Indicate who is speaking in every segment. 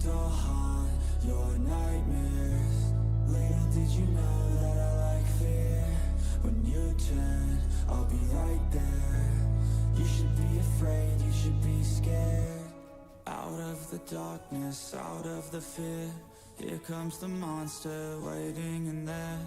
Speaker 1: I'll haunt your nightmares. Little did you know that I like fear. When you turn, I'll be right there. You should be afraid, you should be scared. Out of the darkness, out of the fear, here comes the monster waiting in there.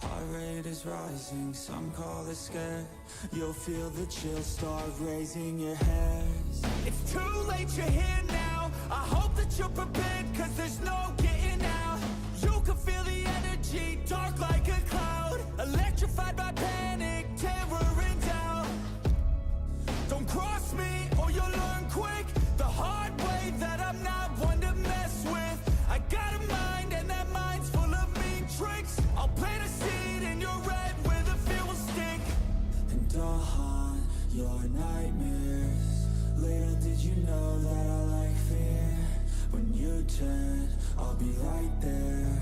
Speaker 1: Heart rate is rising, some call it scared. You'll feel the chills start raising your hairs. It's too late, you're here now. I hope that you're prepared, cause there's no getting out. You can feel the energy, dark like a cloud. Electrified by panic, terror and doubt. Don't cross me or you'll learn quick the hard way that I'm not one to mess with. I got a mind and that mind's full of mean tricks. I'll plant a seed in your red where the fear will stick. And I'll haunt your nightmares. Little did you know that I like fear. When you turn, I'll be right there.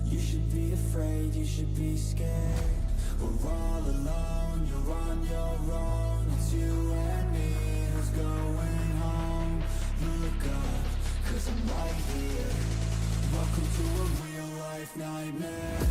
Speaker 1: You should be afraid, you should be scared. We're all alone, you're on your own. It's you and me who's going home. Look up, cause I'm right here. Welcome to a real life nightmare.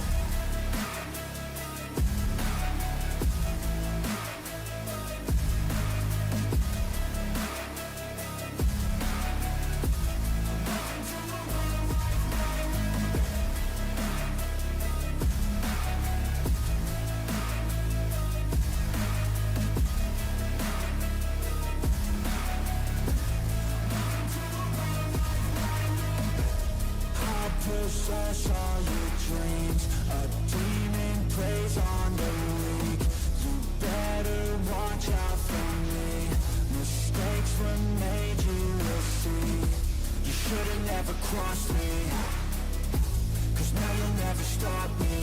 Speaker 1: Possess all your dreams. A demon plays on the weak. You better watch out for me. Mistakes were made, you will see. You should've never crossed me, cause now you'll never stop me.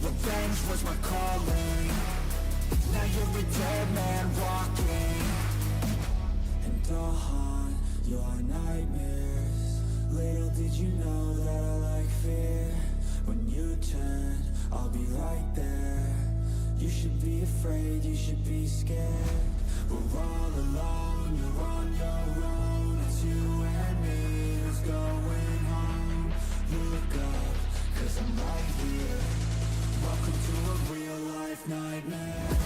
Speaker 1: Revenge was my calling. Now you're a dead man walking. And I'll haunt your nightmares. Little did you know that I like fear. When you turn, I'll be right there. You should be afraid, you should be scared. We're all alone, you're on your own. It's you and me who's going home. Look up, cause I'm right here. Welcome to a real life nightmare.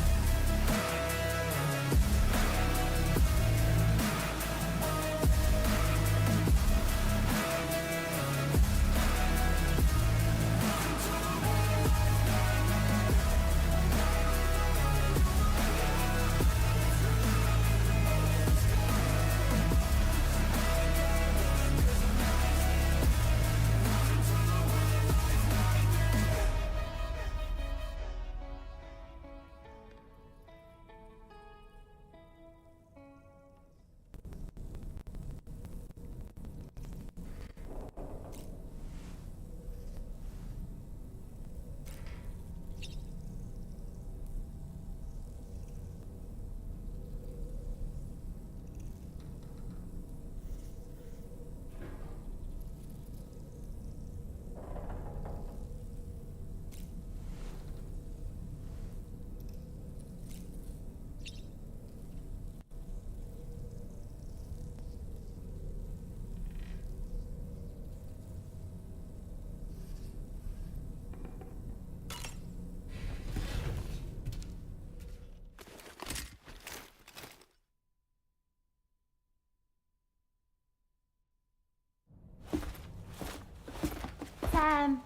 Speaker 2: Sam.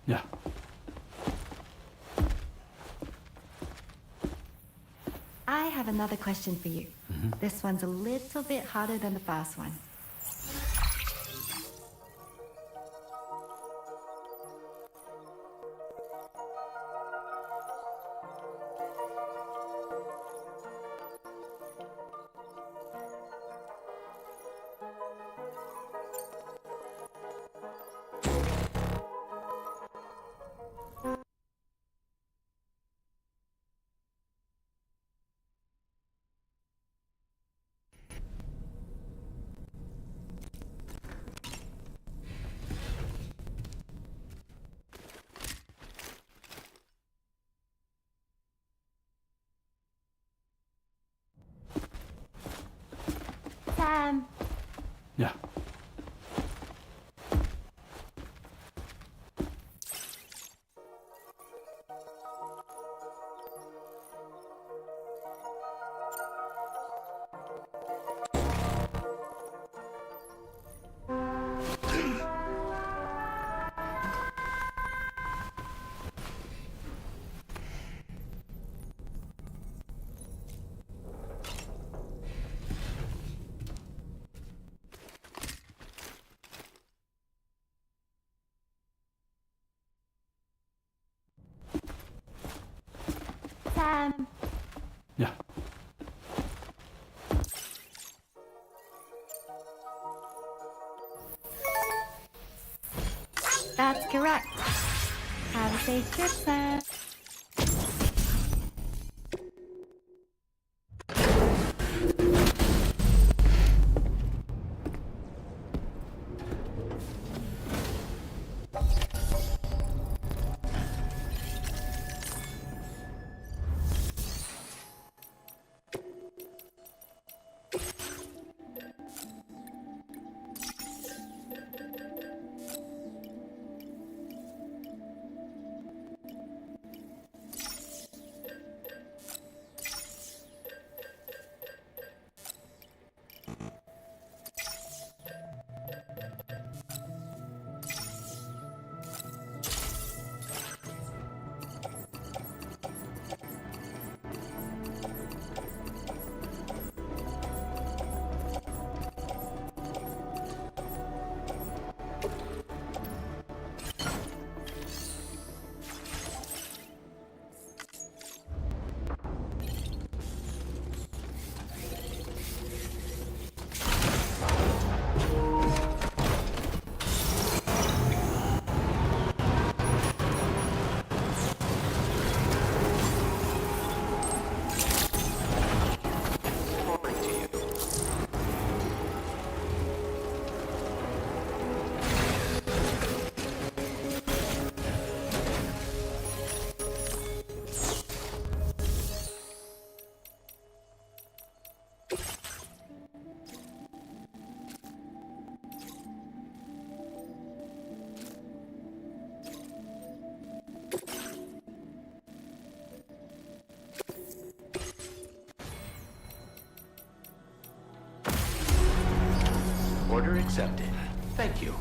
Speaker 3: Yeah.
Speaker 2: I have another question for you. This one's a little bit harder than the first one.
Speaker 3: Ja.
Speaker 2: That's correct. Have a safe trip, Sam.
Speaker 4: Order accepted. Thank you.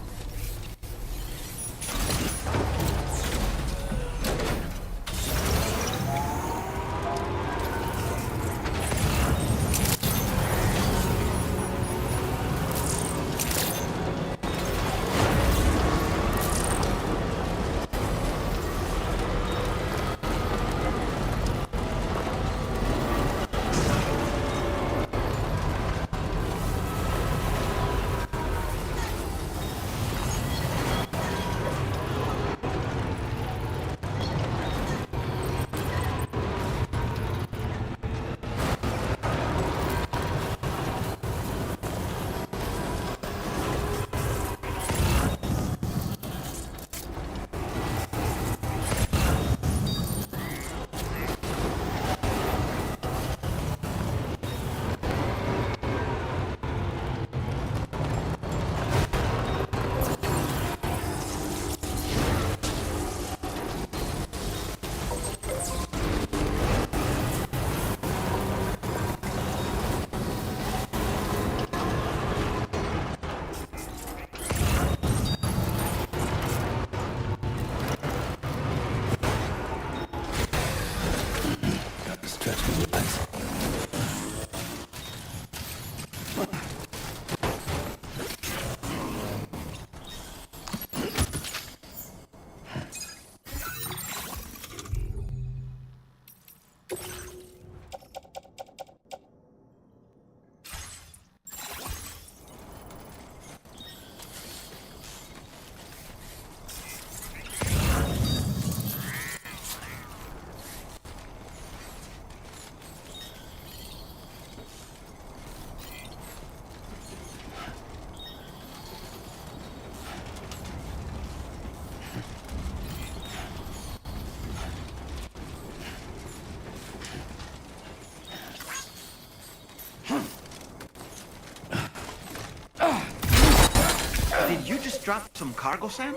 Speaker 5: Did you just drop some cargo, Sam?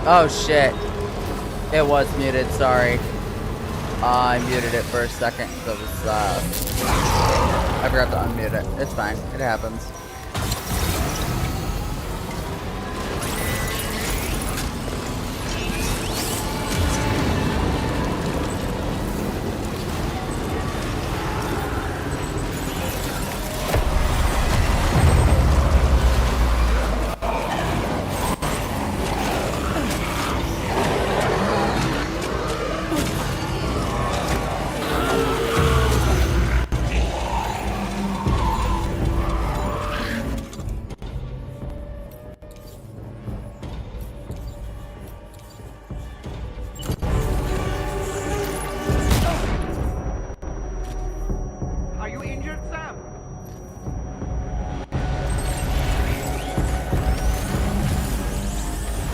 Speaker 3: Oh shit. It was muted, sorry. I muted it for a second because it was, I forgot to unmute it. It's fine. It happens.
Speaker 5: Are you injured, Sam?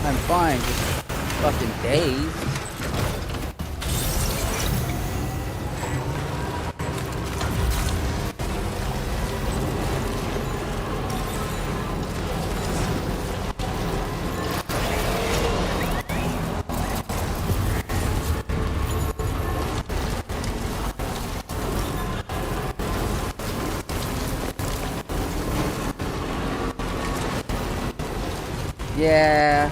Speaker 3: I'm fine, just fucking dazed. Yeah.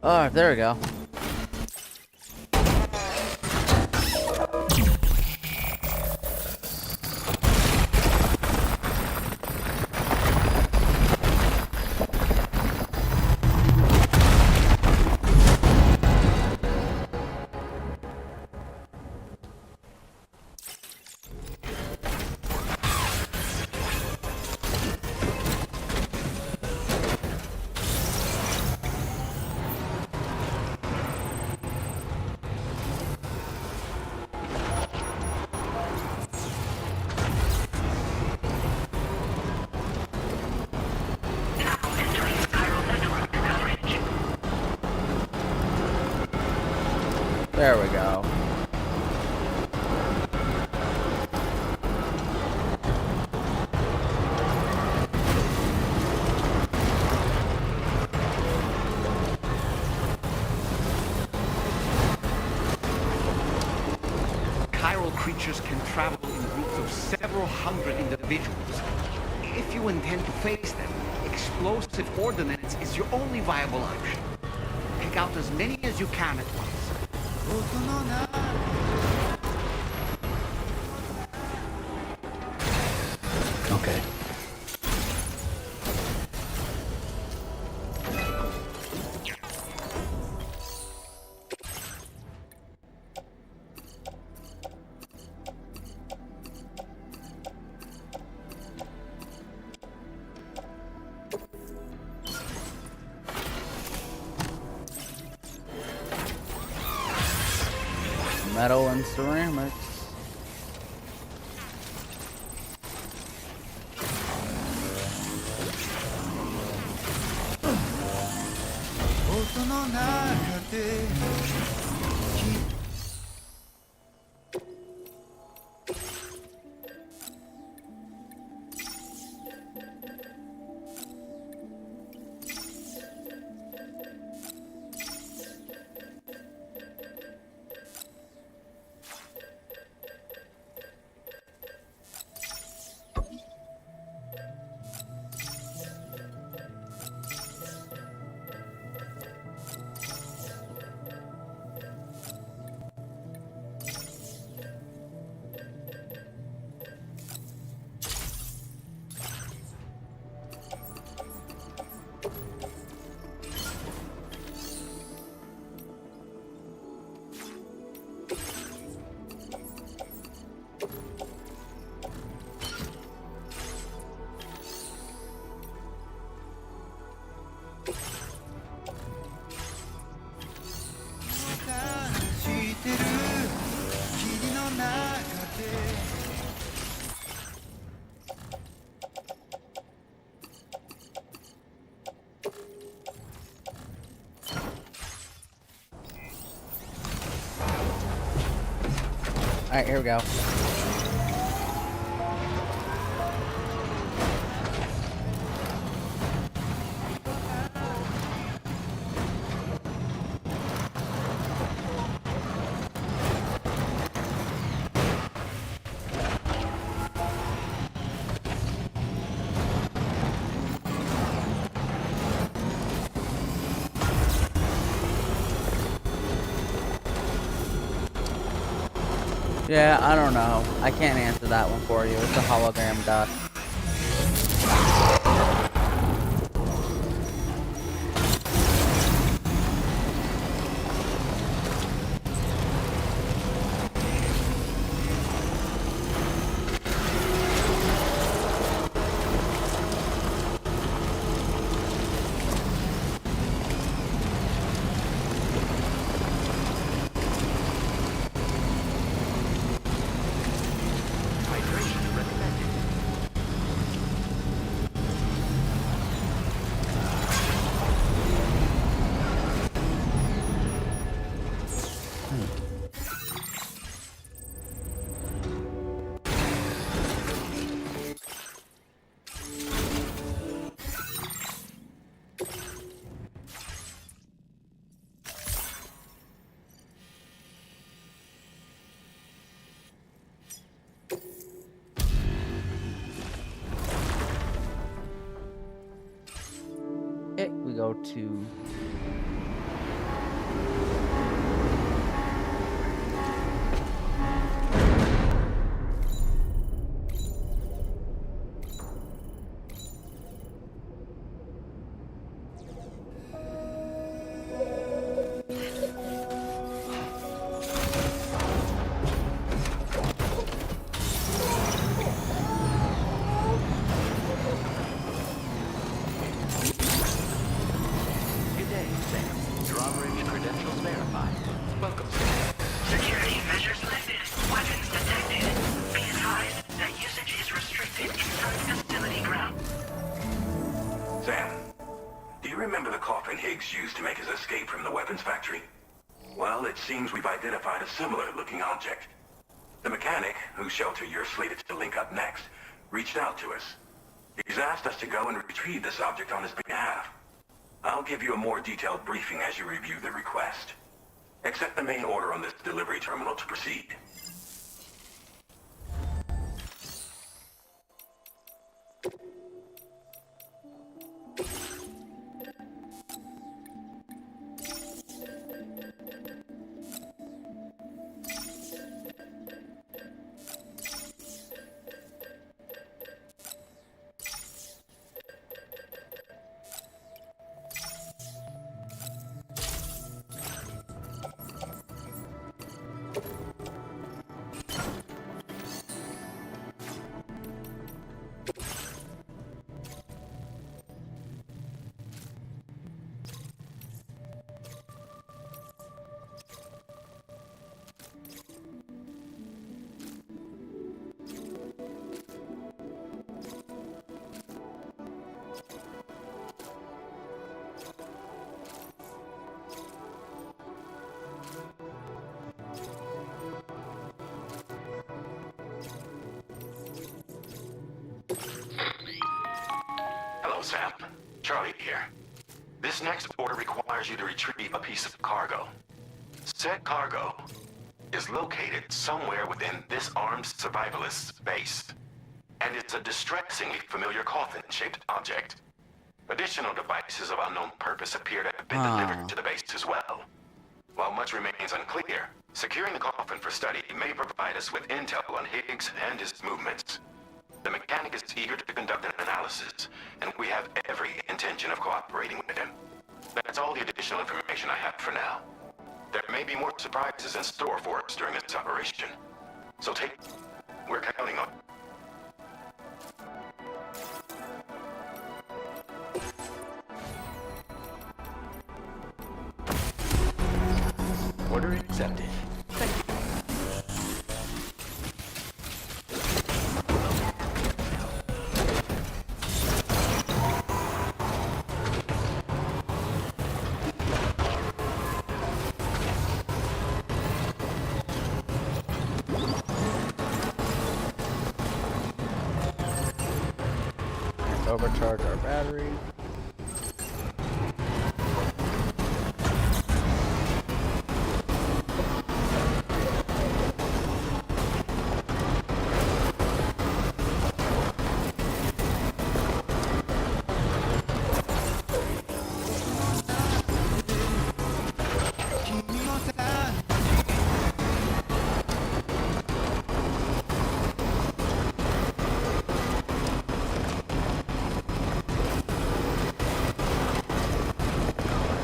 Speaker 3: Oh, there we go. There we go.
Speaker 5: Chiral creatures can travel in groups of several hundred individuals. If you intend to face them, explosive ordnance is your only viable option. Pick out as many as you can at once.
Speaker 4: Okay.
Speaker 3: Metal and ceramics. Alright, here we go. Yeah, I don't know. I can't answer that one for you. It's a hologram duck.
Speaker 4: Hydration recommended.
Speaker 3: Okay, we go to...
Speaker 4: Good day, Sam. Drawbridge credentials verified. Welcome, Sam.
Speaker 6: Security measures lifted. Weapons detected. Be advised that usage is restricted inside facility ground.
Speaker 7: Sam, do you remember the coffin Higgs used to make his escape from the weapons factory? Well, it seems we've identified a similar-looking object. The mechanic, whose shelter you're slated to link up next, reached out to us. He's asked us to go and retrieve this object on his behalf. I'll give you a more detailed briefing as you review the request. Accept the main order on this delivery terminal to proceed.
Speaker 8: Hello, Sam. Charlie here. This next order requires you to retrieve a piece of cargo. Said cargo is located somewhere within this armed survivalist's base, and it's a distressingly familiar coffin-shaped object. Additional devices of unknown purpose appear to have been delivered to the base as well. While much remains unclear, securing the coffin for study may provide us with intel on Higgs and his movements. The mechanic is eager to conduct an analysis, and we have every intention of cooperating with him. That's all the additional information I have for now. There may be more surprises in store for us during this operation. So we're counting on...
Speaker 4: Order accepted. Thank you.
Speaker 3: Overcharge our batteries.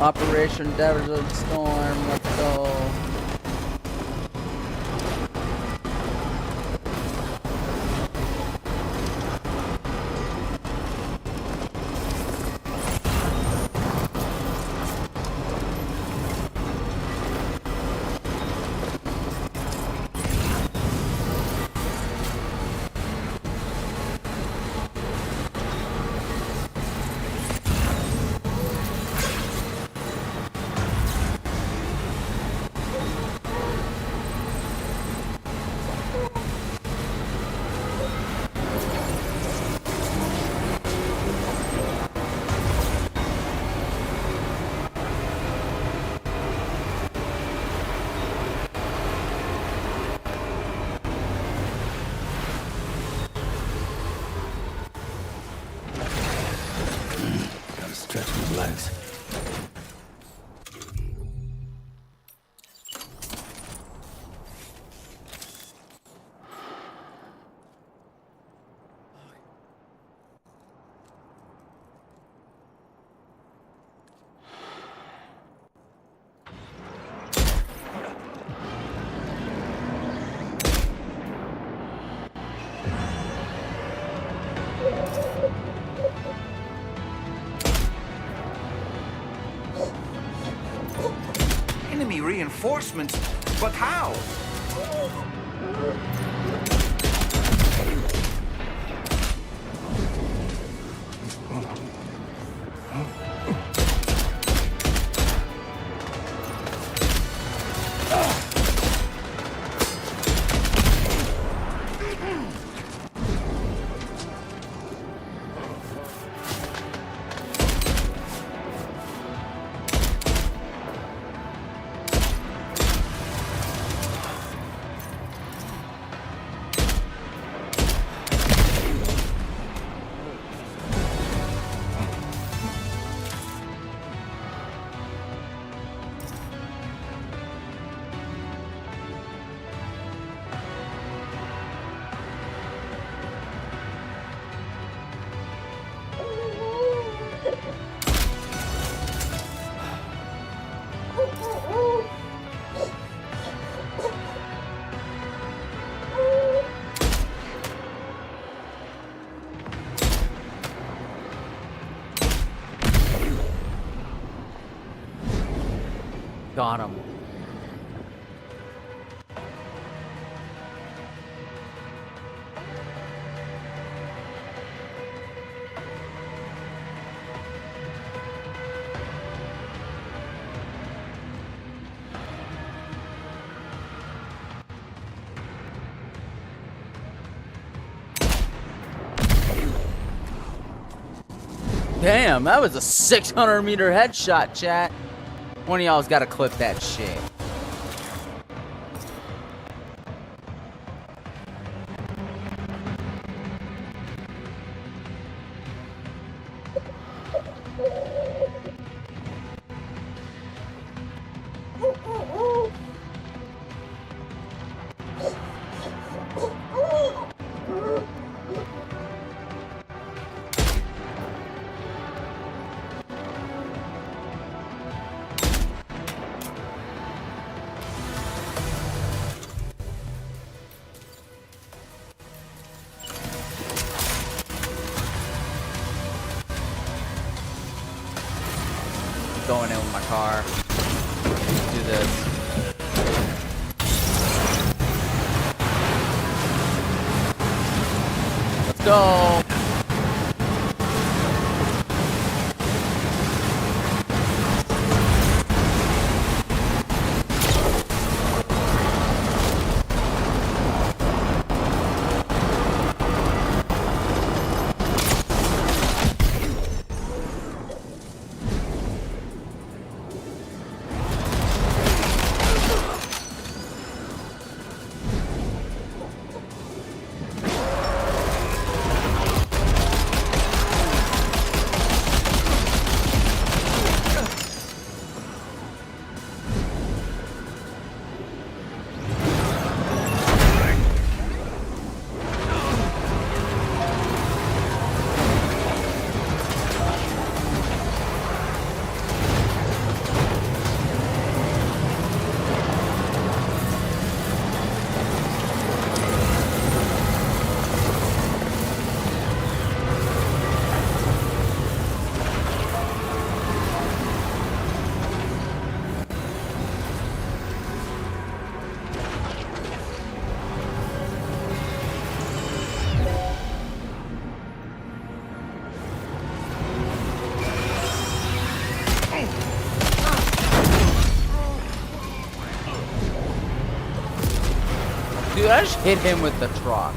Speaker 3: Operation Desert Storm, let's go.
Speaker 1: Gotta stretch his legs.
Speaker 5: Enemy reinforcements? But how?
Speaker 3: Got him. Damn, that was a 600-meter headshot, chat. One of y'all's got to clip that shit. Going in with my car. Let's do this. Let's go. I just hit him with the truck.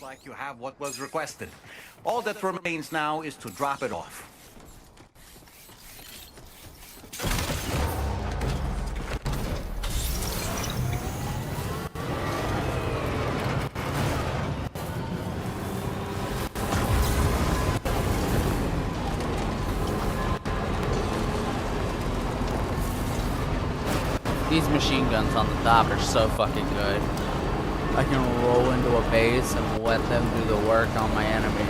Speaker 5: Like you have what was requested. All that remains now is to drop it off.
Speaker 3: These machine guns on the top are so fucking good. I can roll into a base and let them do the work on my enemies.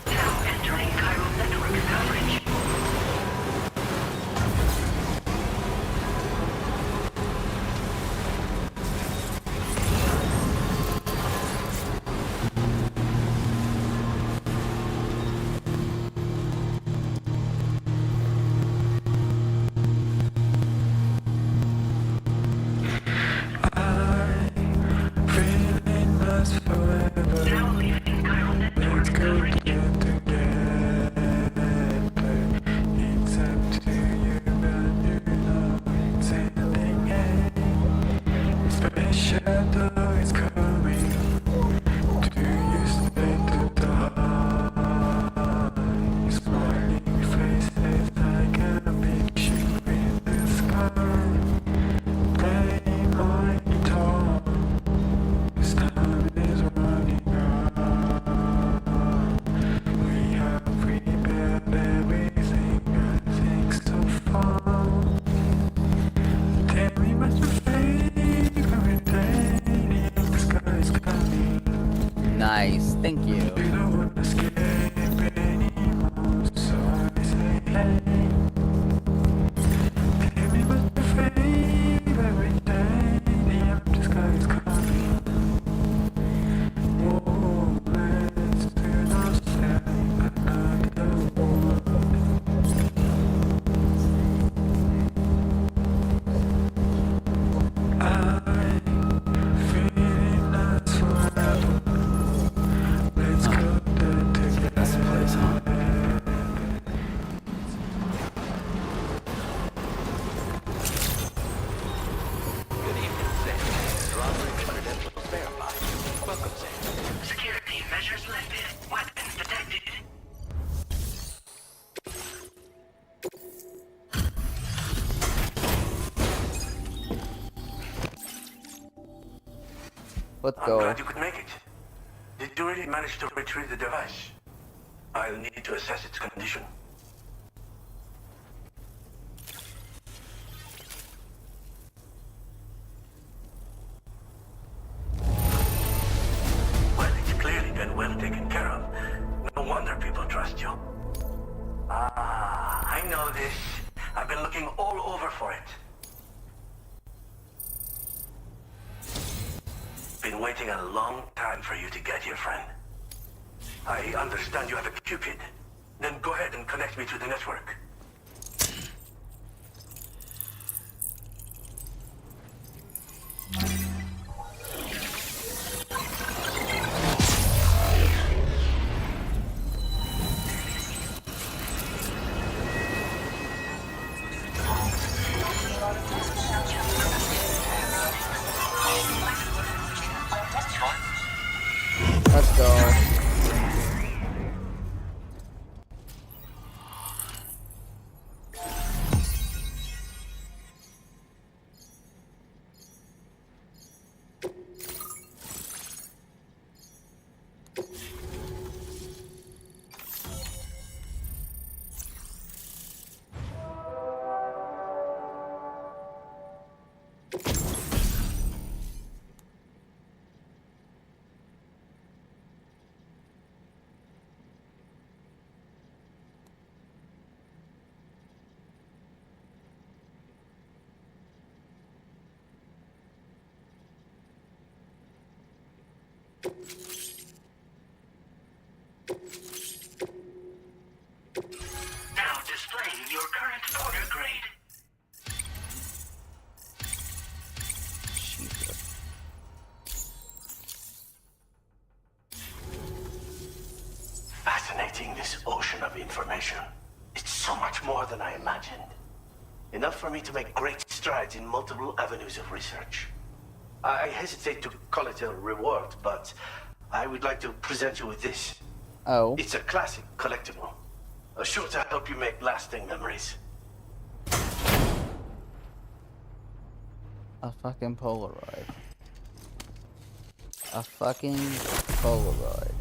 Speaker 6: Now entering Chiral network coverage. Now leaving Chiral network coverage.
Speaker 3: Nice, thank you.
Speaker 4: Good evening, Sam. Drawbridge credentials verified. Welcome, Sam.
Speaker 6: Security measures lifted. Weapons detected.
Speaker 3: Let's
Speaker 7: I'm
Speaker 3: go.
Speaker 7: glad you could make it. Did you really manage to retrieve the device? I'll need to assess its condition. Well, it's clearly been well taken care of. No wonder people trust you. Ah, I know this. I've been looking all over for it. Been waiting a long time for you to get here, friend. I understand you have a Cupid. Then go ahead and connect me to the network.
Speaker 3: Let's go.
Speaker 6: Now displaying your current order grade.
Speaker 3: Jesus.
Speaker 9: Fascinating, this ocean of information. It's so much more than I imagined. Enough for me to make great strides in multiple avenues of research. I hesitate to call it a reward, but I would like to present you with this.
Speaker 3: Oh.
Speaker 9: It's a classic collectible. Sure to help you make lasting memories.
Speaker 3: A fucking Polaroid. A fucking Polaroid.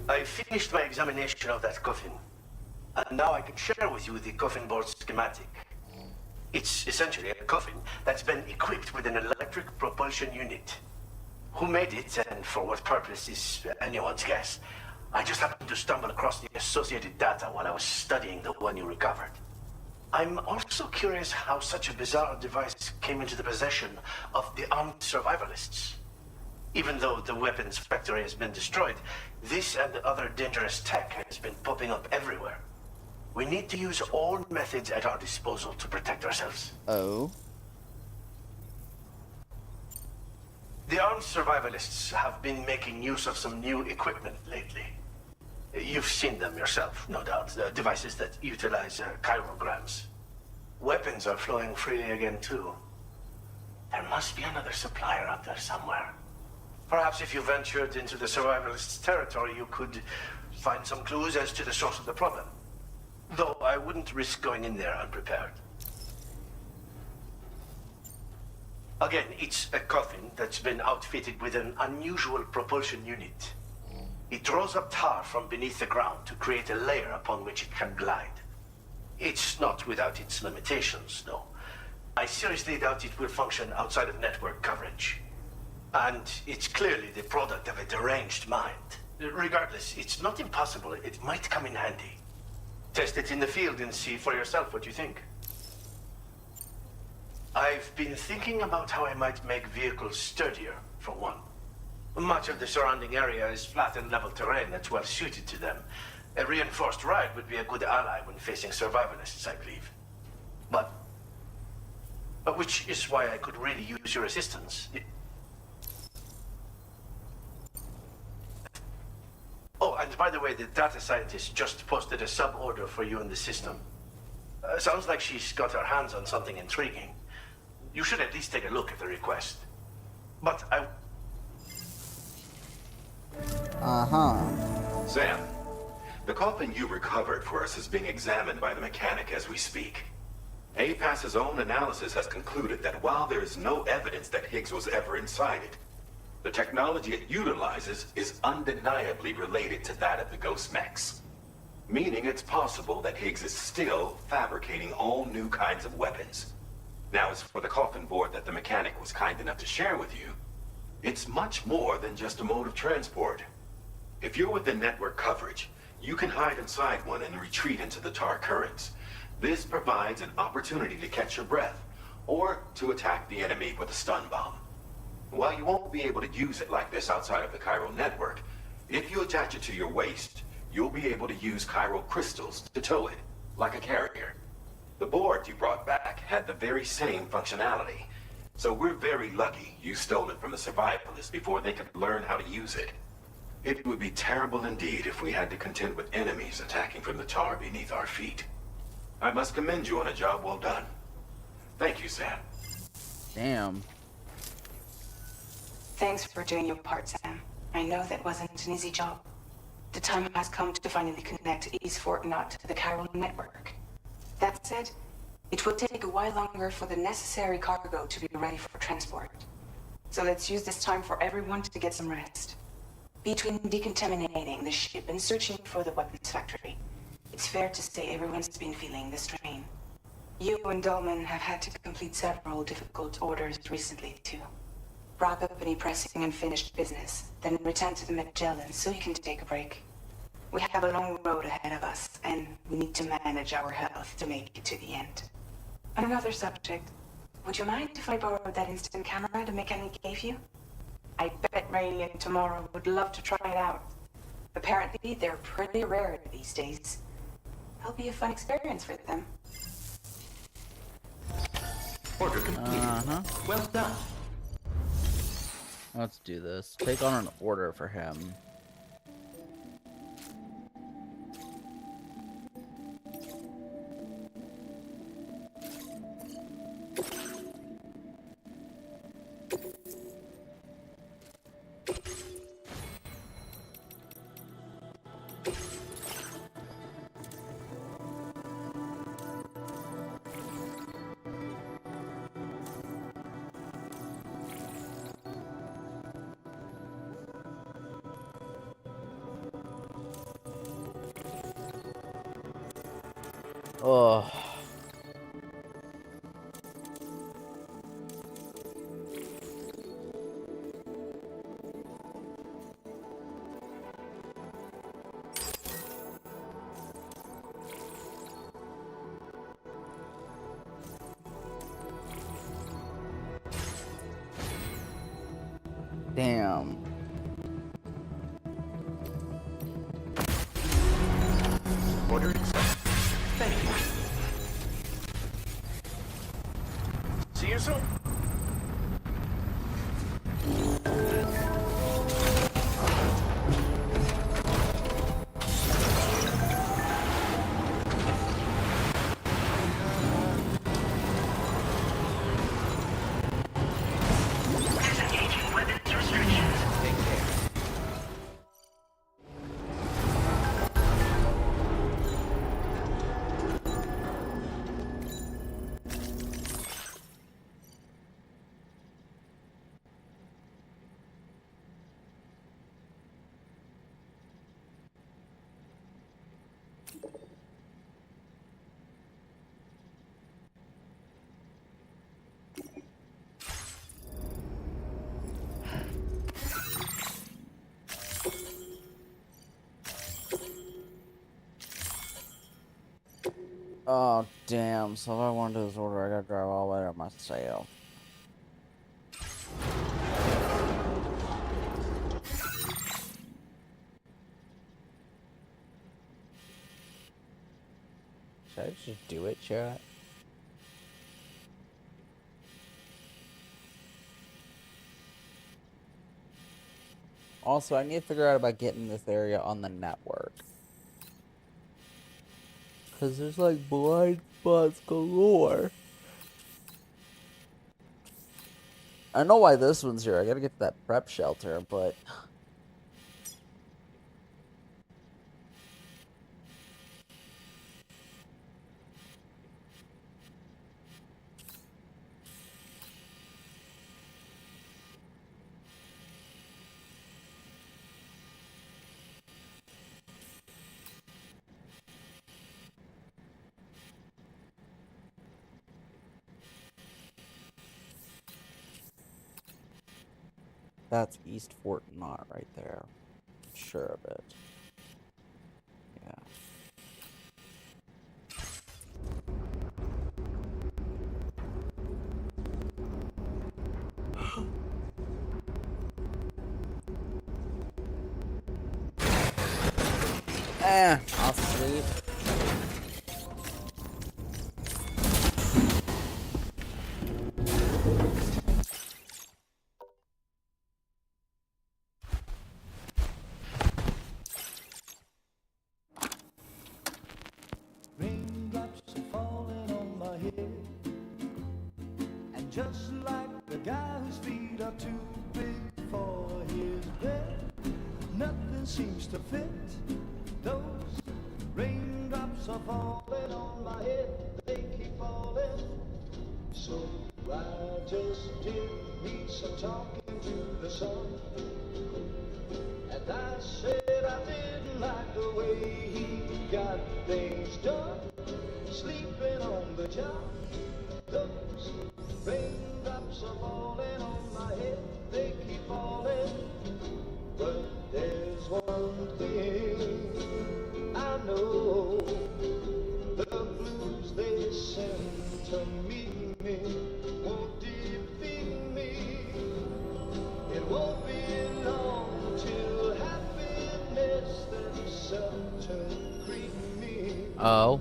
Speaker 9: I finished my examination of that coffin. And now I can share with you the coffin board schematic. It's essentially a coffin that's been equipped with an electric propulsion unit. Who made it and for what purpose is anyone's guess. I just happened to stumble across the associated data while I was studying the one you recovered. I'm also curious how such a bizarre device came into the possession of the armed survivalists. Even though the weapons factory has been destroyed, this and other dangerous tech has been popping up everywhere. We need to use all methods at our disposal to protect ourselves.
Speaker 3: Oh.
Speaker 9: The armed survivalists have been making use of some new equipment lately. You've seen them yourself, no doubt. The devices that utilize chirograms. Weapons are flowing freely again, too. There must be another supplier out there somewhere. Perhaps if you ventured into the survivalists' territory, you could find some clues as to the source of the problem. Though I wouldn't risk going in there unprepared. Again, it's a coffin that's been outfitted with an unusual propulsion unit. It draws up tar from beneath the ground to create a layer upon which it can glide. It's not without its limitations, though. I seriously doubt it will function outside of network coverage. And it's clearly the product of a deranged mind. Regardless, it's not impossible. It might come in handy. Test it in the field and see for yourself what you think. I've been thinking about how I might make vehicles sturdier, for one. Much of the surrounding area is flat and level terrain that's well suited to them. A reinforced ride would be a good ally when facing survivalists, I believe. But which is why I could really use your assistance. Oh, and by the way, the data scientist just posted a sub-order for you in the system. Sounds like she's got her hands on something intriguing. You should at least take a look at the request. But I...
Speaker 3: Uh-huh.
Speaker 8: Sam, the coffin you recovered for us is being examined by the mechanic as we speak. APAS's own analysis has concluded that while there is no evidence that Higgs was ever inside it, the technology it utilizes is undeniably related to that of the Ghost Mechs. Meaning it's possible that Higgs is still fabricating all new kinds of weapons. Now, as for the coffin board that the mechanic was kind enough to share with you, it's much more than just a mode of transport. If you're within network coverage, you can hide inside one and retreat into the tar currents. This provides an opportunity to catch your breath, or to attack the enemy with a stun bomb. While you won't be able to use it like this outside of the chiral network, if you attach it to your waist, you'll be able to use chiral crystals to tow it, like a carrier. The board you brought back had the very same functionality, so we're very lucky you stole it from the survivalists before they could learn how to use it. It would be terrible indeed if we had to contend with enemies attacking from the tar beneath our feet. I must commend you on a job well done. Thank you, Sam.
Speaker 3: Damn.
Speaker 10: Thanks for doing your part, Sam. I know that wasn't an easy job. The time has come to finally connect East Fort Knot to the chiral network. That said, it will take a while longer for the necessary cargo to be ready for transport. So let's use this time for everyone to get some rest. Between decontaminating the ship and searching for the weapons factory, it's fair to say everyone's been feeling the strain. You and Dolman have had to complete several difficult orders recently, too. Wrap up any pressing and finished business, then return to the Magellan so you can take a break. We have a long road ahead of us, and we need to manage our health to make it to the end. On another subject, would you mind if I borrowed that instant camera the mechanic gave you? I bet Rainey and Tomorrow would love to try it out. Apparently, they're pretty rare these days. It'll be a fun experience for them.
Speaker 4: Order complete. Well done.
Speaker 3: Let's do this. Take on an order for him. Oh. Damn.
Speaker 4: Order accepted. Thank you.
Speaker 9: See you soon.
Speaker 6: Disengaging weapons restrictions.
Speaker 4: Take care.
Speaker 3: Oh, damn. So if I want to do this order, I gotta drive all the way there myself. Should I just do it, chat? Also, I need to figure out about getting this area on the network. Because there's like blind spots galore. I know why this one's here. I gotta get to that prep shelter, but... That's East Fort Knott right there. I'm sure of it. Yeah. I'll sleep.
Speaker 1: Raindrops are falling on my head, and just like the guy whose feet are too big for his bed, nothing seems to fit. Those raindrops are falling on my head, they keep falling. So I just did me some talking to the sun, and I said I didn't like the way he got things done, sleeping on the job. Those raindrops are falling on my head, they keep falling. But there's one thing I know, the blues they send to meet me won't defeat me. It won't be
Speaker 3: Oh.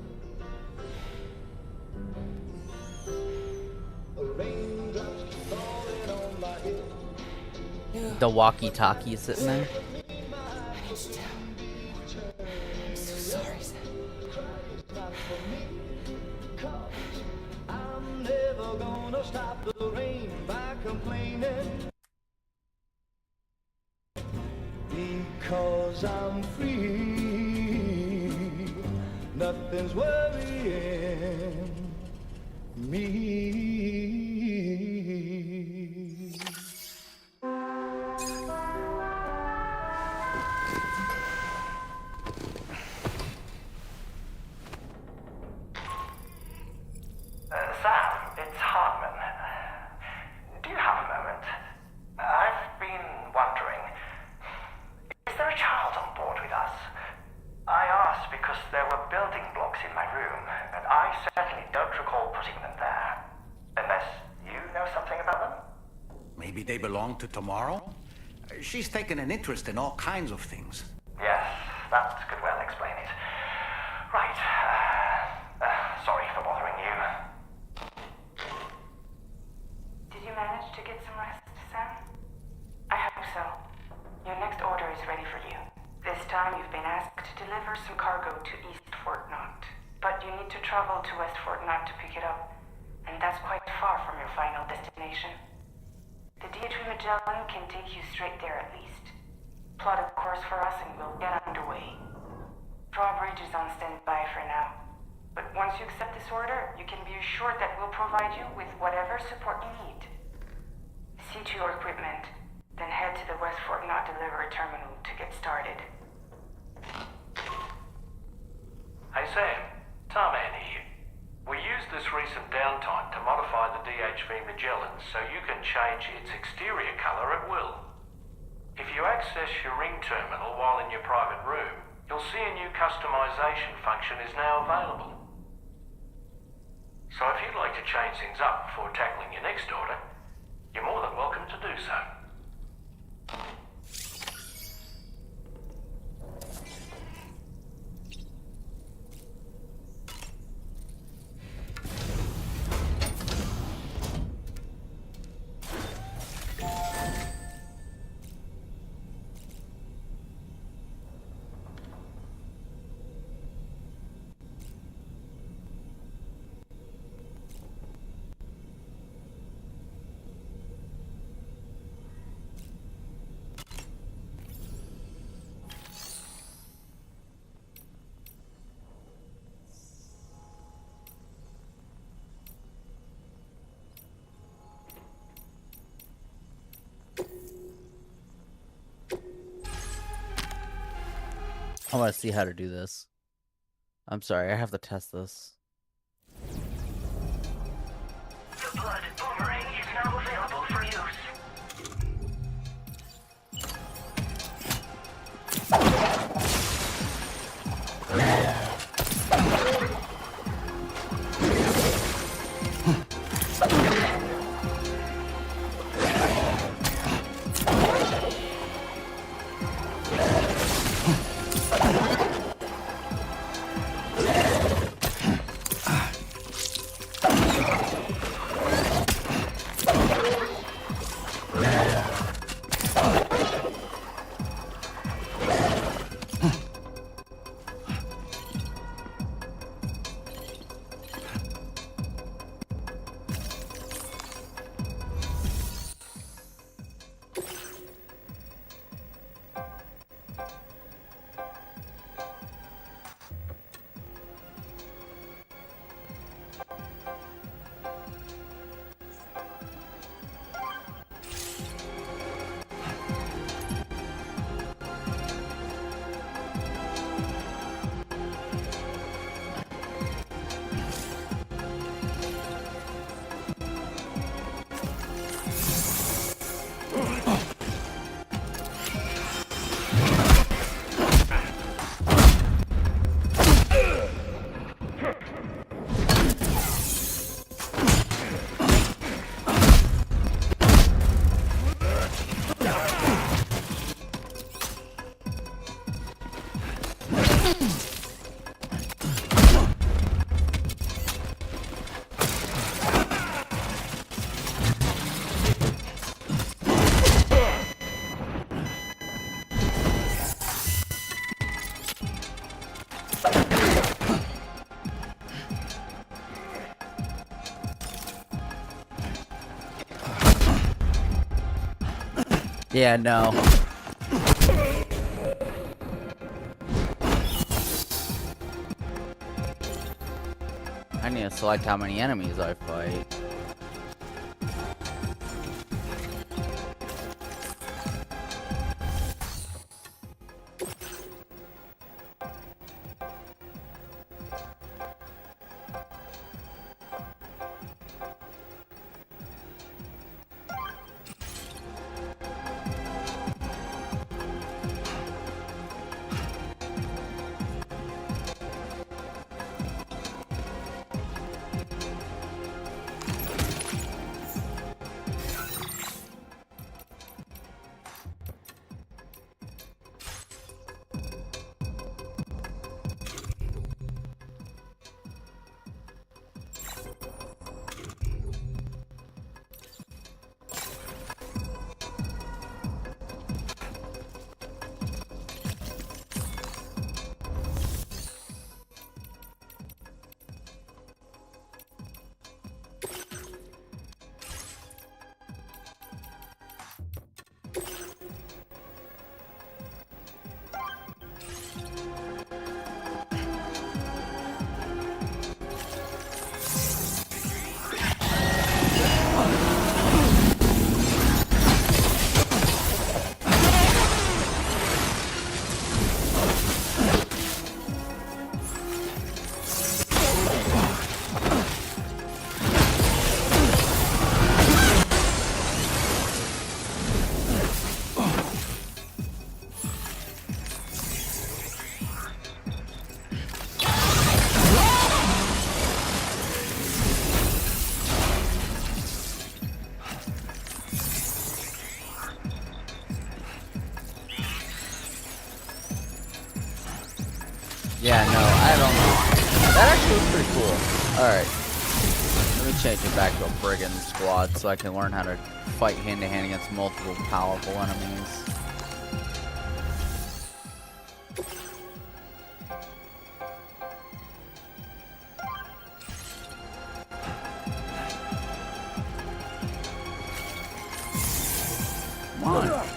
Speaker 3: The walkie-talkie is sitting there.
Speaker 10: I'm so sorry, Sam.
Speaker 1: I'm never gonna stop the rain by complaining, because I'm free. Nothing's worrying me.
Speaker 6: Sam, it's Hartman. Do you have a moment? I've been wondering, is there a child on board with us? I asked because there were building blocks in my room, and I certainly don't recall putting them there. Unless you know something about them?
Speaker 5: Maybe they belong to Tomorrow? She's taken an interest in all kinds of things.
Speaker 6: Yes, that could well explain it. Right. Sorry for bothering you.
Speaker 10: Did you manage to get some rest, Sam? I hope so. Your next order is ready for you. This time you've been asked to deliver some cargo to East Fort Knott. But you need to travel to West Fort Knott to pick it up. And that's quite far from your final destination. The D3 Magellan can take you straight there at least. Plot a course for us and we'll get underway. Drawbridge is on standby for now. But once you accept this order, you can be assured that we'll provide you with whatever support you need. See to your equipment, then head to the West Fort Knott delivery terminal to get started.
Speaker 11: Hey Sam, Tarman here. We used this recent downtime to modify the DHV Magellan so you can change its exterior colour at will. If you access your ring terminal while in your private room, you'll see a new customization function is now available. So if you'd like to change things up before tackling your next order, you're more than welcome to do so.
Speaker 3: I want to see how to do this. I'm sorry, I have to test this.
Speaker 6: The blood boomerang is now available for use.
Speaker 3: Yeah, no. I need to select how many enemies I fight. Yeah, no, I don't know. That actually was pretty cool. Alright. Let me change it back to a brigand squad so I can learn how to fight hand-to-hand against multiple powerful enemies. Come on.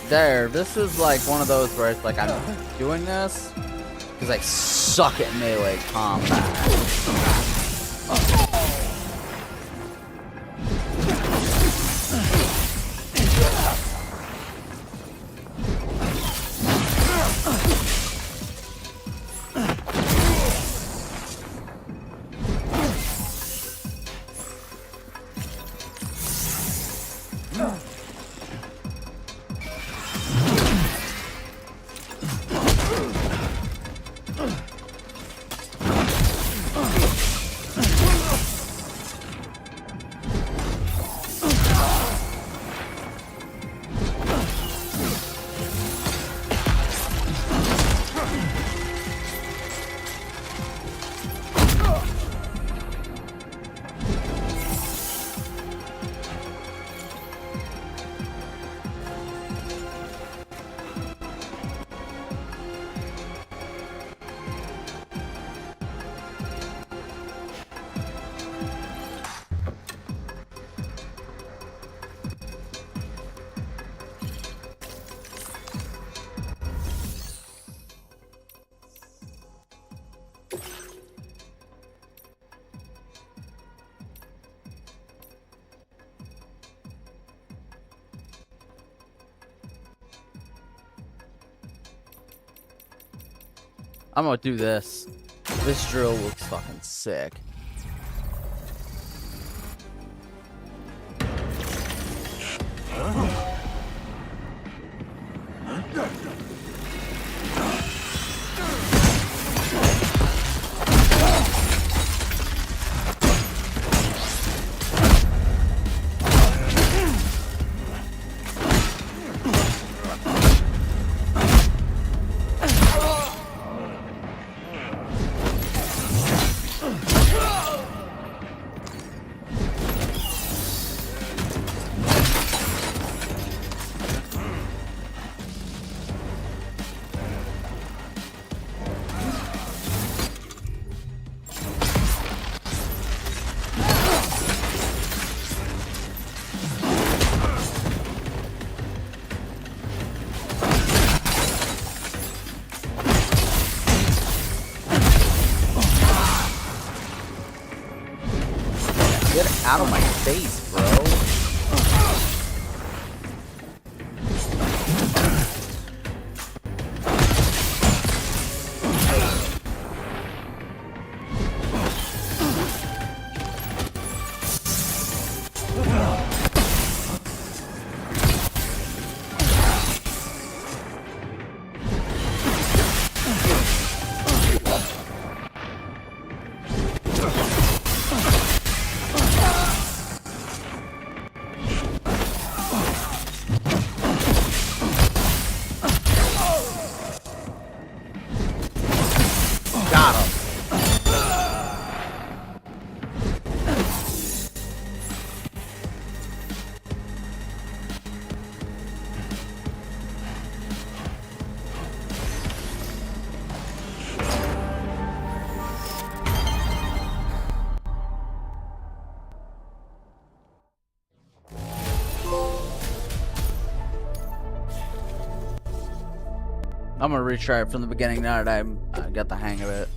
Speaker 3: There, this is like one of those where it's like I'm doing this because I suck at melee combat. I'm gonna do this. This drill looks fucking sick. out of my face, bro. Got him. I'm gonna retry it from the beginning now that I got the hang of it.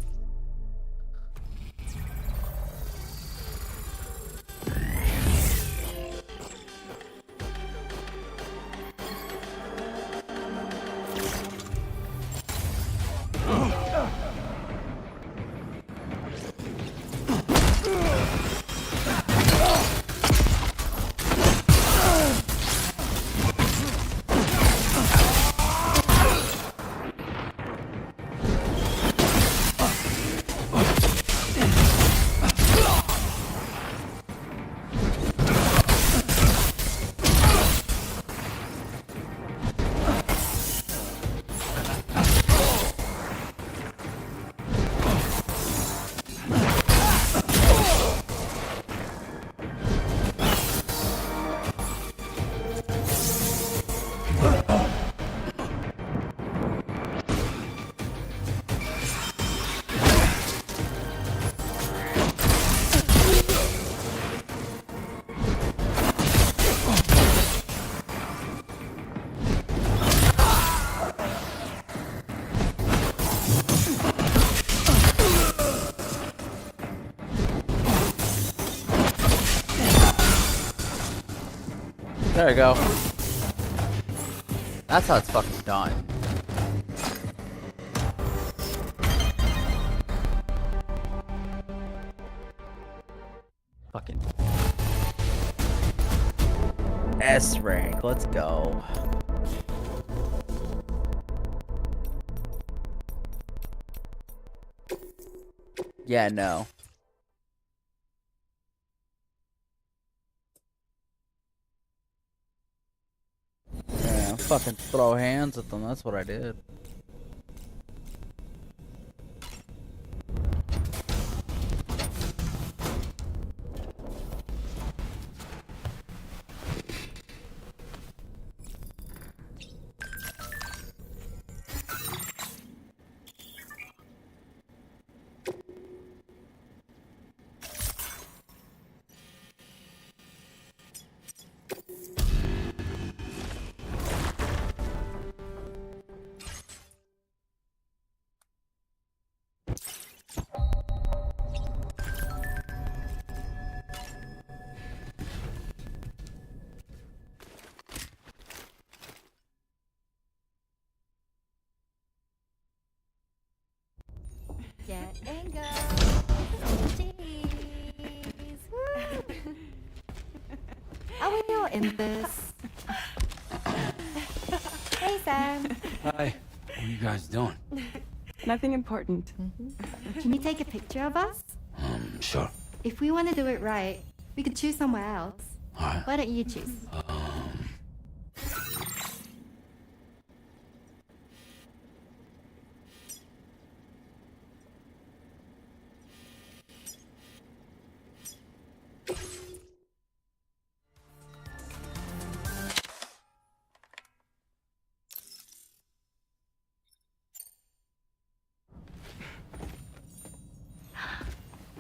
Speaker 3: There we go. That's how it's fucking done. Fucking S rank. Let's go. Yeah, no. Yeah, fucking throw hands at them. That's what I did.
Speaker 2: Get and go. Cheese. Woo. Are we all in this? Hey, Sam.
Speaker 12: Hi. What are you guys doing?
Speaker 10: Nothing important.
Speaker 2: Can you take a picture of us?
Speaker 12: Sure.
Speaker 2: If we want to do it right, we could choose somewhere else.
Speaker 12: Alright.
Speaker 2: Why don't you choose?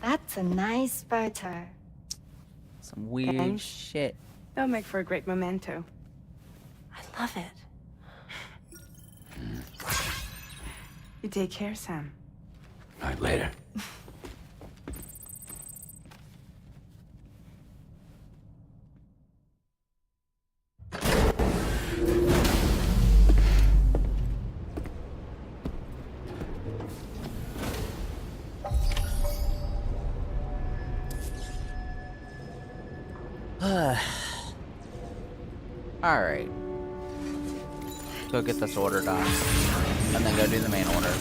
Speaker 2: That's a nice photo.
Speaker 3: Some weird
Speaker 10: Thanks.
Speaker 3: shit.
Speaker 10: They'll make for a great memento.
Speaker 2: I love it.
Speaker 10: You take care, Sam.
Speaker 12: Alright, later.
Speaker 3: Alright. Go get this order done. And then go do the main order.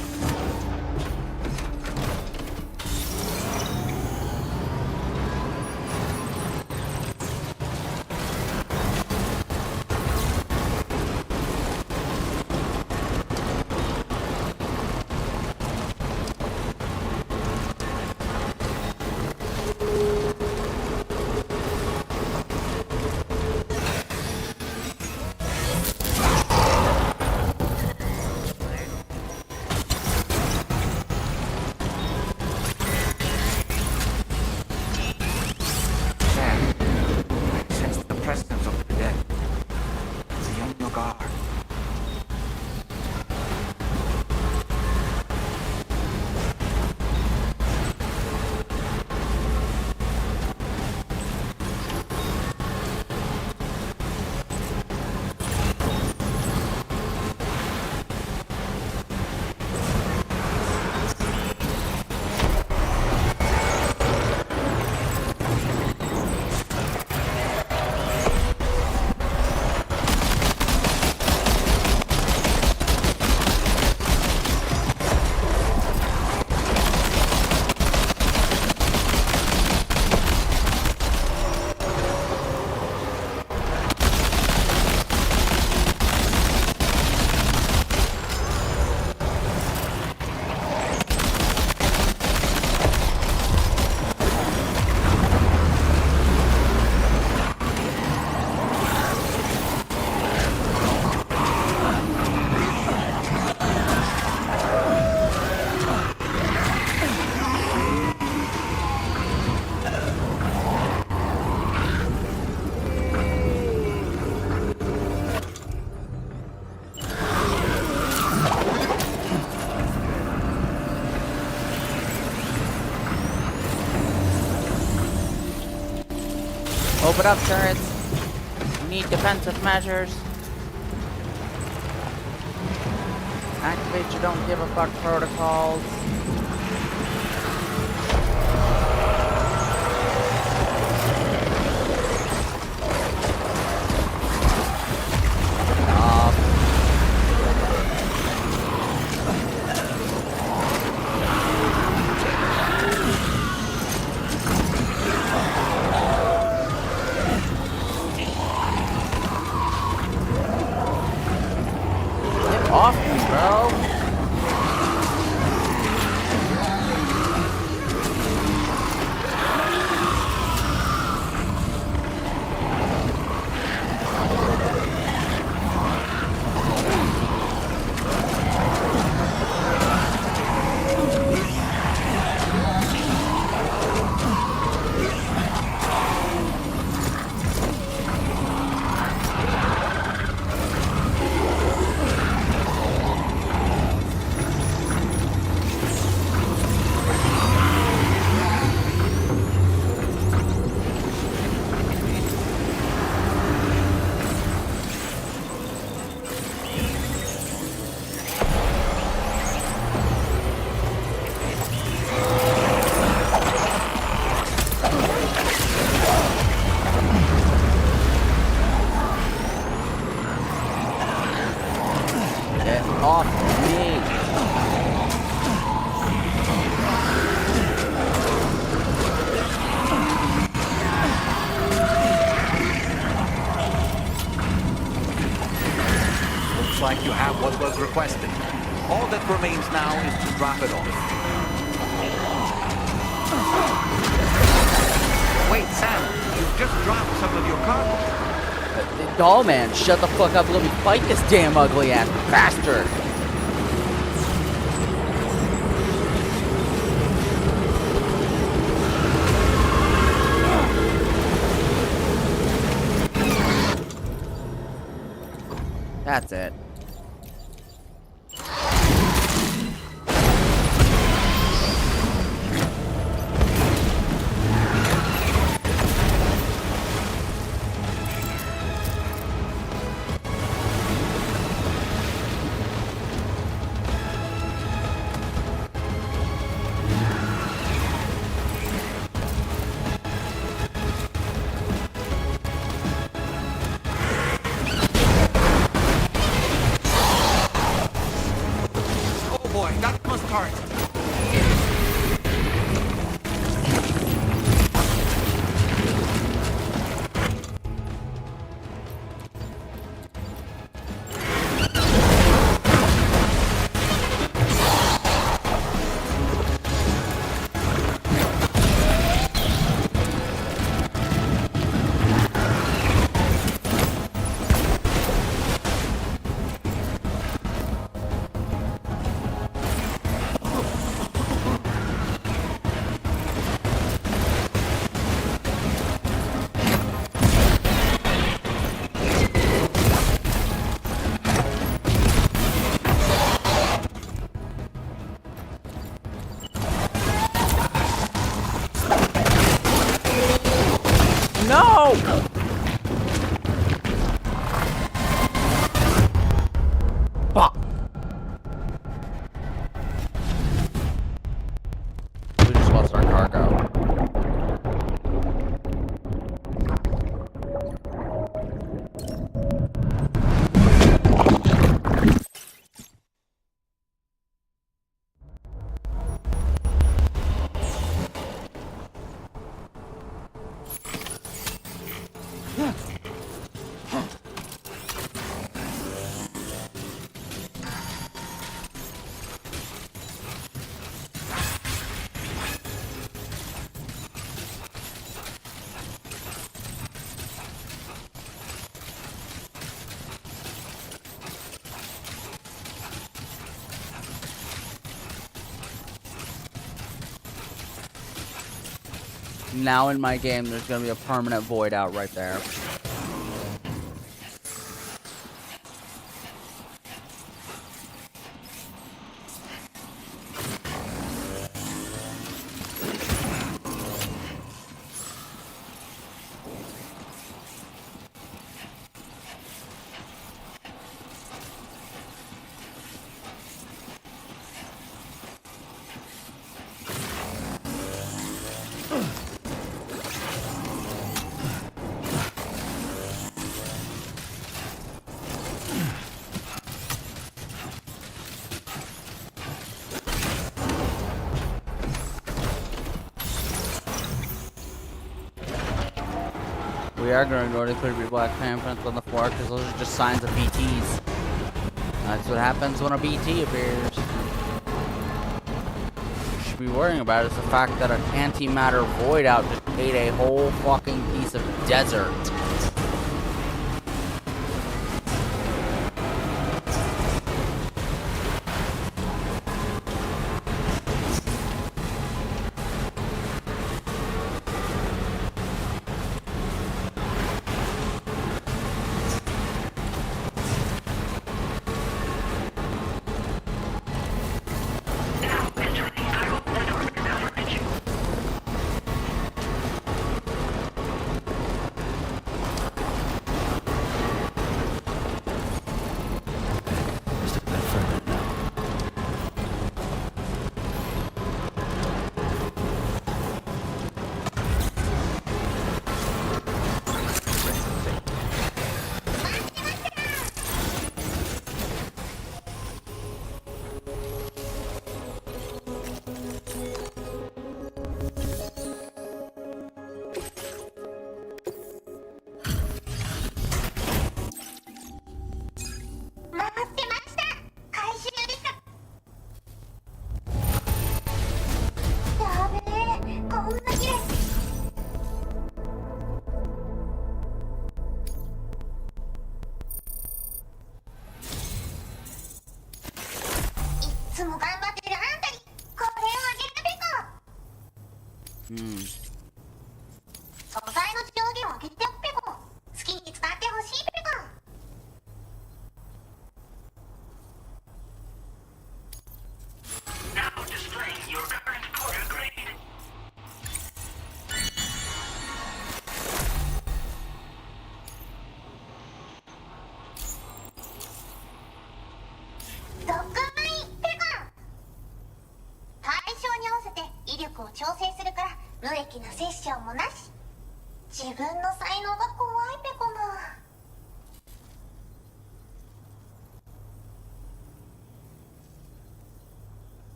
Speaker 3: Open up turrets. We need defensive measures. Activate your don't give a fuck protocols. Off me, bro. Off me.
Speaker 5: Looks like you have what was requested. All that remains now is to drop it off. Wait, Sam, you just dropped some of your cargo.
Speaker 3: Doll man, shut the fuck up and let me fight this damn ugly ass bastard. That's it. No! Fuck. We just lost our cargo. Now in my game, there's gonna be a permanent void out right there. We are going to go to creepy black handprints on the floor because those are just signs of BTs. That's what happens when a BT appears. What you should be worrying about is the fact that an antimatter void out just ate a whole fucking piece of desert.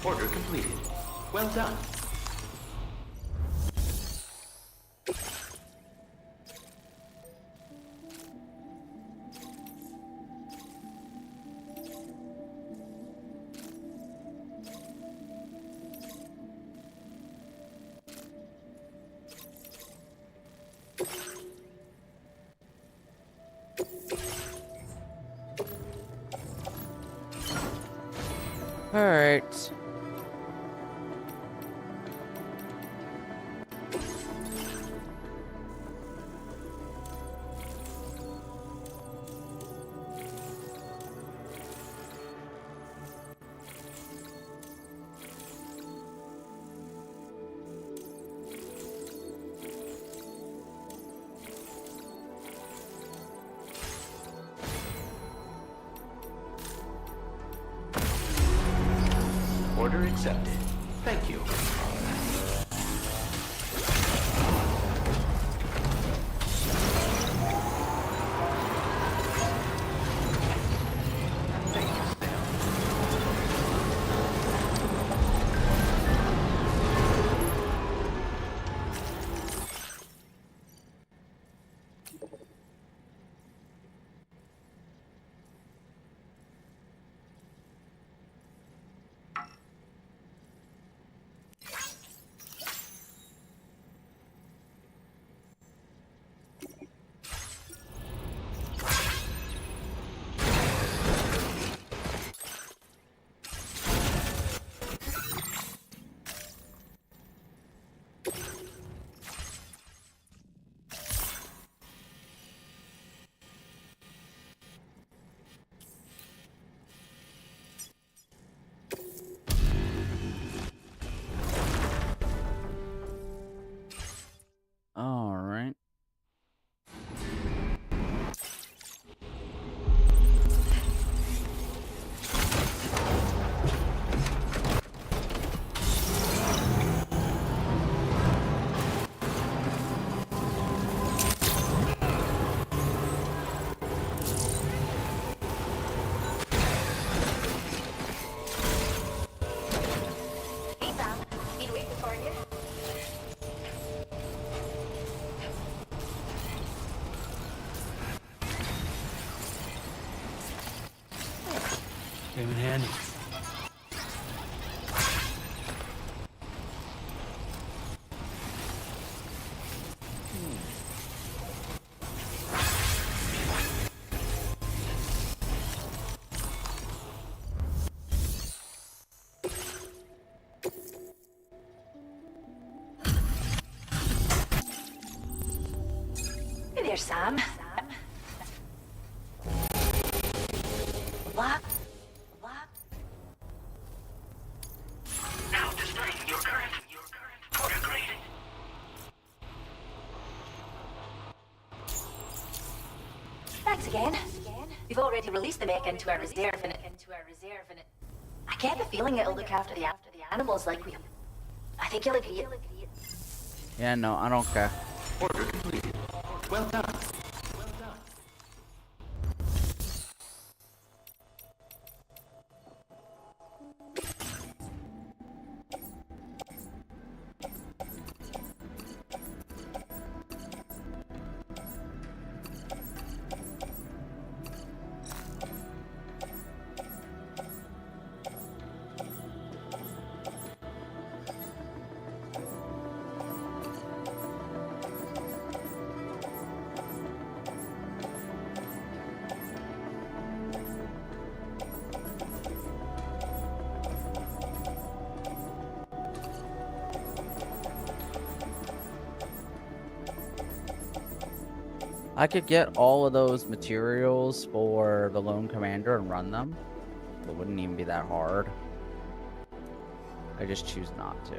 Speaker 4: Order completed. Well done.
Speaker 3: Alright.
Speaker 4: Order accepted. Thank you. Alright.
Speaker 13: Hey Sam, been waiting for you.
Speaker 12: Came in handy.
Speaker 13: Hey there, Sam. What?
Speaker 7: Now displaying your current order grade.
Speaker 13: Thanks again. We've already released the mech into our reserve, and I get the feeling it'll look after the animals like we. I think you'll agree.
Speaker 3: Yeah, no, I don't care.
Speaker 4: Order completed. Well done.
Speaker 3: I could get all of those materials for the Lone Commander and run them. It wouldn't even be that hard. I just choose not to.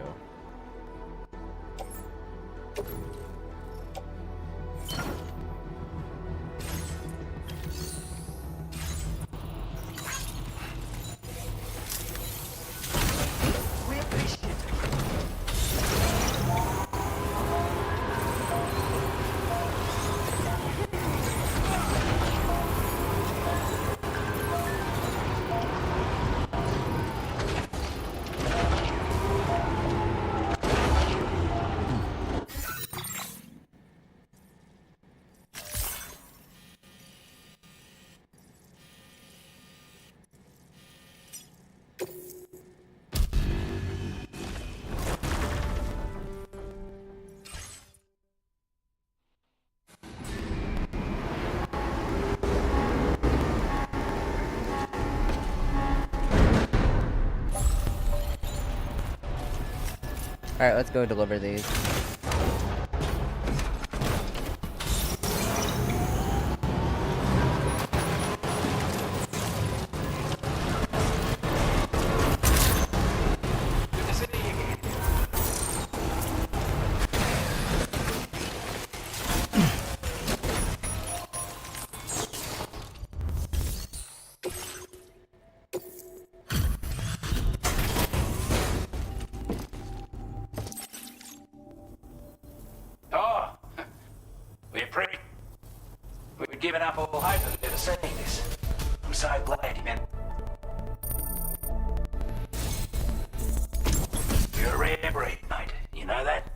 Speaker 3: Alright, let's go deliver these.
Speaker 12: Oh, we're pretty. We'd given up all hope of ever seeing this. I'm so glad you meant. You're a rare breed, mate. You know that?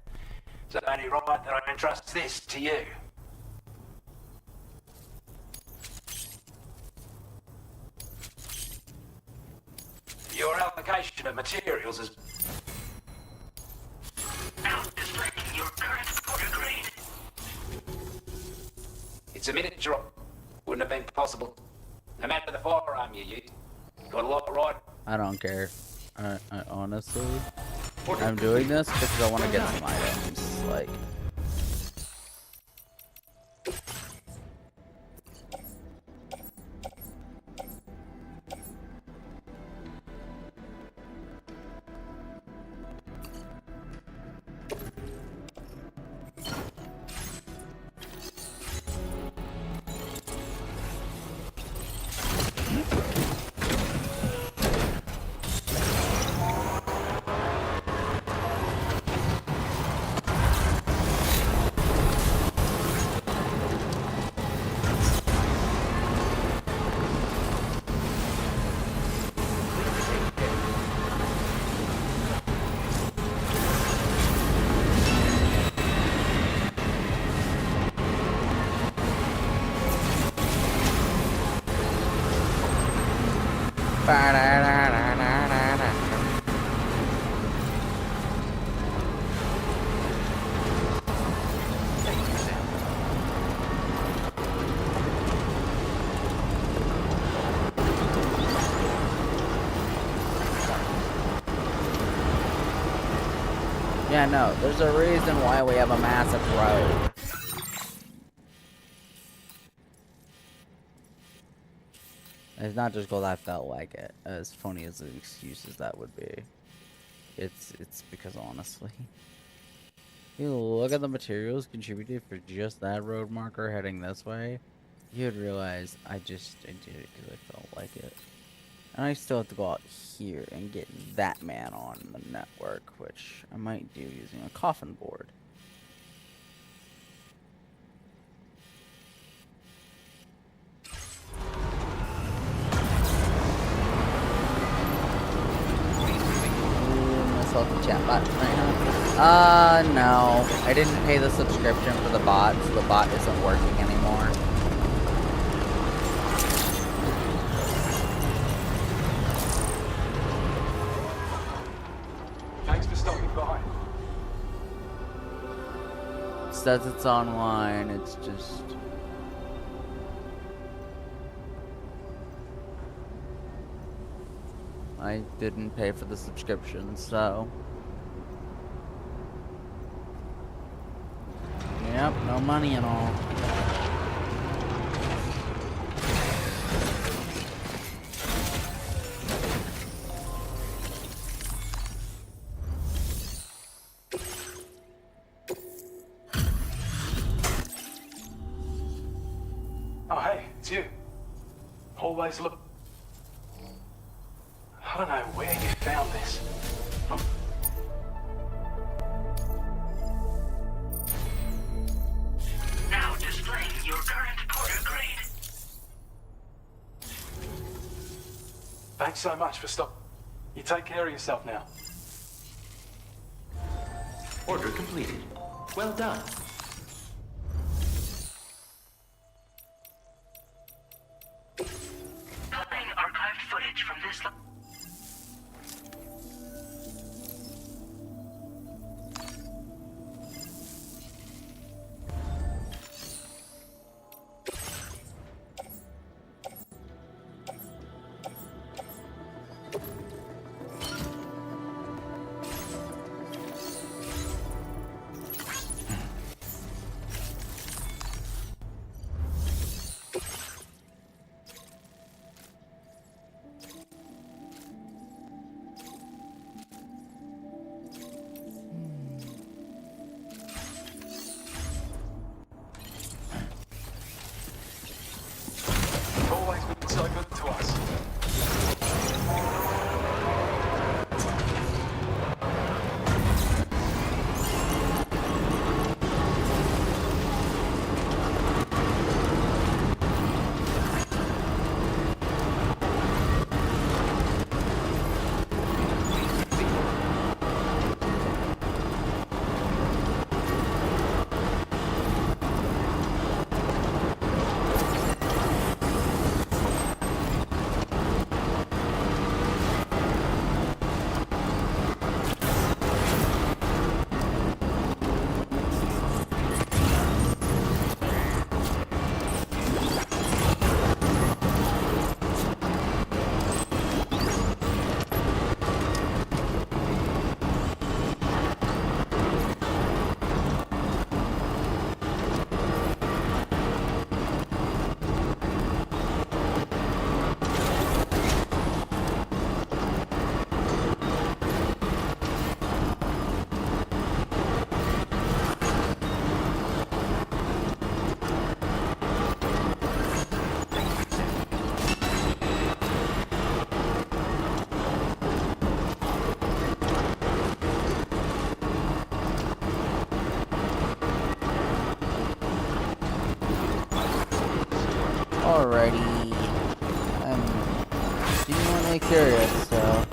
Speaker 12: It's only right that I entrust this to you. Your allocation of materials is... It's a miniature. Wouldn't have been possible. No matter the firearm you used. Got a lot right.
Speaker 3: I don't care. I honestly, I'm doing this because I want to get some items. Like, yeah, no, there's a reason why we have a massive road. It's not just because I felt like it, as funny as the excuses that would be. It's because honestly, you look at the materials contributed for just that road marker heading this way, you'd realize I did it because I felt like it. And I still have to go out here and get that man on the network, which I might do using a coffin board. Myself a chat bot right now. No. I didn't pay the subscription for the bot, so the bot isn't working anymore.
Speaker 12: Thanks for stopping by.
Speaker 3: It says it's online, it's just... I didn't pay for the subscription, so... Yep, no money at all.
Speaker 12: Oh, hey, it's you. Always look... I don't know where you found this.
Speaker 14: Now displaying your current porter grade.
Speaker 12: Thanks so much for stopping. You take care of yourself now.
Speaker 4: Order completed. Well done.
Speaker 14: Playing archived footage from this...
Speaker 3: Alrighty. I'm genuinely curious, so...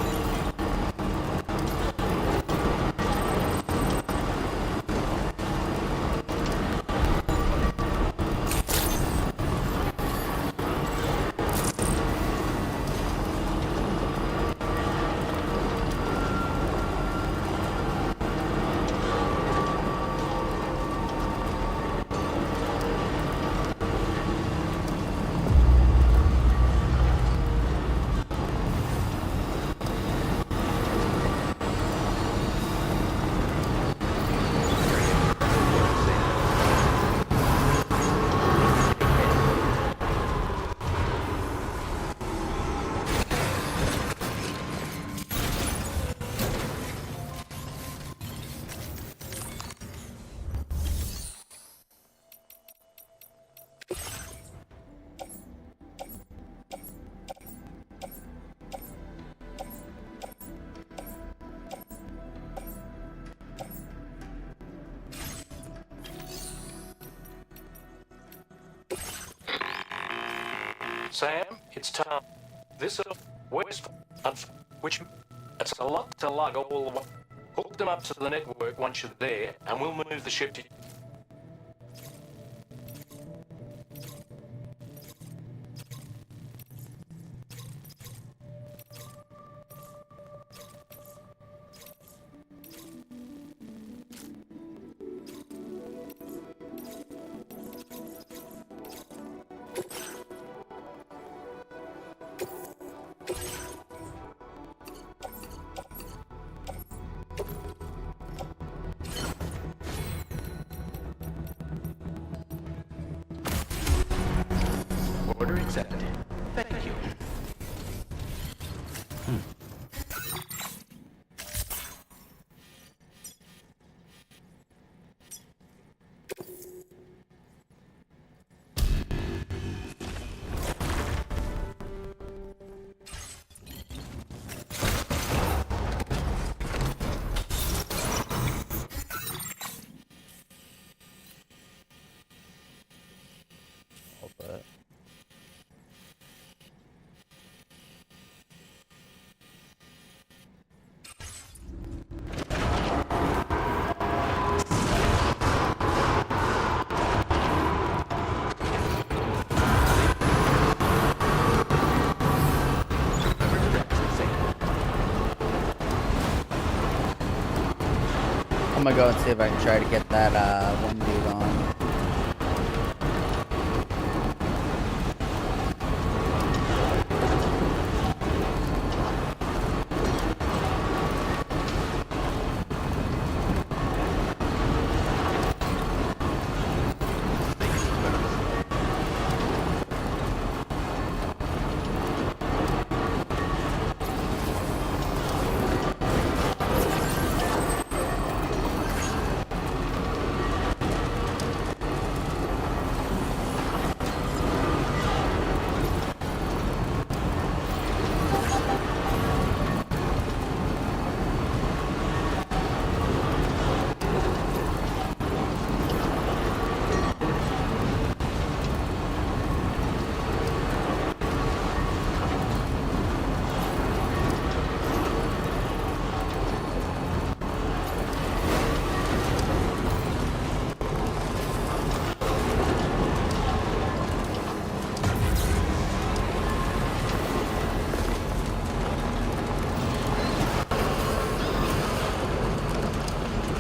Speaker 11: Sam, it's Tom. This is West, which it's a lot to lug all the way. Hook them up to the network once you're there, and we'll move the ship to.
Speaker 4: Order accepted. Thank you.
Speaker 3: I'm gonna go and see if I can try to get that one dude on.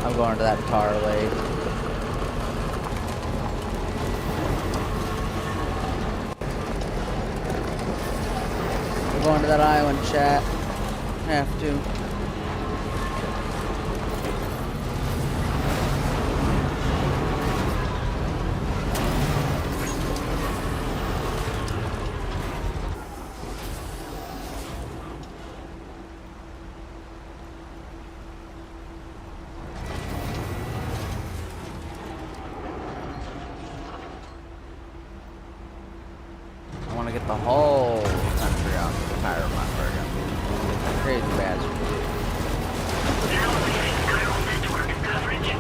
Speaker 3: I'm going to that tar lake. We're going to that island, chat. Have to. I want to get the whole country on the entire map. Crazy bastard.
Speaker 14: Now leaving chiral network coverage.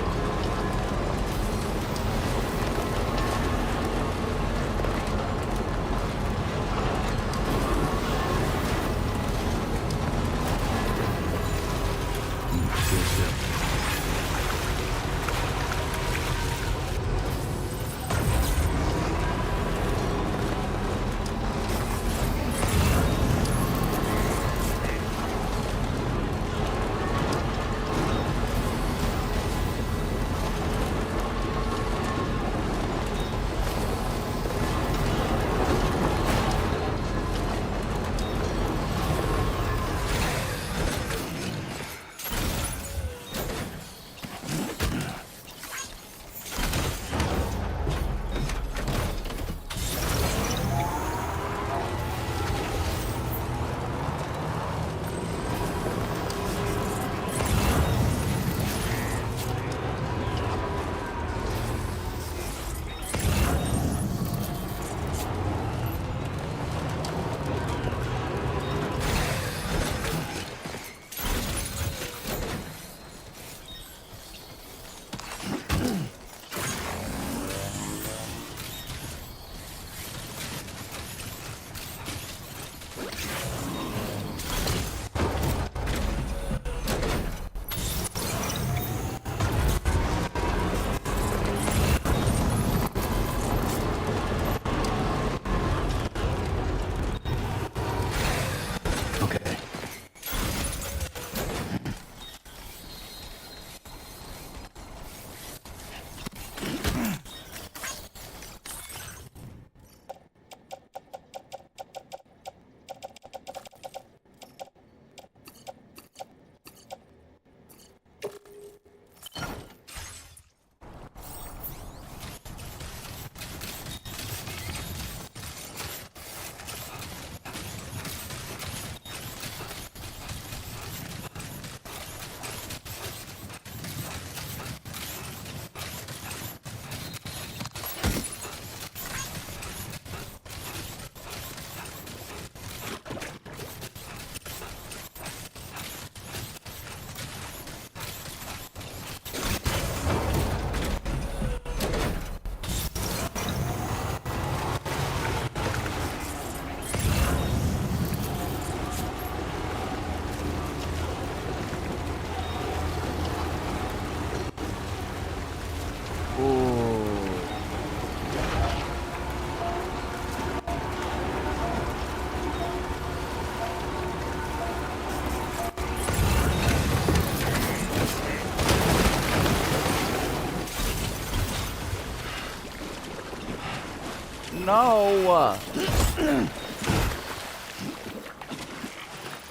Speaker 3: no!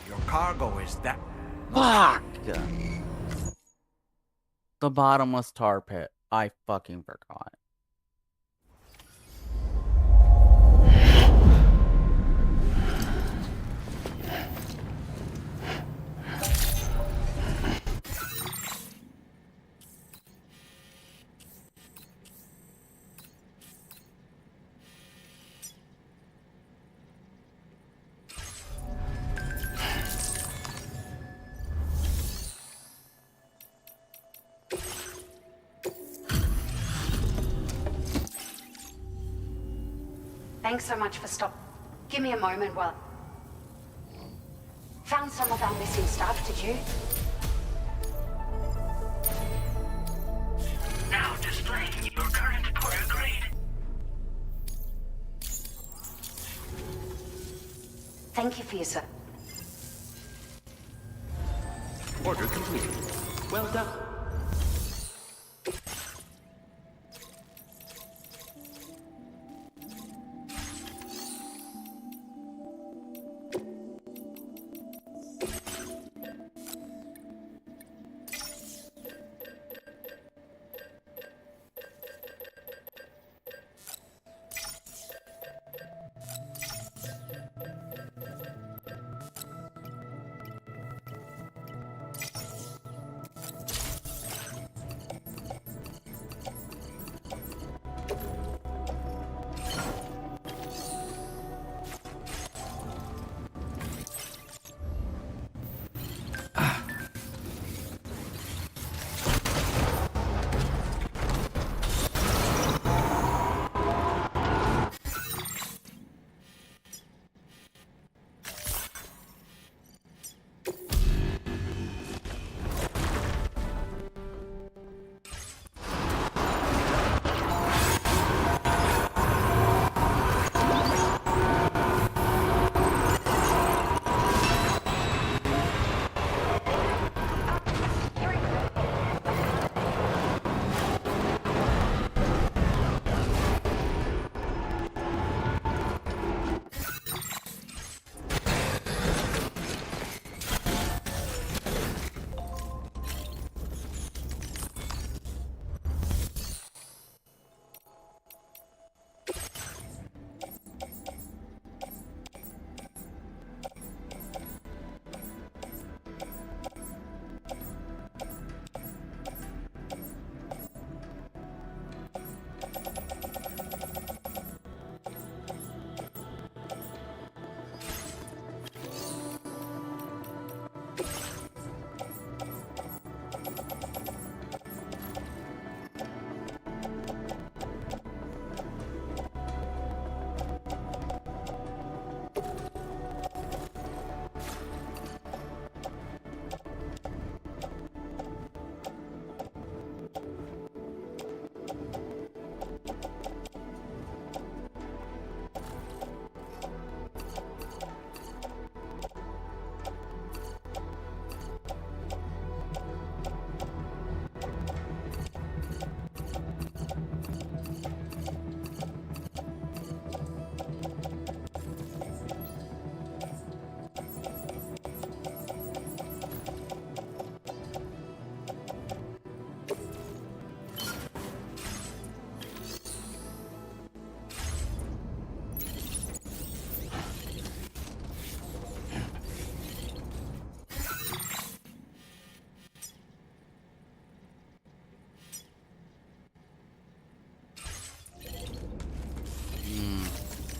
Speaker 5: Your cargo is that...
Speaker 3: Fuck! The bottomless tar pit. I fucking forgot.
Speaker 15: Thanks so much for Give me a moment while... Found some of our missing stuff, did you?
Speaker 14: Now displaying your current order grade.
Speaker 15: Thank you for your service.
Speaker 4: Order completed. Well done.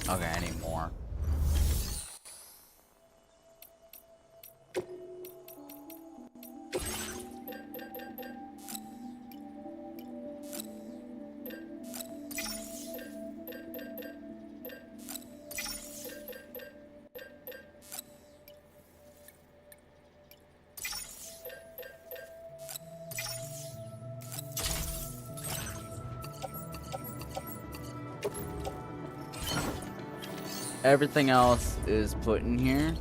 Speaker 3: Okay, I need more. Everything else is put in here.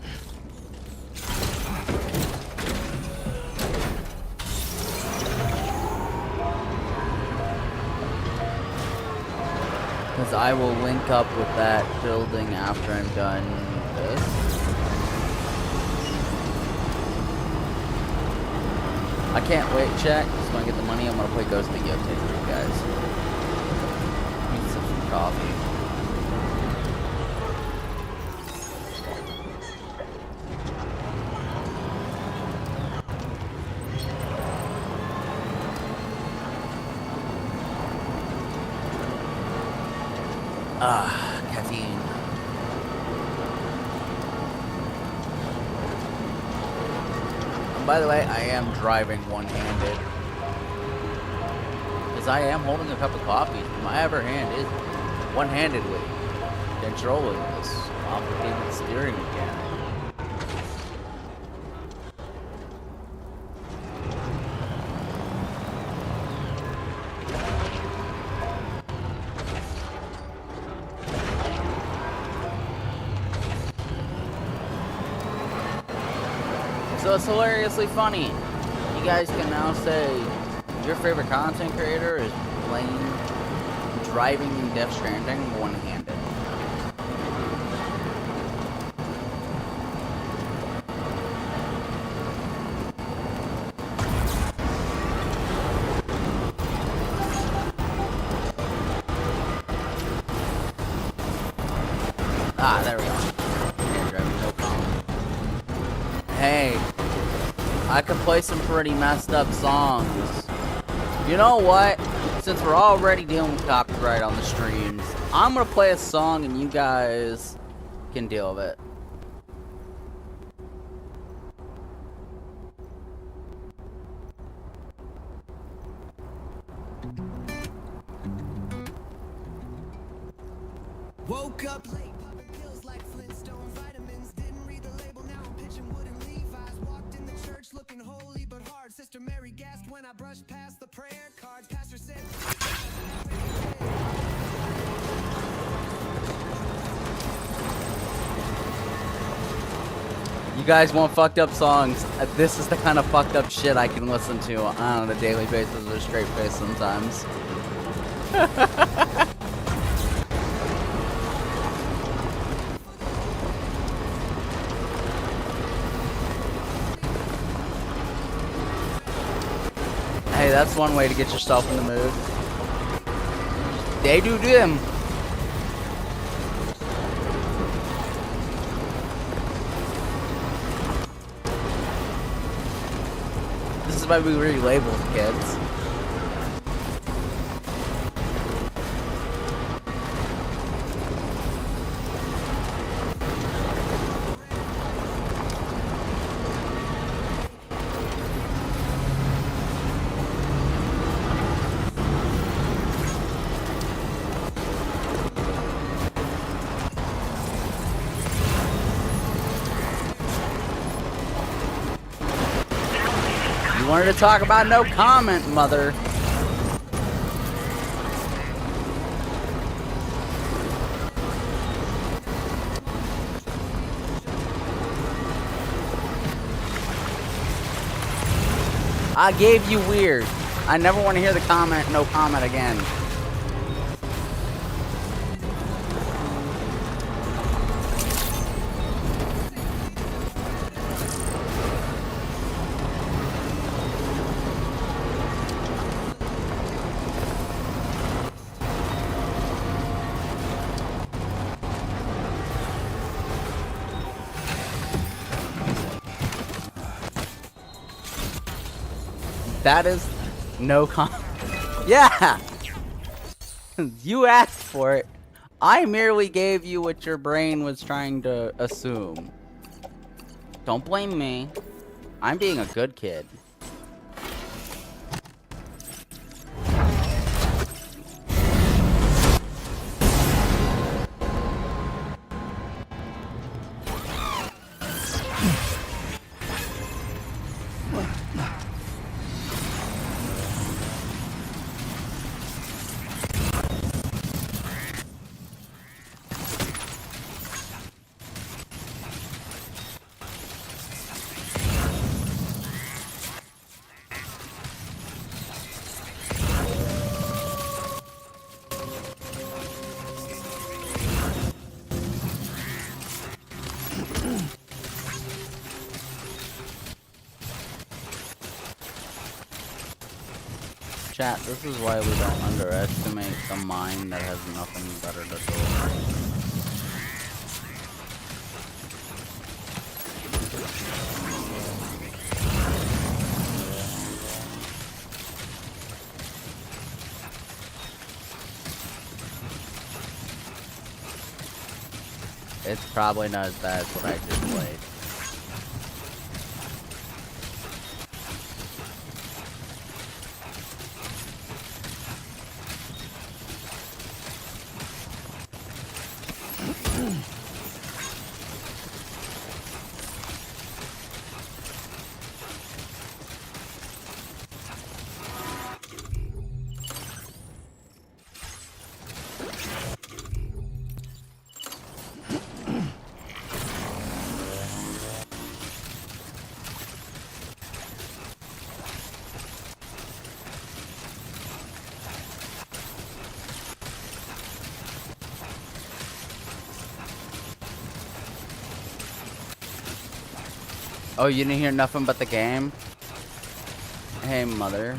Speaker 3: Because means I will link up with that building after I'm done this. I can't wait, chat. Just when I get the money, I'm gonna play Ghost of Yotei for you guys. Need some coffee. Caffeine. And by the way, I am driving one-handed. Because I am holding a cup of coffee. My other hand is one-handedly controlling this complicated steering mechanic. So it's hilariously funny. You guys can now say your favorite content creator is playing, driving in Death Stranding one-handed. Ah, there we go. Yeah, driving no problem. Hey, I can play some pretty messed up songs. You know what? Since we're already dealing with copyright on the streams, I'm gonna play a song and you guys can deal with it.
Speaker 16: Woke up late, popping pills like Flintstone vitamins. Didn't read the label, now I'm pitching wooden Levi's. Walked in the church looking holy but hard. Sister Mary gasped when I brushed past the prayer cards. Pastor said,
Speaker 3: You guys want fucked up songs? This is the kind of fucked up shit I can listen to on a daily basis with a straight face sometimes. Hey, that's one way to get yourself in the mood. They do them. This is why we relabel kids. Wanted to talk about no comment, mother. I gave you weird. I never want to hear the comment, no comment again. That is no comment. Yeah! You asked for it. I merely gave you what your brain was trying to assume. Don't blame me. I'm being a good kid. Chat, this is why we don't underestimate the mind that has nothing better to do. It's probably not as bad as what I just played. Oh, you didn't hear nothing but the game? Hey, mother.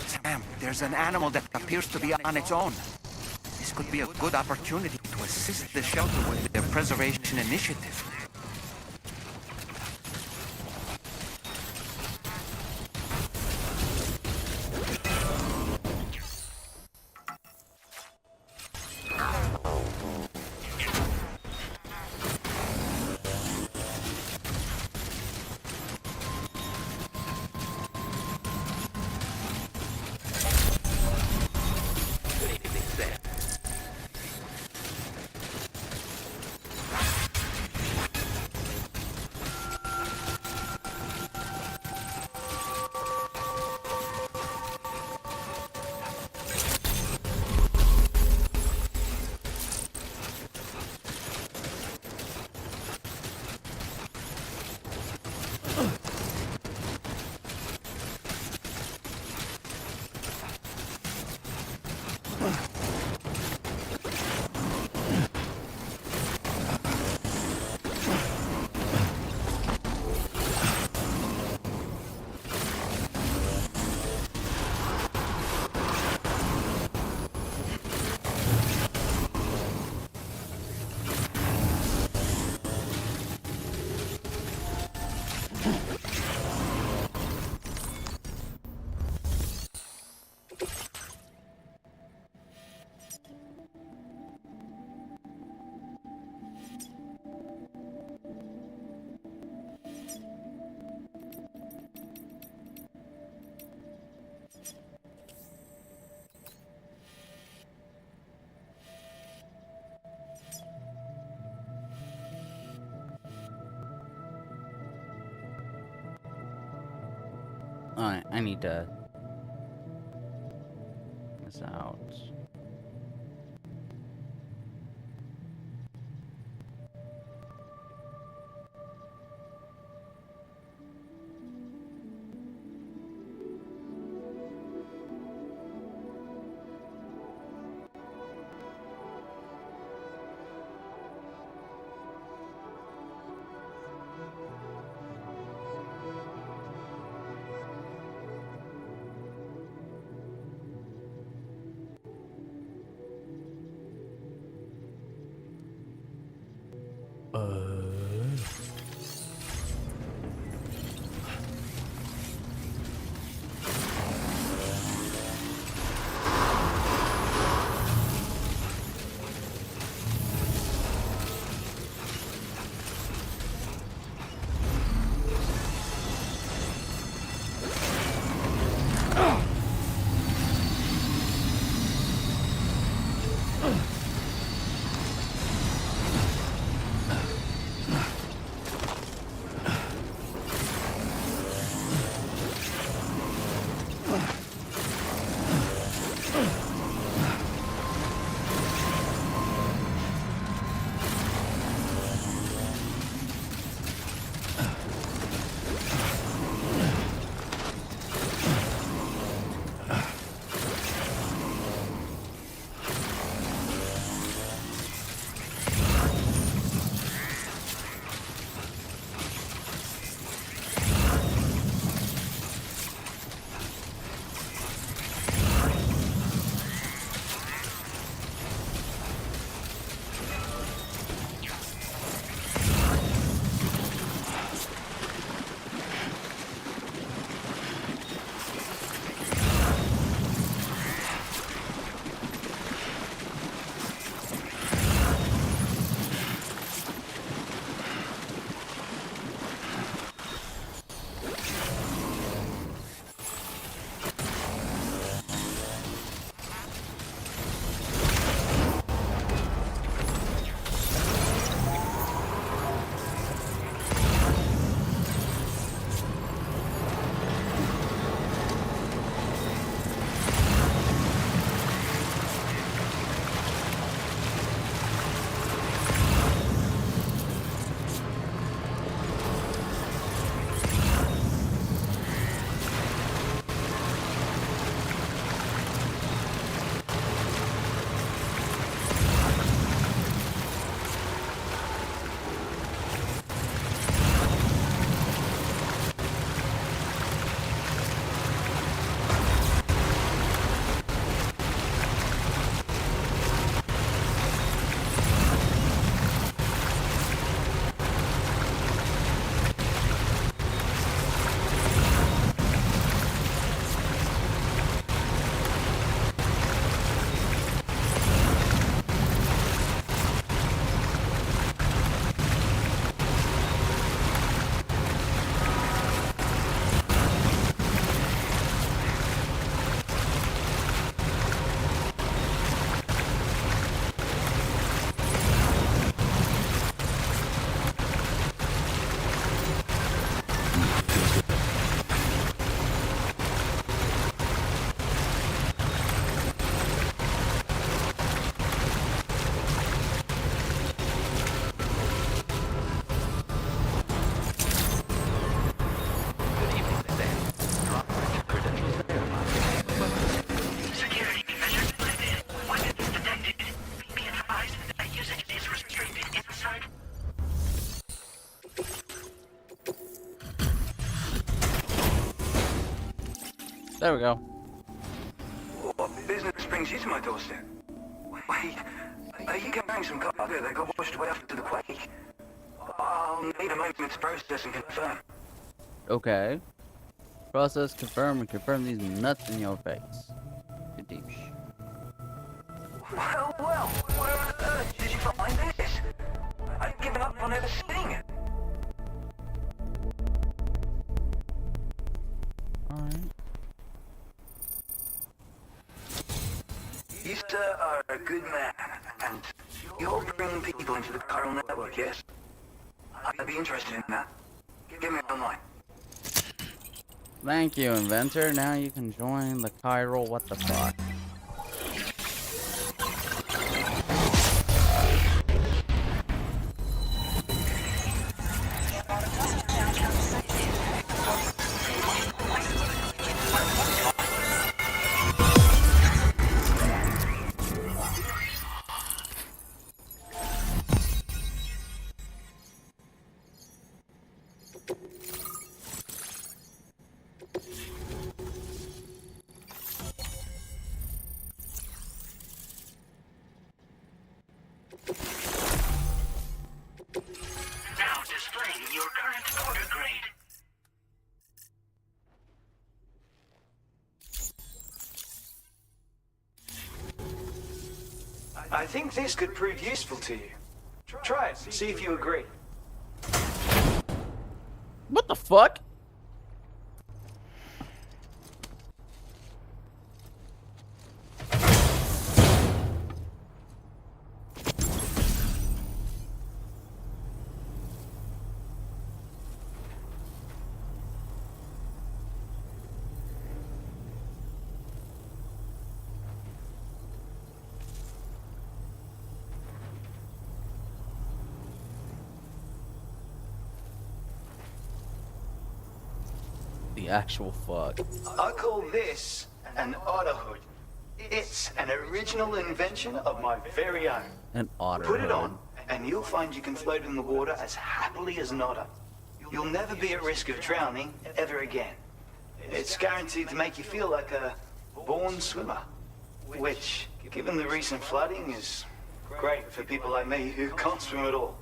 Speaker 5: Sam, there's an animal that appears to be on its own. This could be a good opportunity to assist the shelter with their preservation initiative.
Speaker 3: Alright, I need to... this out. There we go.
Speaker 7: What business brings you to my doorstep? Wait, are you carrying some cargo that got washed away after the quake? I'll need a moment to process and confirm.
Speaker 3: Okay. Process, confirm, and confirm these nuts in your face. Kadoosh.
Speaker 7: Well, where on earth did you find this? I've given up on ever seeing it.
Speaker 3: Alright.
Speaker 7: You, sir, are a good man, and you're bringing people into the chiral network, yes? I'd be interested in that. Give me online.
Speaker 3: Thank you, inventor. Now you can join the chiral what the fuck.
Speaker 14: Now displaying your current order grade.
Speaker 17: I think this could prove useful to you. Try it, see if you agree.
Speaker 3: What the fuck? The actual fuck.
Speaker 17: I call this an otter hood. It's an original invention of my very own.
Speaker 3: An otter.
Speaker 17: Put it on, and you'll find you can float in the water as happily as an otter. You'll never be at risk of drowning ever again. It's guaranteed to make you feel like a born swimmer, which, given the recent flooding, is great for people like me who can't swim at all.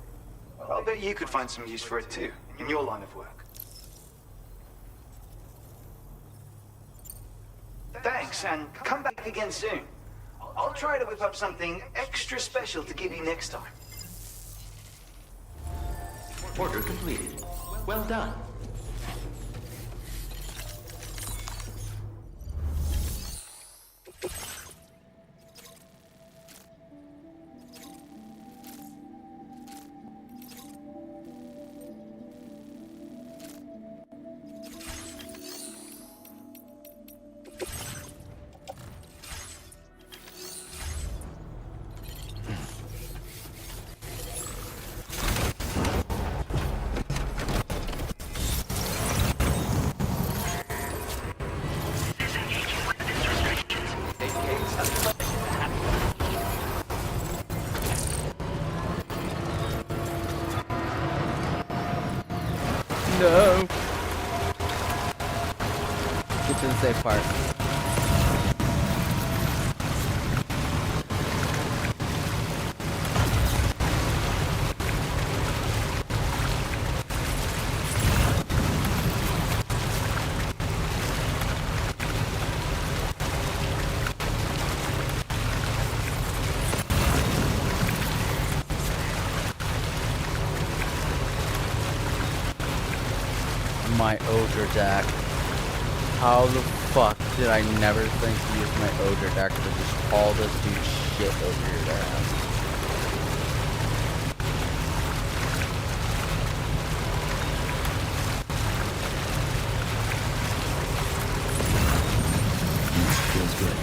Speaker 17: I'll bet you could find some use for it too, in your line of work. Thanks, and come back again soon. I'll try to whip up something extra special to give you next time.
Speaker 4: Order completed. Well done.
Speaker 3: No. Get to the safe part. My Ogre deck. How the fuck did I never think to use my Ogre deck to just call this dude shit over your ass?
Speaker 18: Feels good.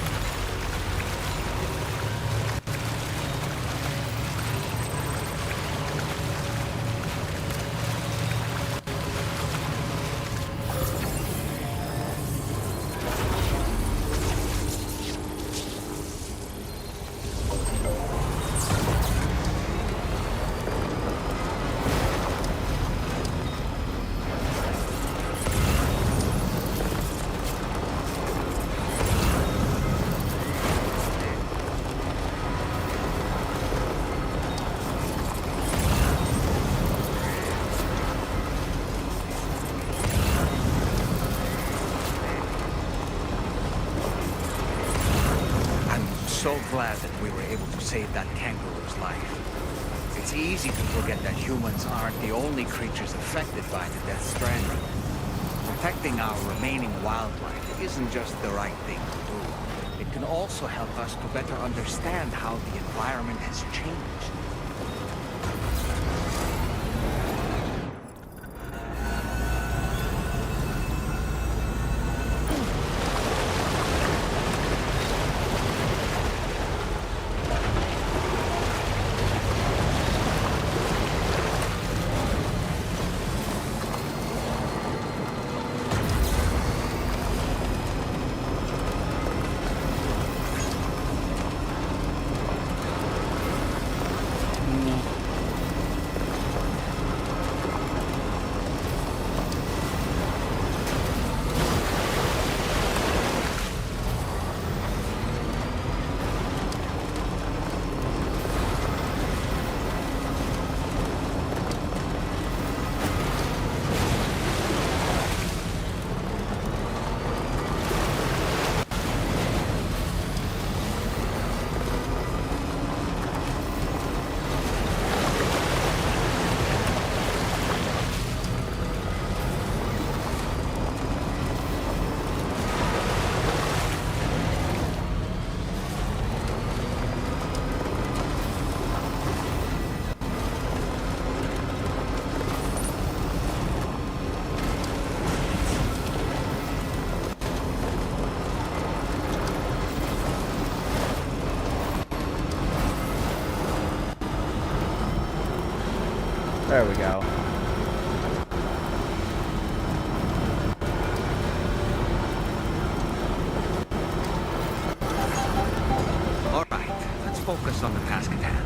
Speaker 5: so glad that we were able to save that kangaroo's life. It's easy to forget that humans aren't the only creatures affected by the Death Stranding. Protecting our remaining wildlife isn't just the right thing to do. It can also help us to better understand how the environment has changed.
Speaker 3: There we go.
Speaker 5: All right, let's focus on the task at hand.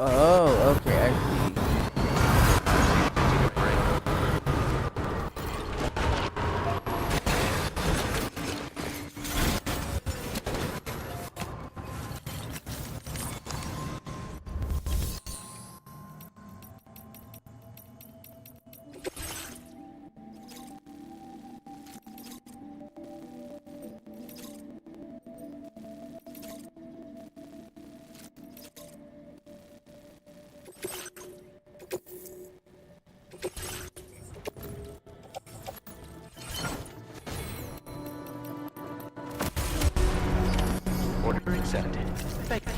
Speaker 3: Oh, okay, I see.
Speaker 4: Order accepted. Thank you.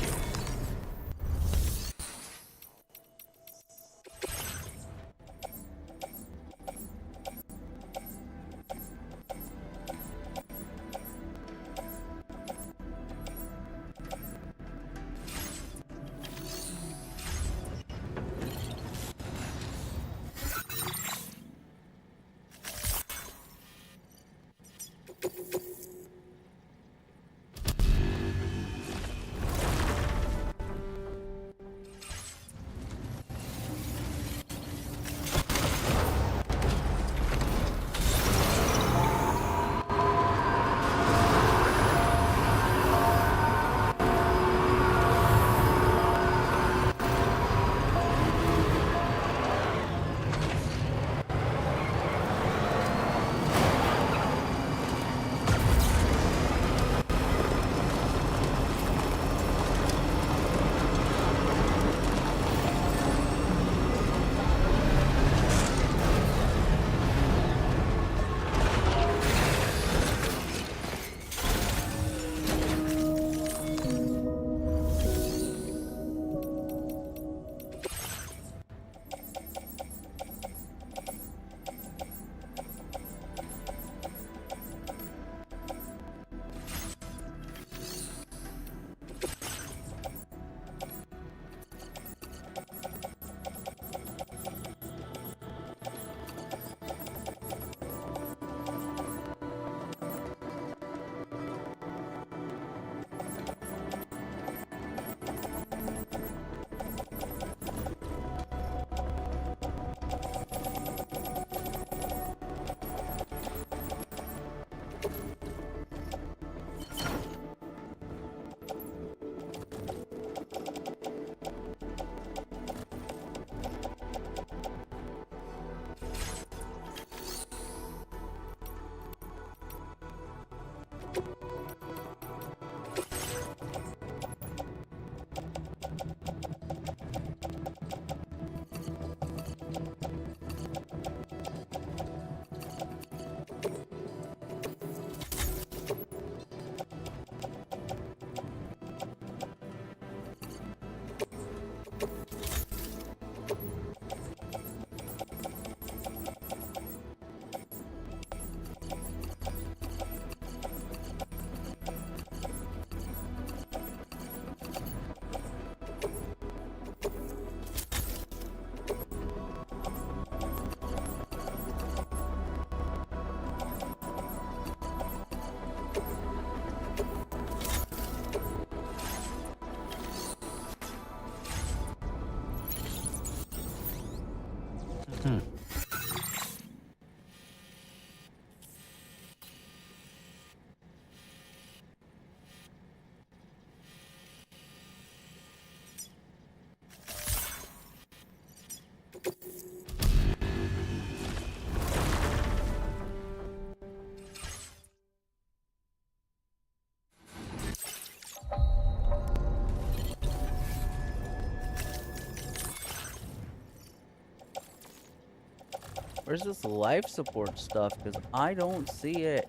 Speaker 3: Where's this life support stuff? Because I don't see it.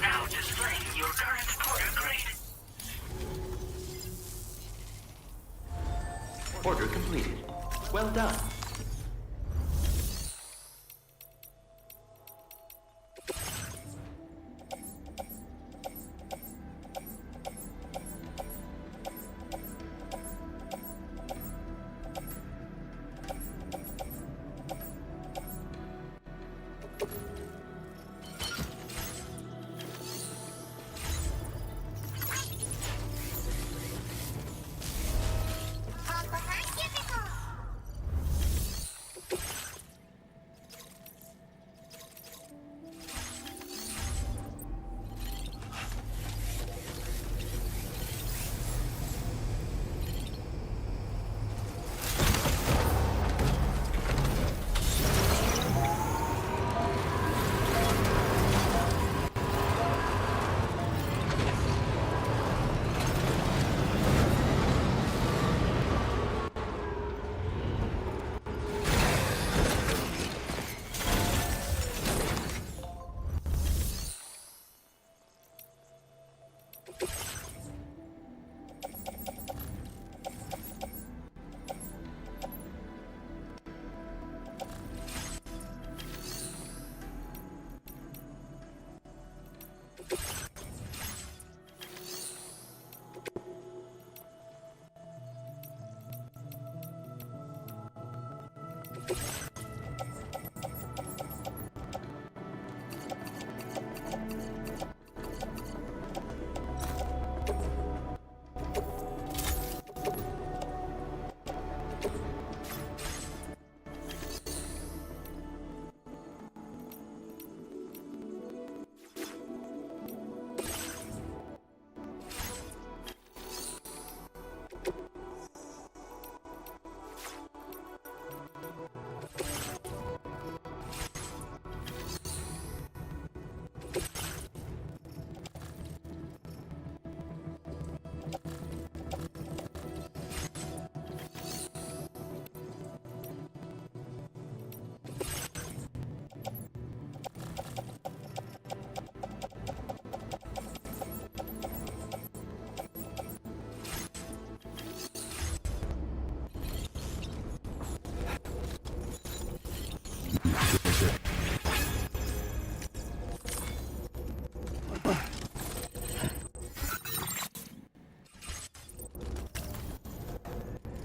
Speaker 14: Now displaying your current order grade.
Speaker 4: Order completed. Well done.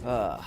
Speaker 4: Ugh.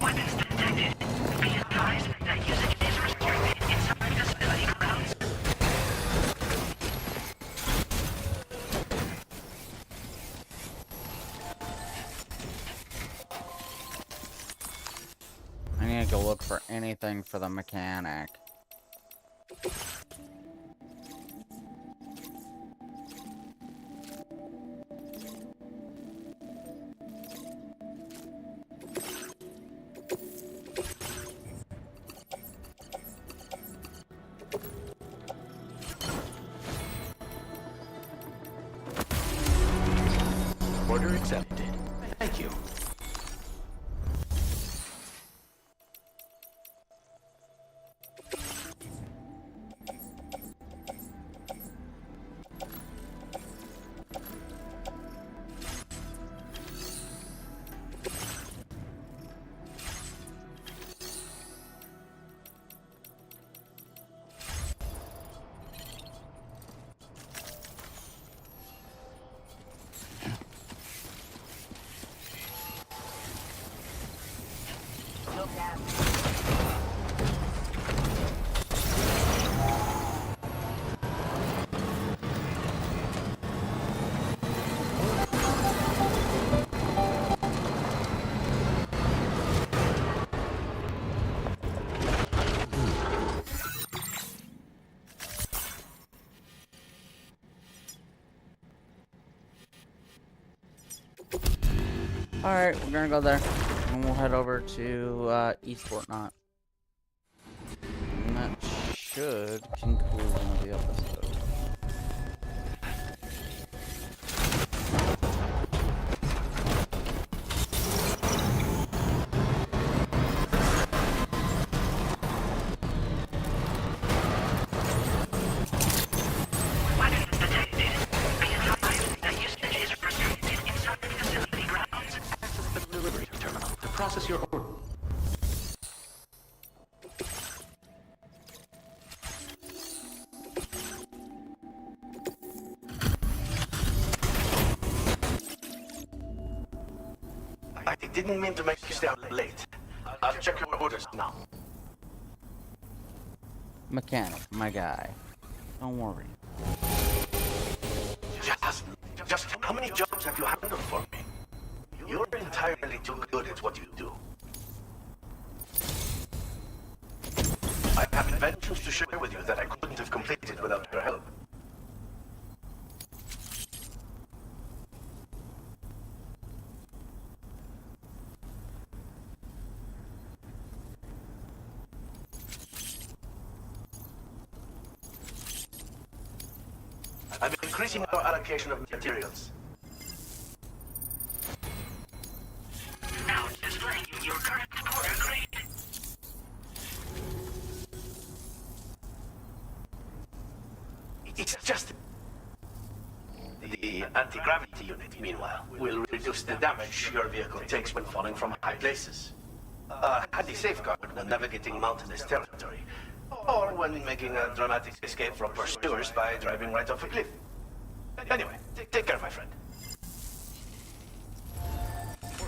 Speaker 14: Weapons detected. Be advised that usage is restricted inside facility grounds.
Speaker 3: I need to go look for anything for the mechanic.
Speaker 4: Order accepted.
Speaker 5: Thank you.
Speaker 3: Alright, we're gonna go there. And we'll head over to East Fort Knot. And that should conclude one of the episodes.
Speaker 14: Weapons detected. Be advised that usage is restricted inside the facility grounds.
Speaker 4: Access the Liberator terminal to process your order.
Speaker 9: I didn't mean to make you stay out late. I'll check your orders now.
Speaker 3: Mechanic, my guy. Don't worry.
Speaker 9: Just how many jobs have you handled for me? You're entirely too good at what you do. I have inventions to share with you that I couldn't have completed without your help. I'm increasing our allocation of materials.
Speaker 14: Now displaying your current order grade.
Speaker 9: It's just... The anti-gravity unit, meanwhile, will reduce the damage your vehicle takes when falling from high places. A handy safeguard when navigating mountainous territory, or when making a dramatic escape from pursuers by driving right off a cliff. Anyway, take care, my friend.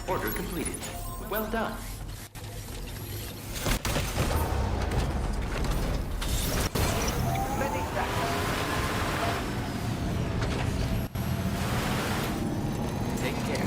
Speaker 4: Order completed. Well done.
Speaker 3: Take care.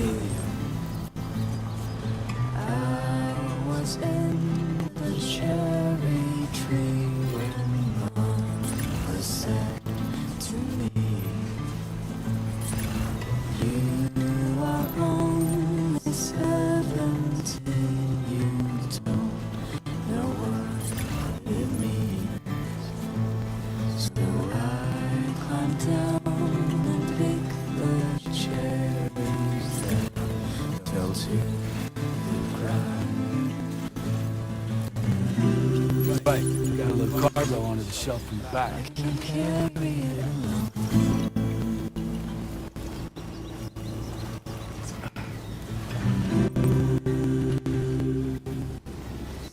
Speaker 1: I was in the cherry tree when Mama said to me, you are only 17, you don't know what it means. So I climbed down and picked the cherries that fell to the ground.
Speaker 18: Right, we gotta load cargo onto the shelf in the back.
Speaker 1: I can carry it alone.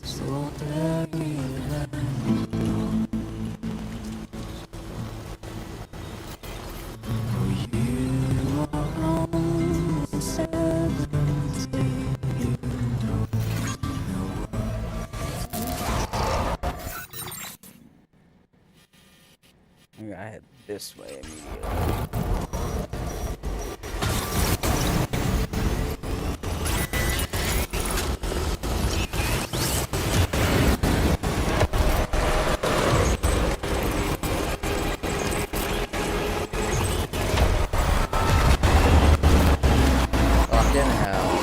Speaker 1: So I'll bury that alone. Oh, you are only 17, you don't know
Speaker 3: I gotta head this way immediately. Fucking hell.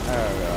Speaker 3: There we go.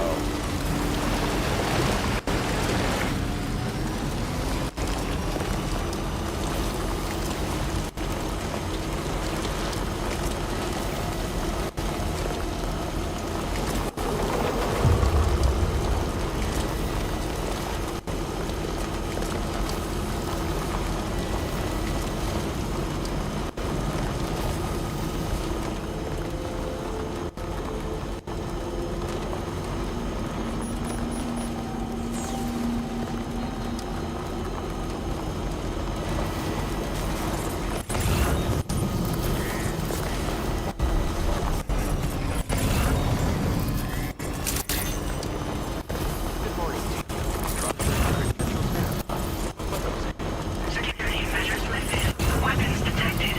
Speaker 14: Security measures lifted. Weapons detected.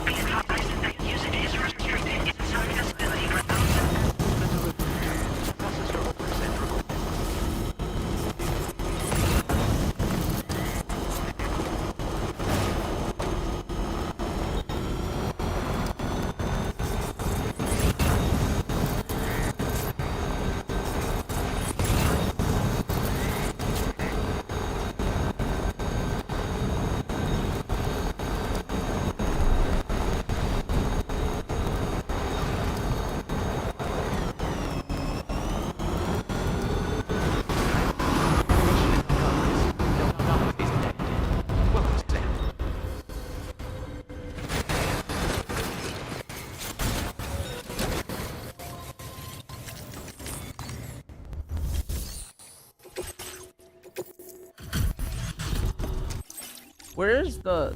Speaker 14: Be advised that usage is restricted inside facility grounds.
Speaker 3: Where's the...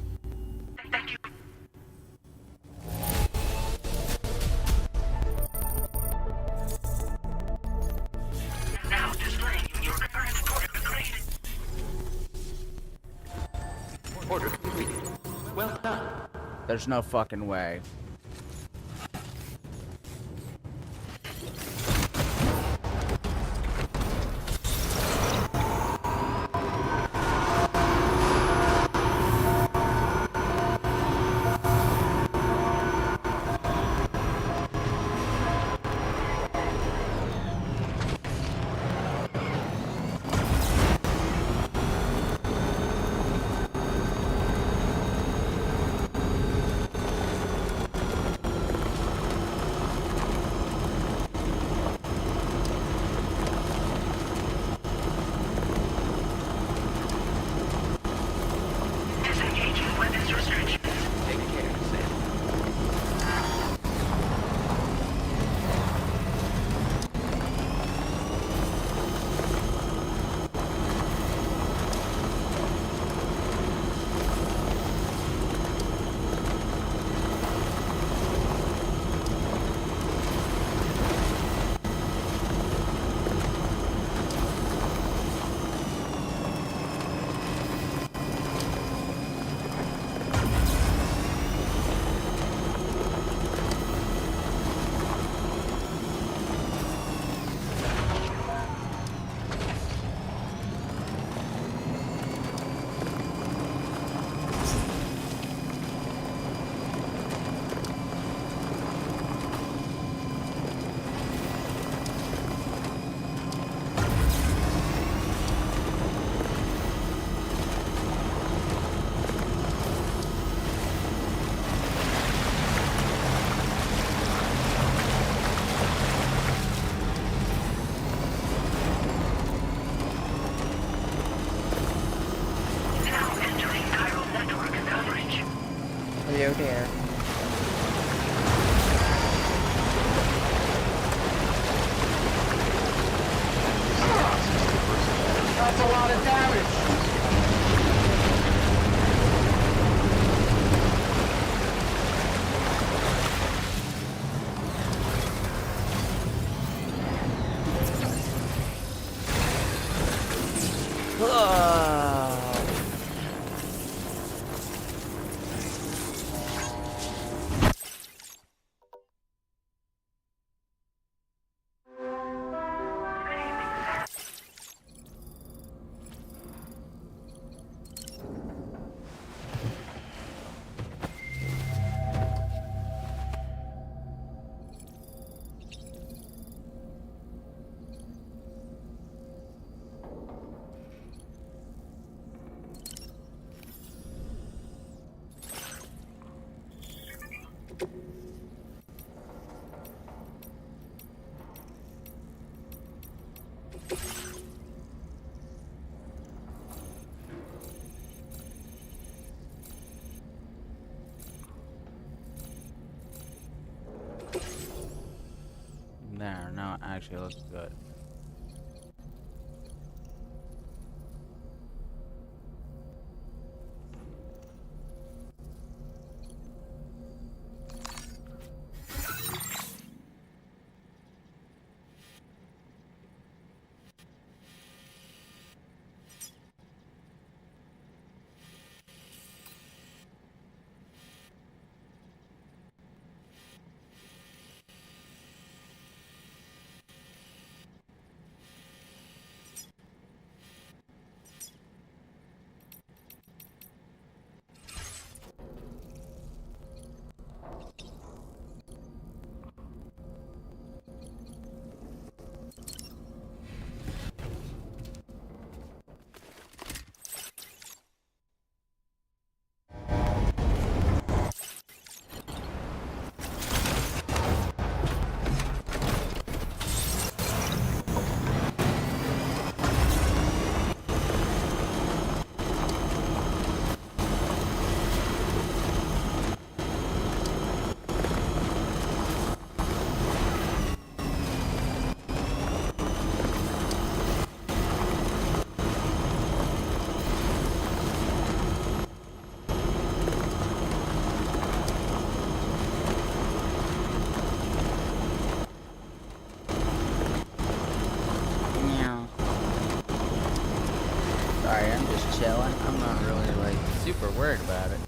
Speaker 14: Now displaying your current order grade.
Speaker 4: Order completed. Well done.
Speaker 3: There's no fucking way. dear.
Speaker 12: That's a lot of damage.
Speaker 3: There, now it actually looks good. Sorry, I'm just chilling. I'm not really, like, super worried about it.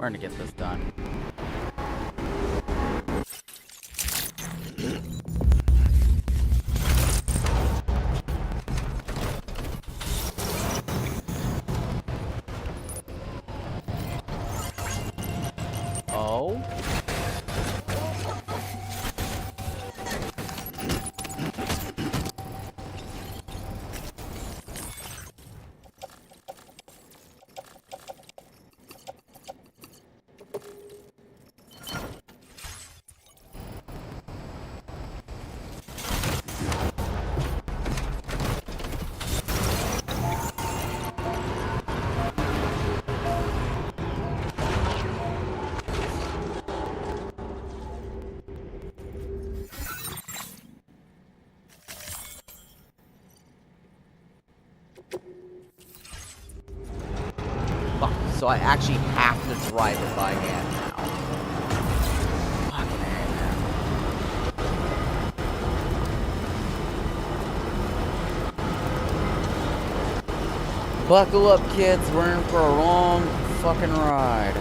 Speaker 3: We're gonna get this done. Oh. So I actually have to drive it by hand now. Fucking A, man. Buckle up, kids. We're in for a long fucking ride.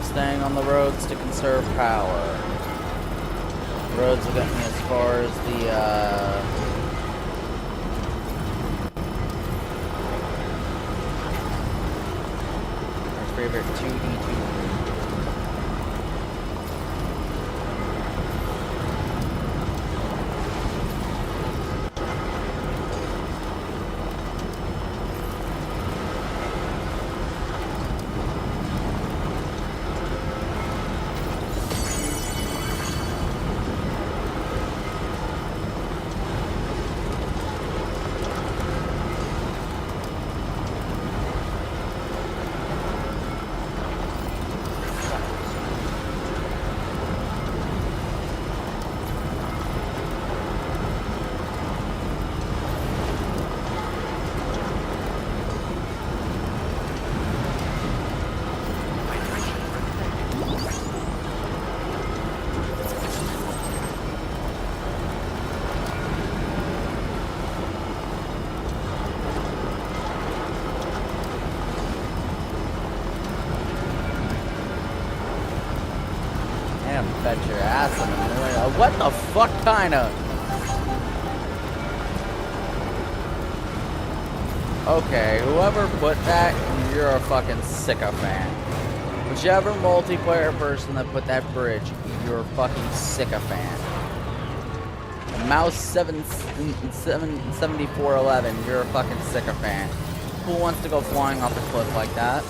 Speaker 3: Staying on the roads to conserve power. Roads will get me as far as the, our favorite 2D2. Bet your ass in a minute. What the fuck kind of? Okay, whoever put that, you're a fucking sycophant. Whichever multiplayer person that put that bridge, you're a fucking sycophant. Mouse 7411, you're a fucking sycophant. Who wants to go flying off a cliff like that?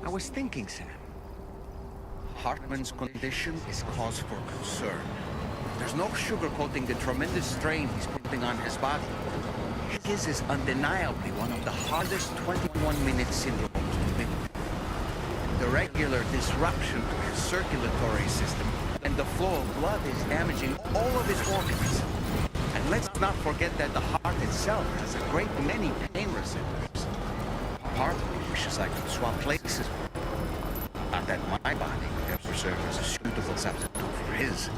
Speaker 5: I was thinking, Sam. Hartman's condition is cause for concern. There's no sugarcoating the tremendous strain he's putting on his body. His is undeniably one of the hardest 21-minute syndromes to live with. The regular disruption to his circulatory system and the flow of blood is damaging all of his organs. And let's not forget that the heart itself has a great many pain receptors. Part of me wishes I could swap places with him. Not that my body would ever serve as a suitable substitute for his.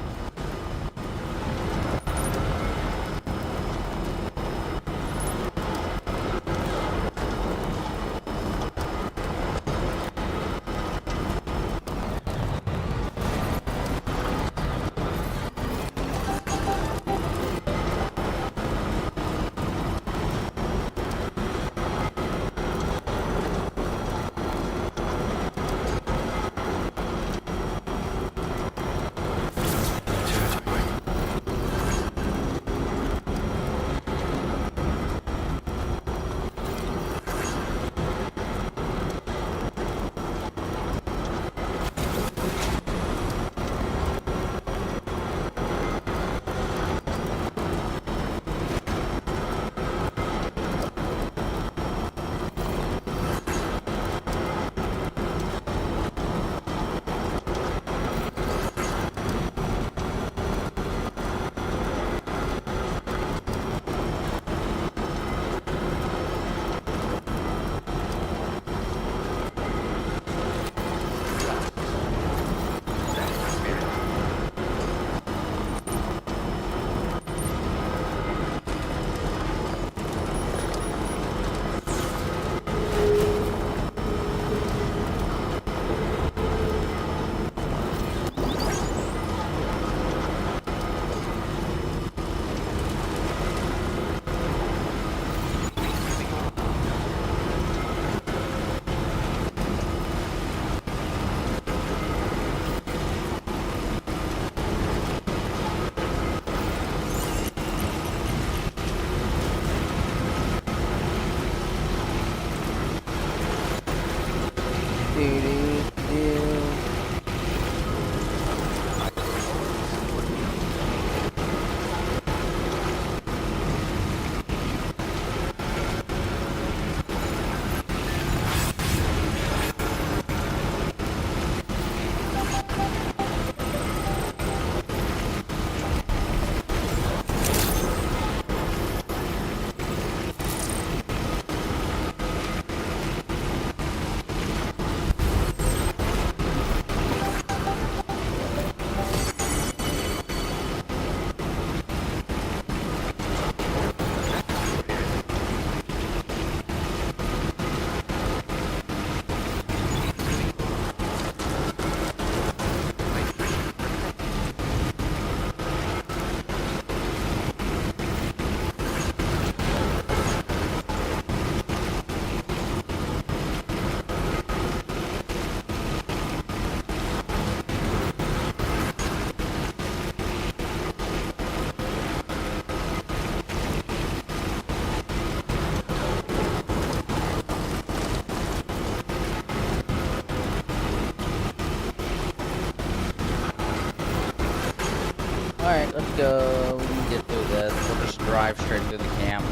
Speaker 3: Alright, let's go. We can get through this. We'll just drive straight through the camp.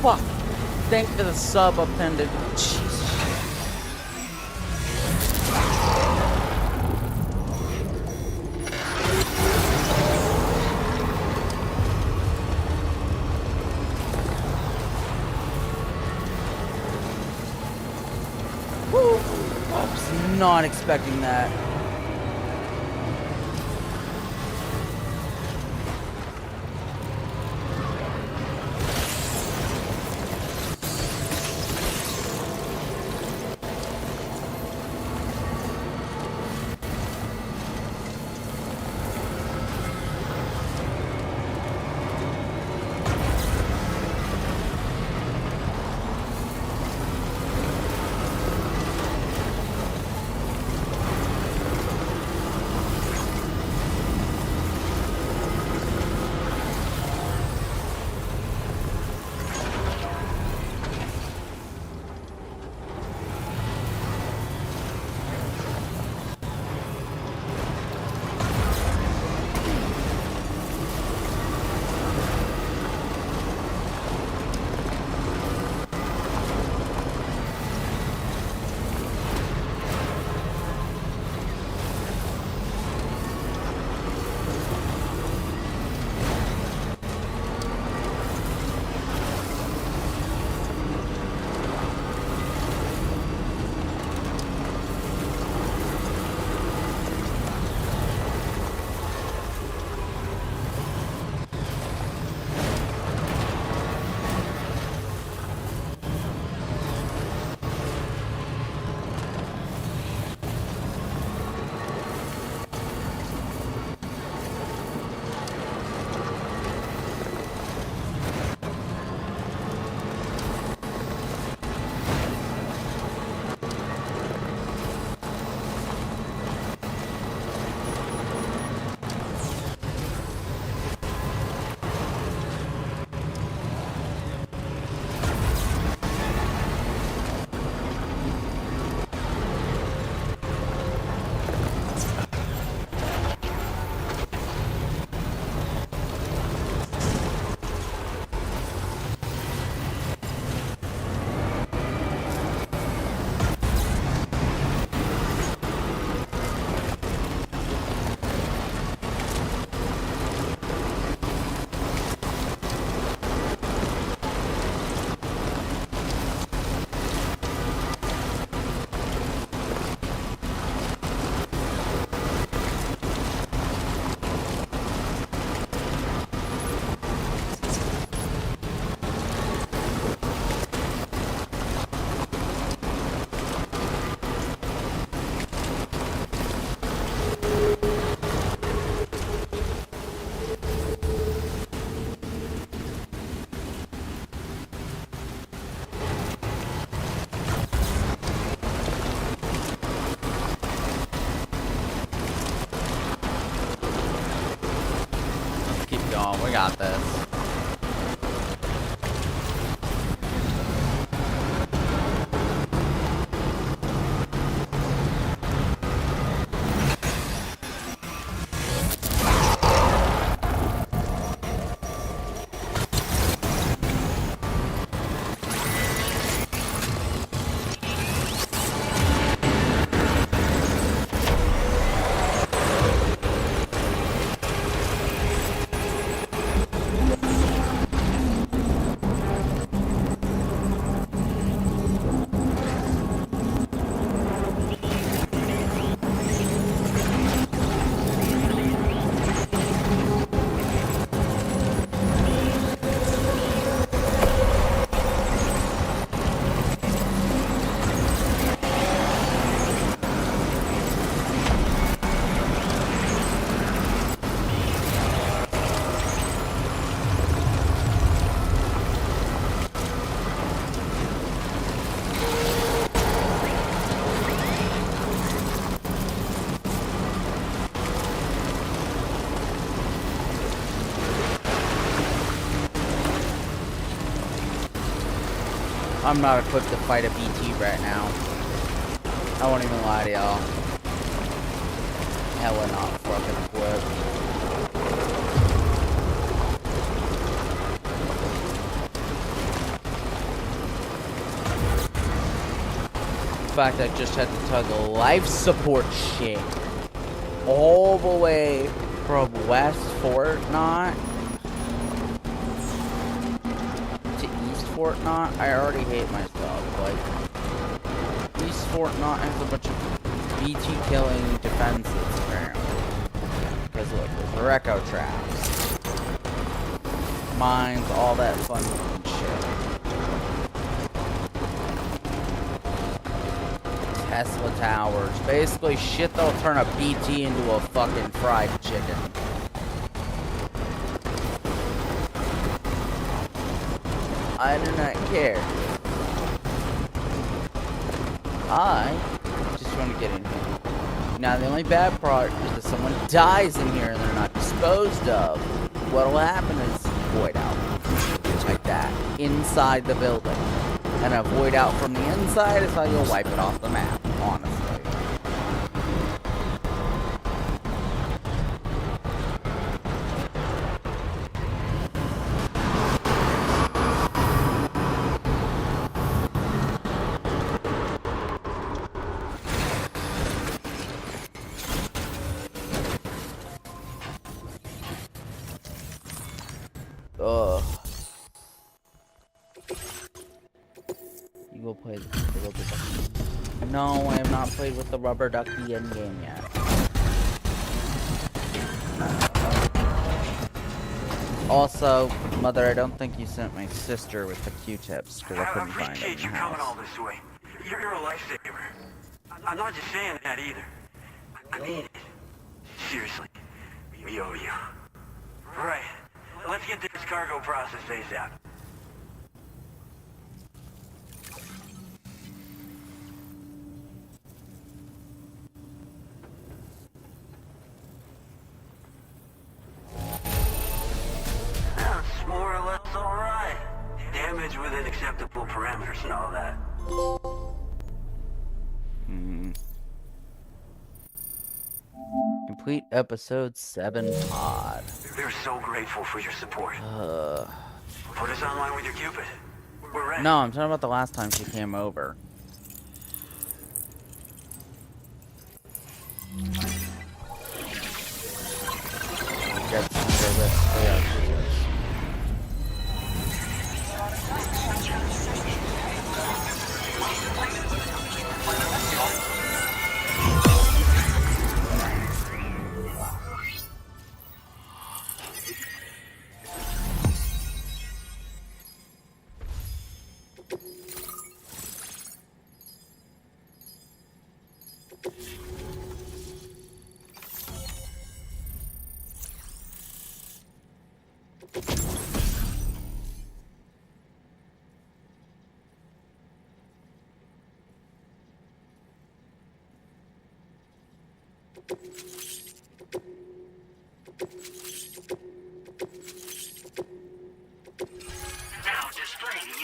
Speaker 3: Fuck. Thank for the sub appended. Jeez. Woo. I was not expecting that. We got this. I'm not equipped to fight a BT right now. I won't even lie to y'all. Hella not fucking equipped. In fact, I just had to tug a life support shit all the way from West Fortnite Fortnite. I already hate myself. Like, East Fortnite has a bunch of BT killing defenses apparently. Because look, there's Reco traps, mines, all that fun shit. Tesla towers, basically shit that'll turn a BT into a fucking fried chicken. I do not care. I just want to get in here. Now, the only bad part is that someone dies in here and they're not disposed of. What'll happen is void out. Like that. Inside the building. And a void out from the inside is how you'll wipe it off the map, honestly. Ugh. You go play the rubber ducky. No, I have not played with the rubber ducky in game yet. Also, Mother, I don't think you sent my sister with the Q-tips because I couldn't find them in the
Speaker 7: you coming all
Speaker 3: house.
Speaker 7: this way. You're a lifesaver. I'm not just saying that either. I mean it. Seriously. We owe you. Right. Let's get this cargo process ASAP. That's more or less alright. Damage within acceptable parameters and all that.
Speaker 3: Complete episode 7 pod.
Speaker 7: We're so grateful for your support. Put us online with your Cupid. We're ready.
Speaker 3: No, I'm talking about the last time she came over. Get some service. Yeah.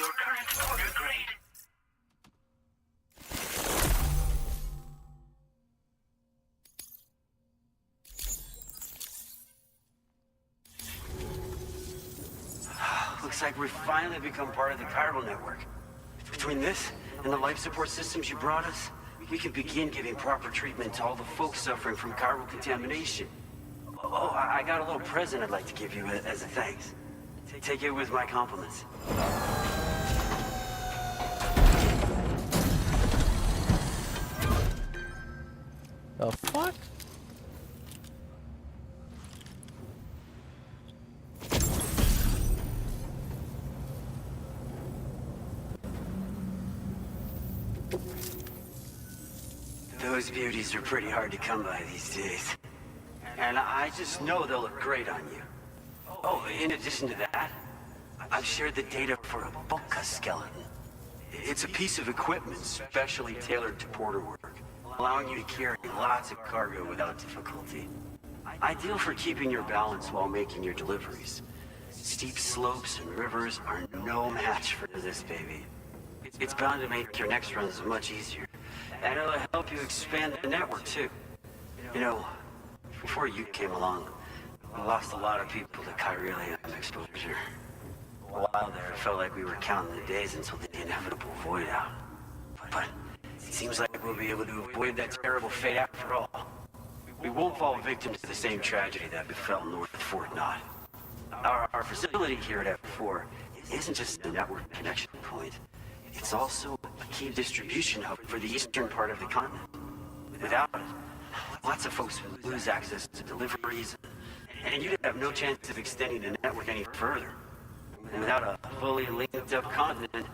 Speaker 14: your current order grade.
Speaker 9: Looks like we've finally become part of the chiral network. Between this and the life support systems you brought us, we can begin giving proper treatment to all the folks suffering from chiral contamination. Oh, I got a little present I'd like to give you as a thanks. Take it with my compliments.
Speaker 3: The fuck?
Speaker 9: Those beauties are pretty hard to come by these days. And I just know they'll look great on you. Oh, in addition to that, I've shared the data for a Boca skeleton. It's a piece of equipment specially tailored to porter work, allowing you to carry lots of cargo without difficulty. Ideal for keeping your balance while making your deliveries. Steep slopes and rivers are no match for this baby. It's bound to make your next runs much easier. And it'll help you expand the network, too. You know, before you came along, I lost a lot of people to chiralium exposure. A while there, it felt like we were counting the days until the inevitable void out. But it seems like we'll be able to avoid that terrible fate after all. We won't fall victim to the same tragedy that befell North Fort Knot. Our facility here at F4 isn't just a network connection point. It's also a key distribution hub for the eastern part of the continent. Without it, lots of folks would lose access to deliveries, and you'd have no chance of extending the network any further. And without a fully linked-up continent,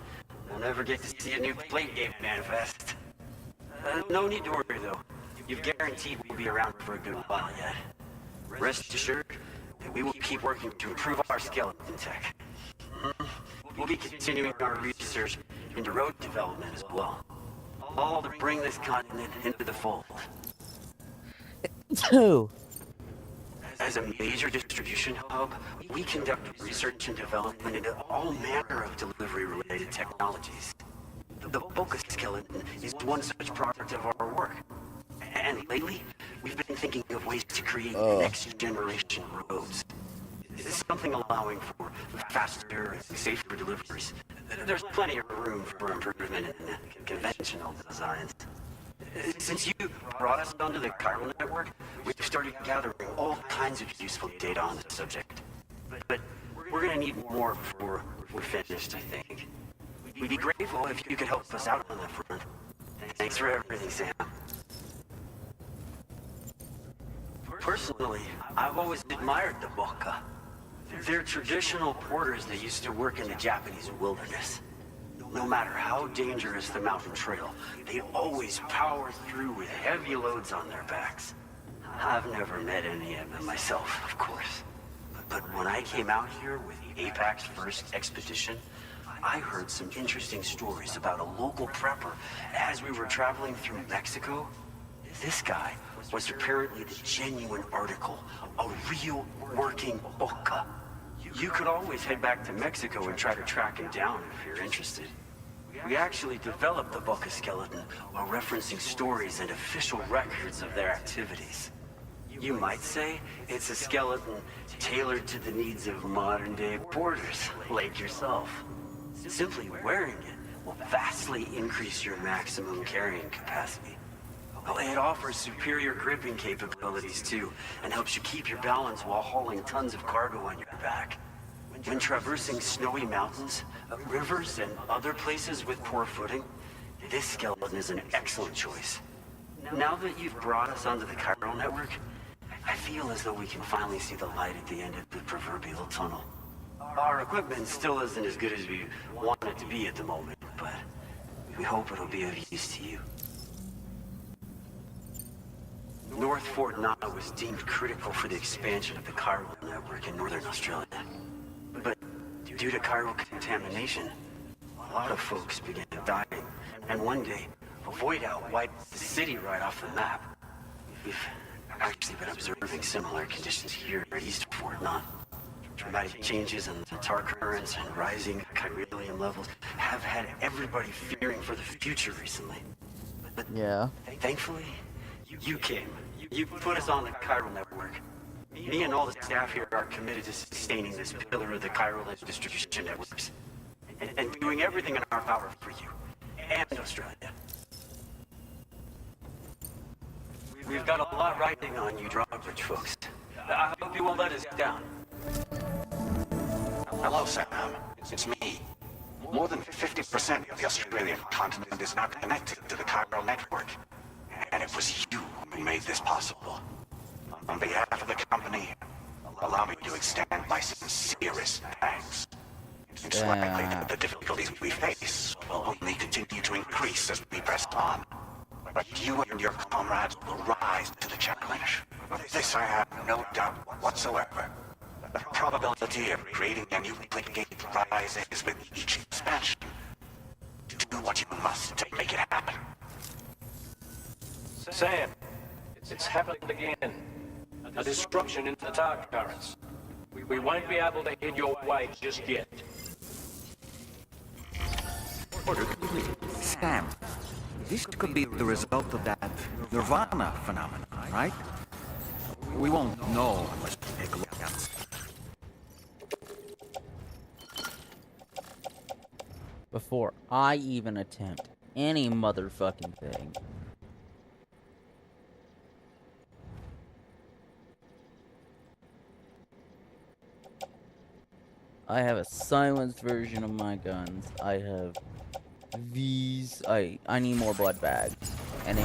Speaker 9: we'll never get to see a new plate game manifest. No need to worry, though. You've guaranteed we'll be around for a good while yet. Rest assured that we will keep working to improve our skeleton tech. We'll be continuing our research into road development as well. All to bring this continent into the fold. As a major distribution hub, we conduct research and development into all manner of delivery-related technologies. The Boca skeleton is one such product of our work. And lately, we've been thinking of ways to create next-generation roads. Something allowing for faster and safer deliveries. There's plenty of room for improvement in conventional designs. Since you brought us onto the chiral network, we've started gathering all kinds of useful data on the subject. But we're gonna need more before we're finished, I think. We'd be grateful if you could help us out on that front. Thanks for everything, Sam. Personally, I've always admired the Boca. They're traditional porters that used to work in the Japanese wilderness. No matter how dangerous the mountain trail, they always power through with heavy loads on their backs. I've never met any of them myself, of course. But when I came out here with APAC's first expedition, I heard some interesting stories about a local prepper as we were traveling through Mexico. This guy was apparently the genuine article, a real working Boca. You could always head back to Mexico and try to track him down if you're interested. We actually developed the Boca skeleton while referencing stories and official records of their activities. You might say it's a skeleton tailored to the needs of modern-day porters like yourself. Simply wearing it will vastly increase your maximum carrying capacity. It offers superior gripping capabilities too, and helps you keep your balance while hauling tons of cargo on your back. When traversing snowy mountains, rivers, and other places with poor footing, this skeleton is an excellent choice. Now that you've brought us onto the chiral network, I feel as though we can finally see the light at the end of the proverbial tunnel. Our equipment still isn't as good as we want it to be at the moment, but we hope it'll be of use to you. North Fort Knot was deemed critical for the expansion of the chiral network in northern Australia. But due to chiral contamination, a lot of folks began dying, and one day, a void out wiped the city right off the map. We've actually been observing similar conditions here east of Fort Knot. Dramatic changes in the tar currents and rising chiralium levels have had everybody fearing for the future recently. But
Speaker 3: yeah.
Speaker 9: Thankfully, you came. You put us on the chiral network. Me and all the staff here are committed to sustaining this pillar of the chiral distribution networks. And doing everything in our power for you. And Australia. We've got a lot riding on you drawbridge folks. I hope you won't let us down.
Speaker 8: Hello, Sam. It's me. More than 50% of the Australian continent is now connected to the chiral network. And it was you who made this possible. On behalf of the company, allow me to extend my sincerest thanks. It's likely that the difficulties we face will only continue to increase as we press on. But you and your comrades will rise to the challenge. Of this I have no doubt whatsoever. The probability of creating a new gate rises with each expansion. Do what you must to make it happen.
Speaker 11: Sam, it's happened again. A disruption in the tar currents. We won't be able to head your way just yet.
Speaker 19: Sam, this could be the result of that Nirvana phenomenon, right? We won't know unless we take a look at it.
Speaker 3: Before I even attempt any motherfucking thing. I have a silenced version of my guns. I have these. I need more blood bags. And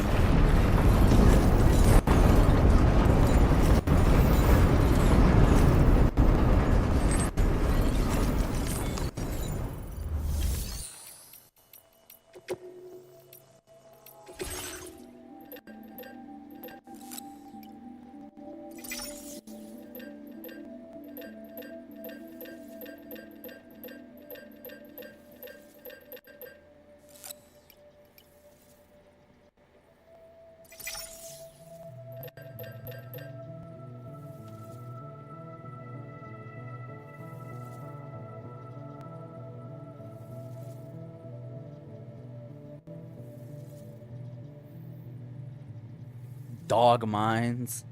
Speaker 3: dog mines.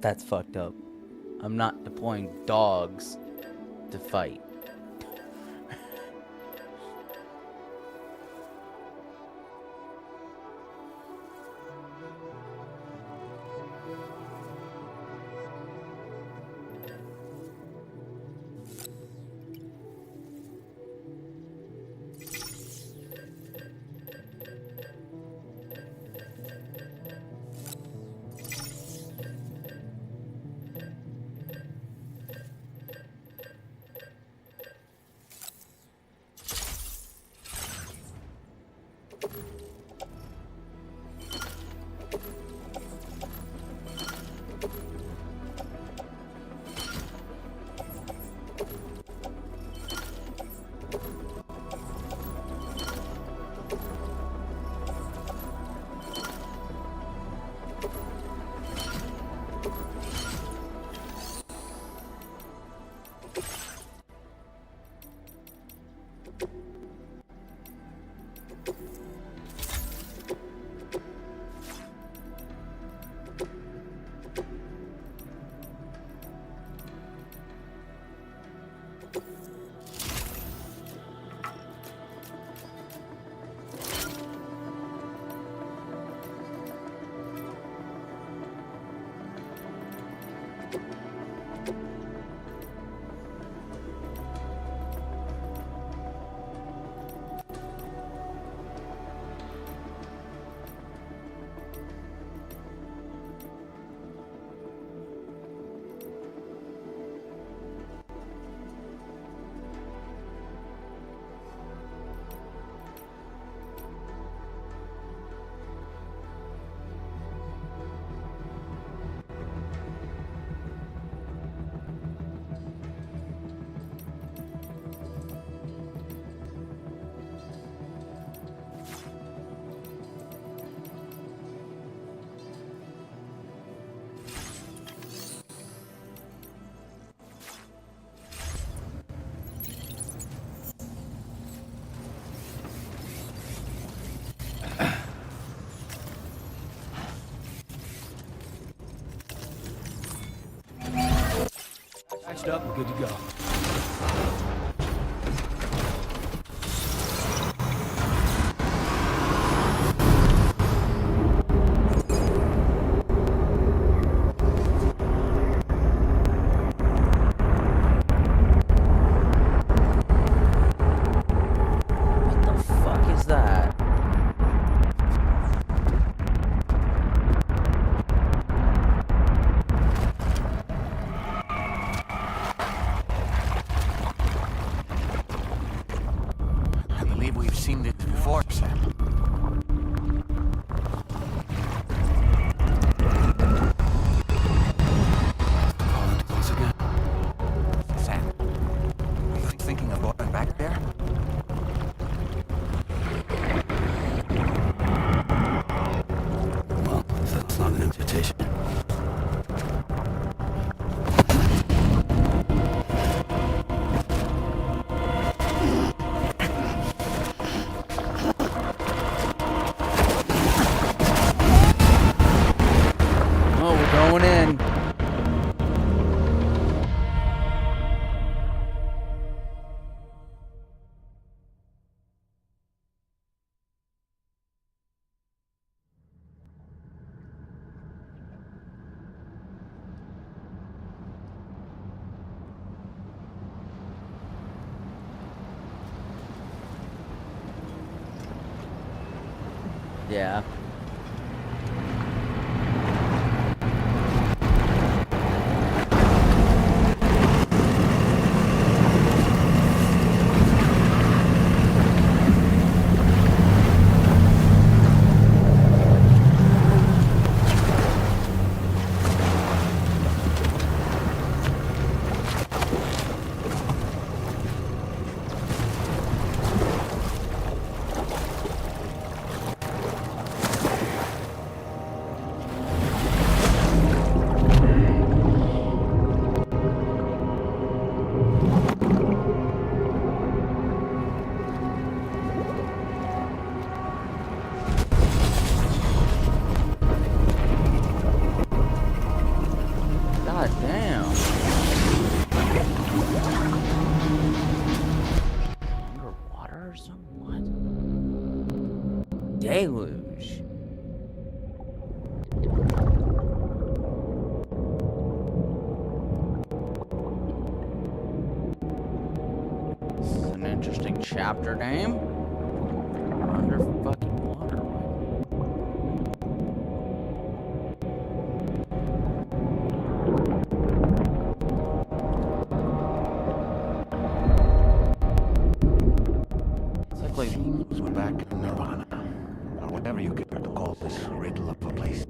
Speaker 3: That's fucked up. I'm not deploying dogs to fight.
Speaker 18: patched up and good to go.
Speaker 3: Going in. Yeah. God damn. Underwater or something? What? Deluge. This is an interesting chapter name. Under fucking water.
Speaker 8: Seems we're back in Nirvana, or whatever you care to call this riddle of a place.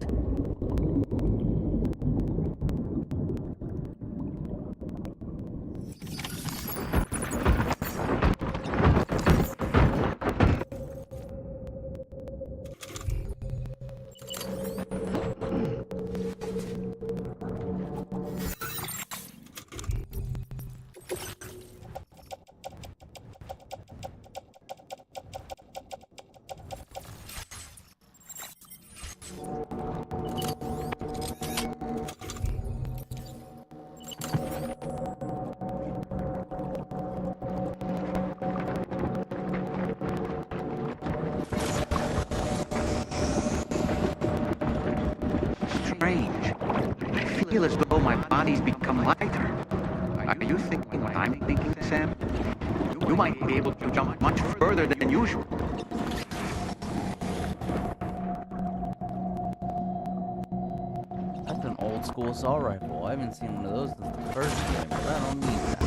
Speaker 5: Strange. I feel as though my body's become lighter. Are you thinking what I'm thinking, Sam? You might be able to jump much further than usual.
Speaker 3: That's an old school assault rifle. I haven't seen one of those since the first game, but I don't need that.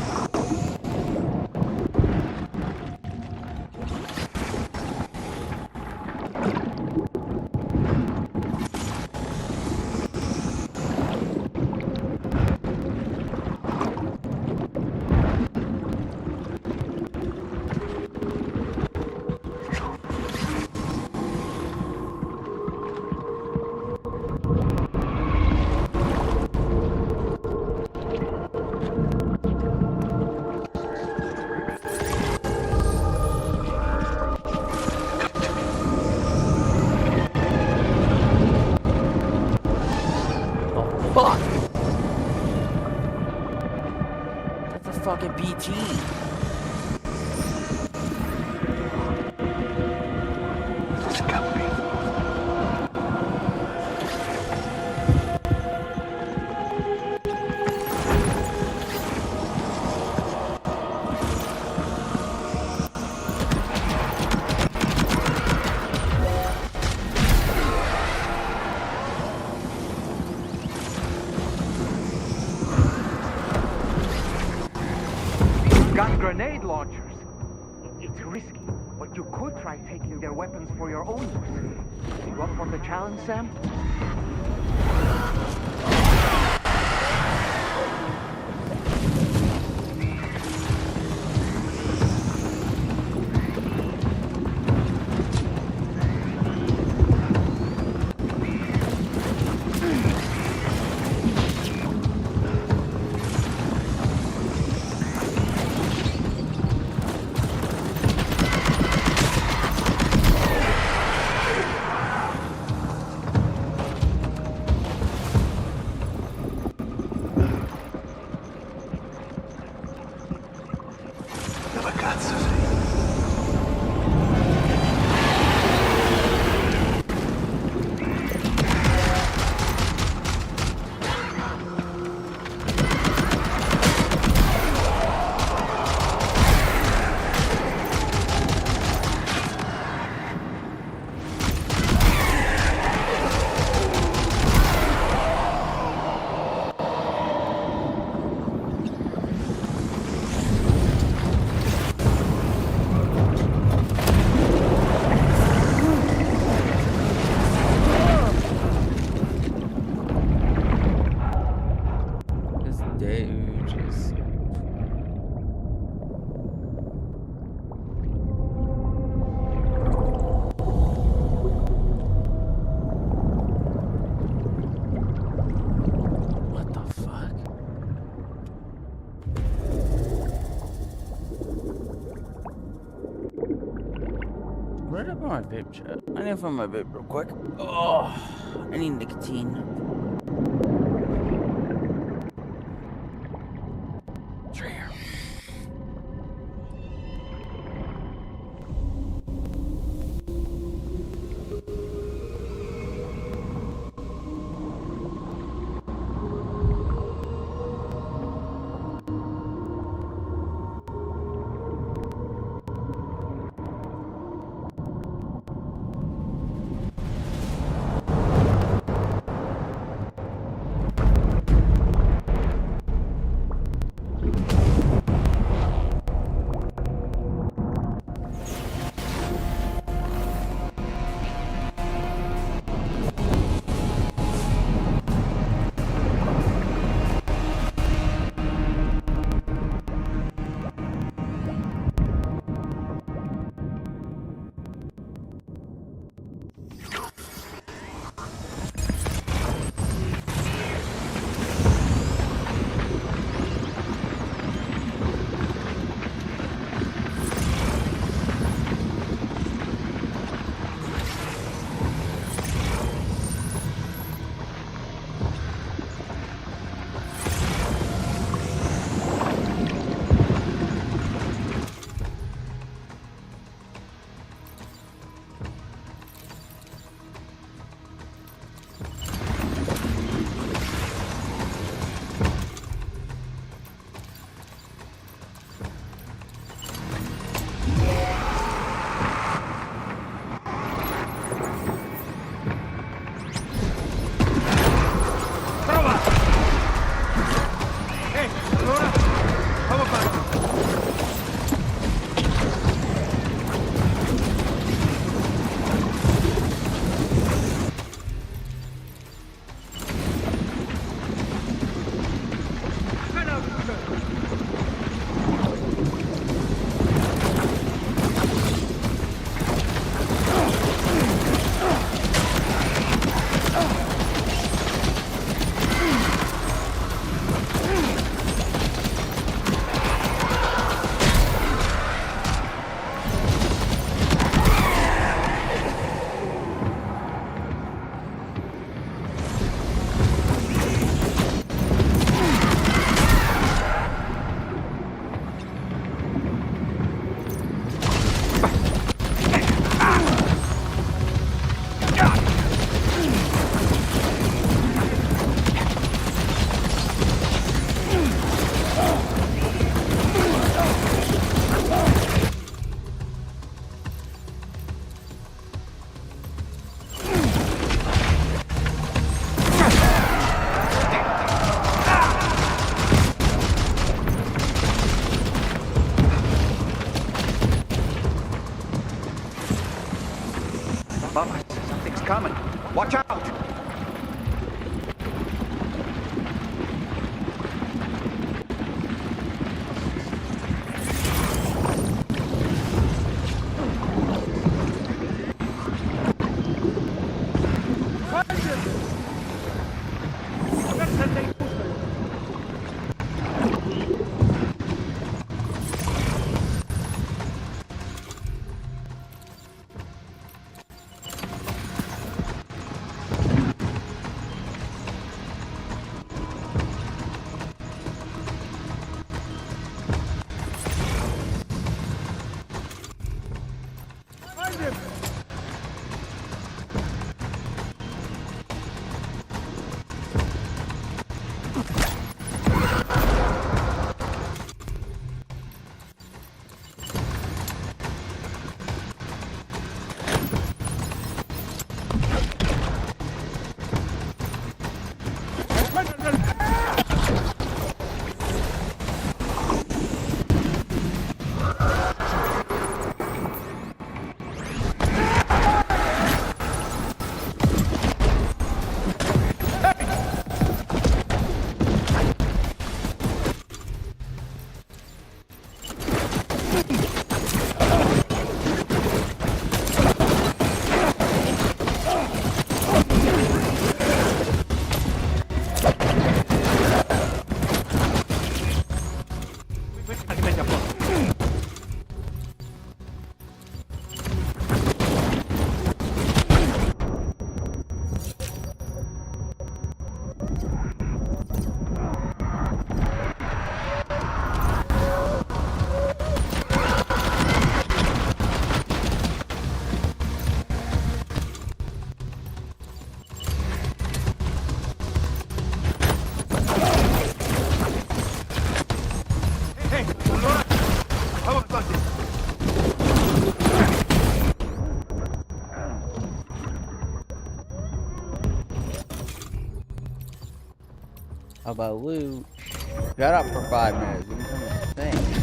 Speaker 3: fucking PT.
Speaker 5: Got grenade launchers. It's risky, but you could try taking their weapons for your own use. You up for the challenge, Sam?
Speaker 3: Where did I put my vape chat? I need to find my vape real quick. Oh, I need nicotine. It's right here.
Speaker 5: coming. Watch out!
Speaker 3: How about loot? Got up for 5 minutes. You can think.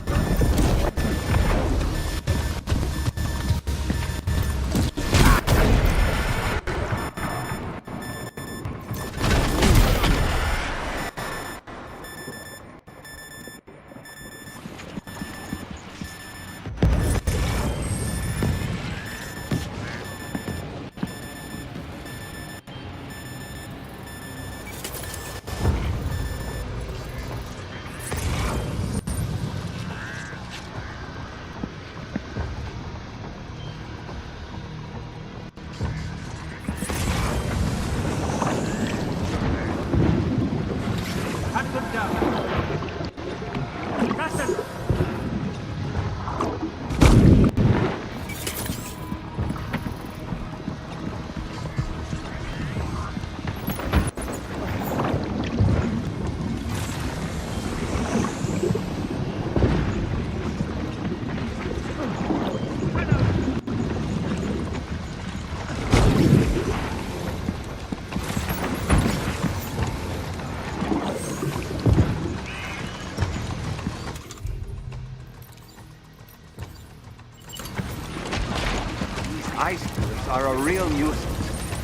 Speaker 5: Ice cubes are a real nuisance.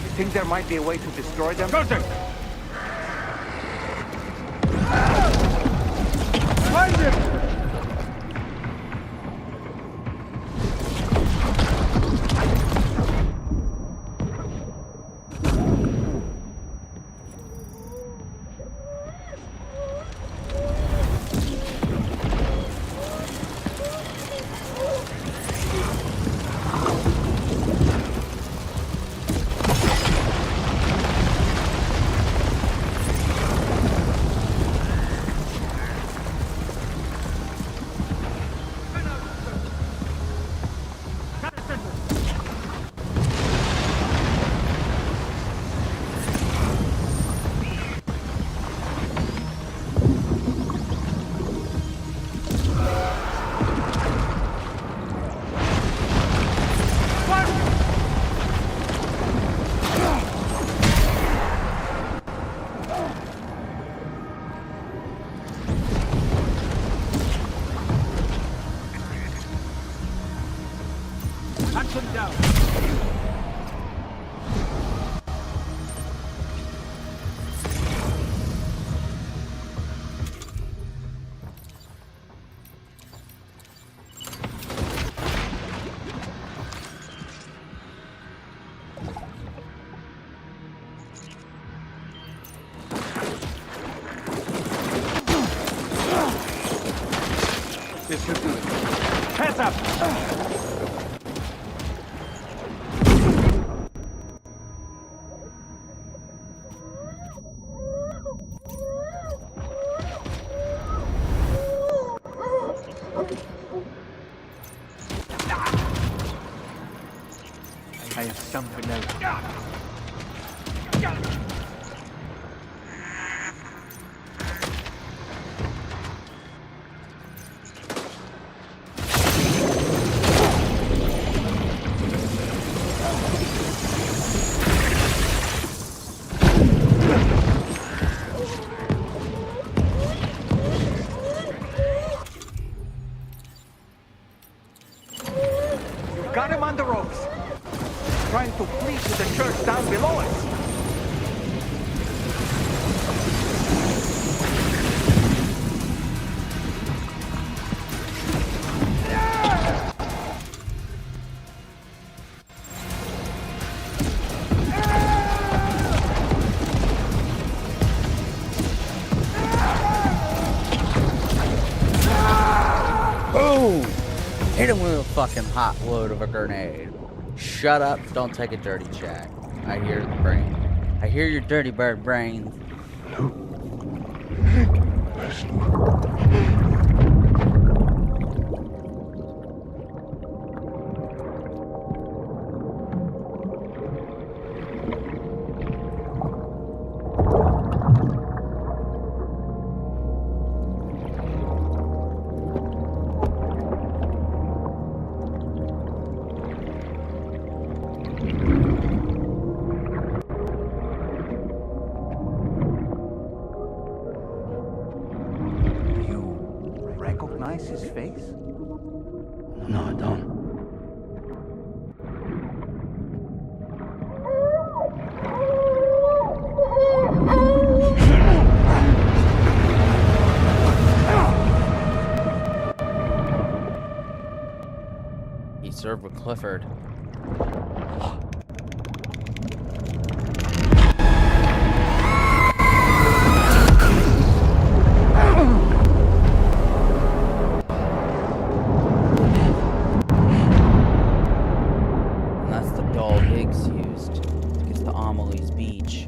Speaker 5: You think there might be a way to destroy them? Find him! This should do it. Hands up! I have something else. Got him on the ropes. Trying to flee to the church down below us.
Speaker 3: Boom! Hit him with a fucking hot load of a grenade. Shut up, don't take a dirty check. I hear the brain. I hear your dirty bird brains.
Speaker 5: Recognize his face?
Speaker 18: No, I don't.
Speaker 3: He served with Clifford. And that's the doll Higgs used to get to Amelie's beach.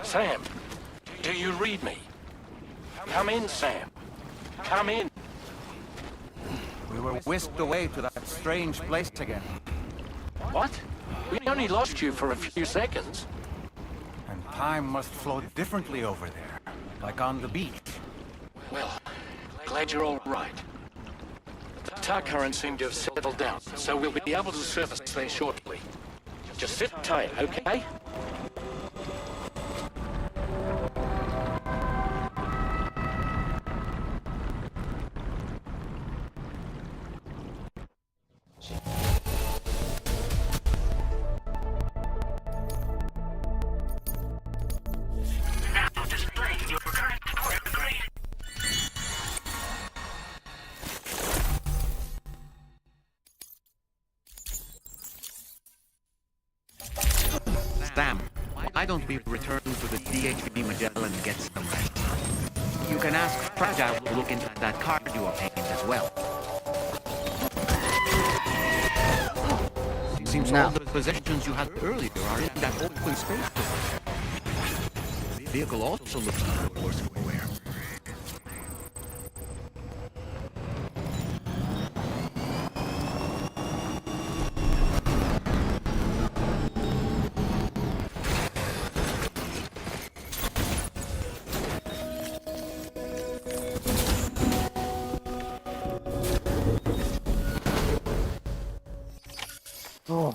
Speaker 12: Sam, do you read me? Come in, Sam. Come in.
Speaker 19: We were whisked away to that strange place again.
Speaker 12: What? We only lost you for a few seconds.
Speaker 19: And time must flow differently over there, like on the beach.
Speaker 12: Well, glad you're all right. The tar currents seem to have settled down, so we'll be able to surface there shortly. Just sit tight, okay?
Speaker 14: Now displaying your current order grade.
Speaker 5: Sam, why don't we return to the DHB Magellan and get some rest? You can ask Fragile to look into that card you obtained as well. Seems all the possessions you had earlier are in that open space. The vehicle also looks worse for wear.
Speaker 3: Oh.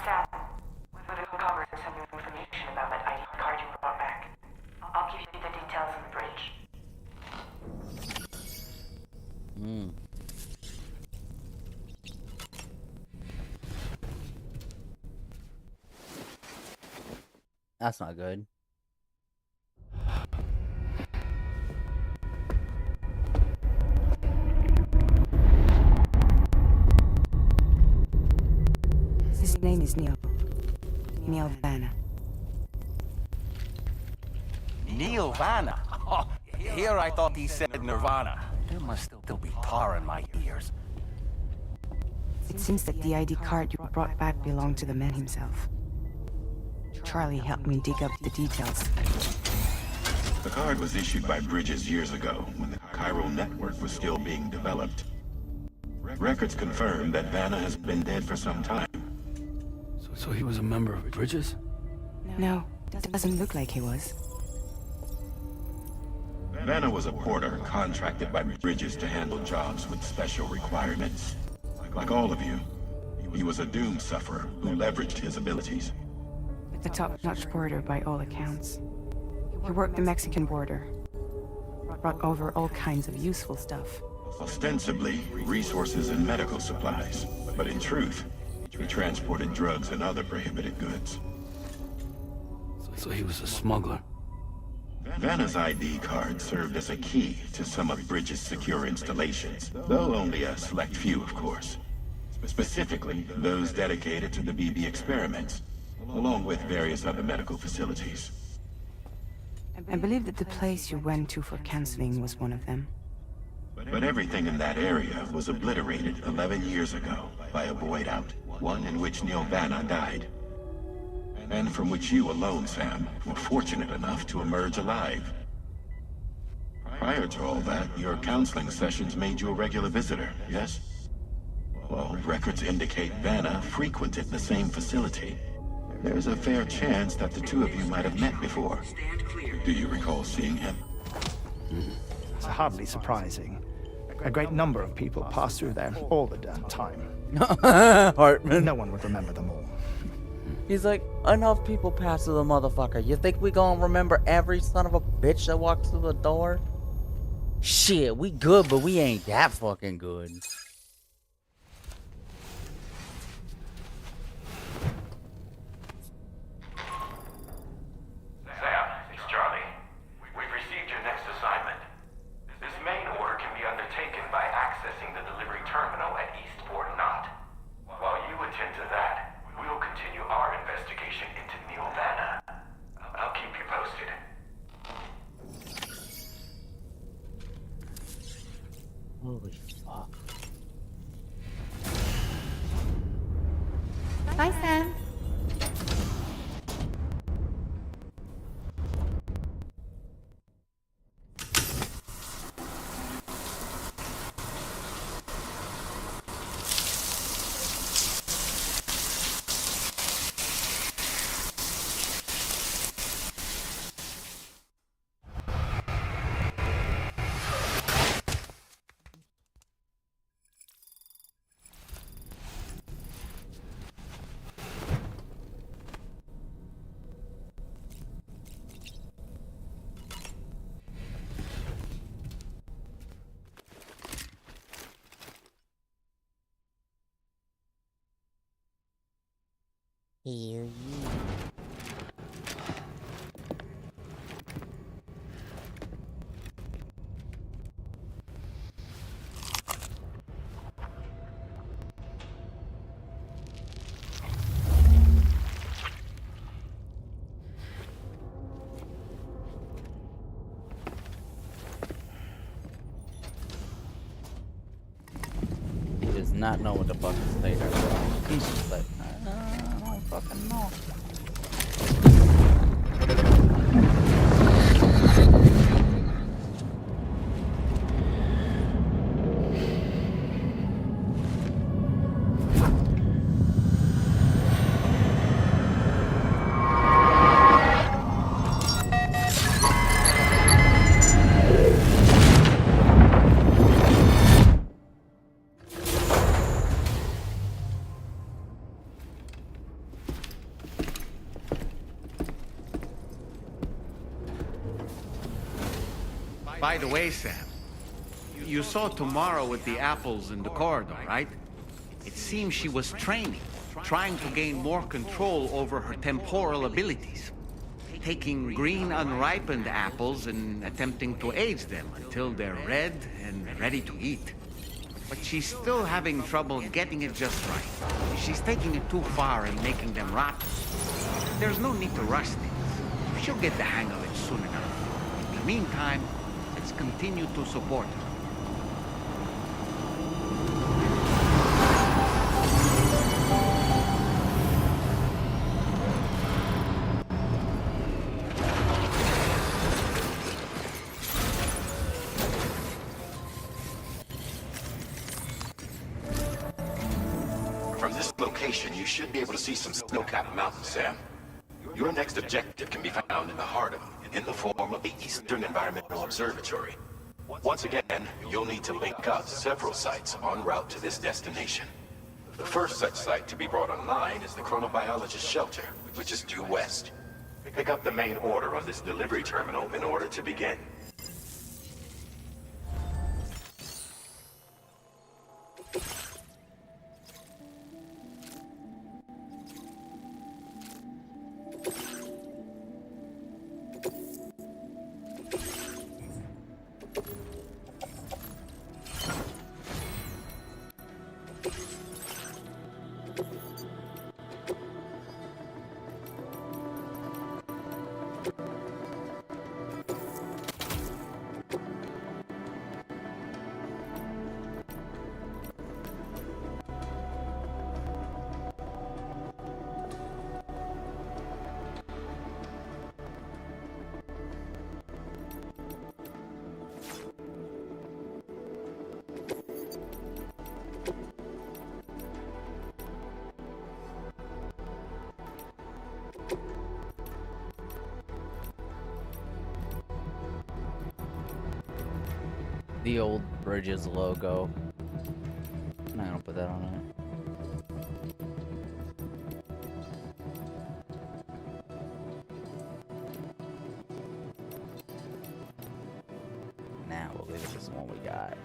Speaker 10: Sam, we've uncovered some new information about that ID card you brought back. I'll give you the details on the bridge.
Speaker 3: That's not good.
Speaker 10: His name is Neil. Neil Vanna.
Speaker 19: Neil Vanna? Oh, here I thought he said Nirvana. There must still be tar in my ears.
Speaker 10: It seems that the ID card you brought back belonged to the man himself. Charlie helped me dig up the details.
Speaker 7: The card was issued by Bridges years ago, when the chiral network was still being developed. Records confirm that Vanna has been dead for some time.
Speaker 18: So he was a member of Bridges?
Speaker 10: No, it doesn't look like he was.
Speaker 7: Vanna was a porter contracted by Bridges to handle jobs with special requirements. Like all of you, he was a doom sufferer who leveraged his abilities.
Speaker 10: A top-notch porter by all accounts. He worked the Mexican border. Brought over all kinds of useful stuff.
Speaker 7: Ostensibly, resources and medical supplies. But in truth, he transported drugs and other prohibited goods.
Speaker 18: So he was a smuggler.
Speaker 7: Vanna's ID card served as a key to some of Bridges' secure installations, though only a select few, of course. Specifically, those dedicated to the BB experiments, along with various other medical facilities.
Speaker 10: I believe that the place you went to for counseling was one of them.
Speaker 7: But everything in that area was obliterated 11 years ago by a void out, one in which Neil Vanna died. And from which you alone, Sam, were fortunate enough to emerge alive. Prior to all that, your counseling sessions made you a regular visitor, yes? Well, records indicate Vanna frequented the same facility. There's a fair chance that the two of you might have met before. Do you recall seeing him?
Speaker 20: It's hardly surprising. A great number of people pass through there all the damn time.
Speaker 3: Hartman.
Speaker 20: No one would remember them all.
Speaker 3: He's like, enough people pass through the motherfucker. You think we gonna remember every son of a bitch that walks through the door? Shit, we good, but we ain't that fucking good.
Speaker 8: Sam, it's Charlie. We've received your next assignment. This main order can be undertaken by accessing the delivery terminal at Eastport Knot. While you attend to that, we'll continue our investigation into Neil Vanna. I'll keep you posted.
Speaker 3: Holy fuck.
Speaker 2: Bye, Sam.
Speaker 3: Here you. He does not know what the fuck to say there. He's just like, I don't fucking know.
Speaker 5: By the way, Sam, you saw Tomorrow with the apples in the corridor, right? It seems she was training, trying to gain more control over her temporal abilities. taking green unripened apples and attempting to age them until they're red and ready to eat. But she's still having trouble getting it just right. She's taking it too far and making them rotten. There's no need to rush things. She'll get the hang of it soon enough. In the meantime, let's continue to support her.
Speaker 8: You should be able to see some snow-capped mountains, Sam. Your next objective can be found in the heart of them, in the form of the Eastern Environmental Observatory. Once again, you'll need to link up several sites en route to this destination. The first such site to be brought online is the Chronobiologist Shelter, which is due west. Pick up the main order on this delivery terminal in order to begin.
Speaker 3: The old Bridges logo. I'm not gonna put that on it. Now we'll leave it this one we got.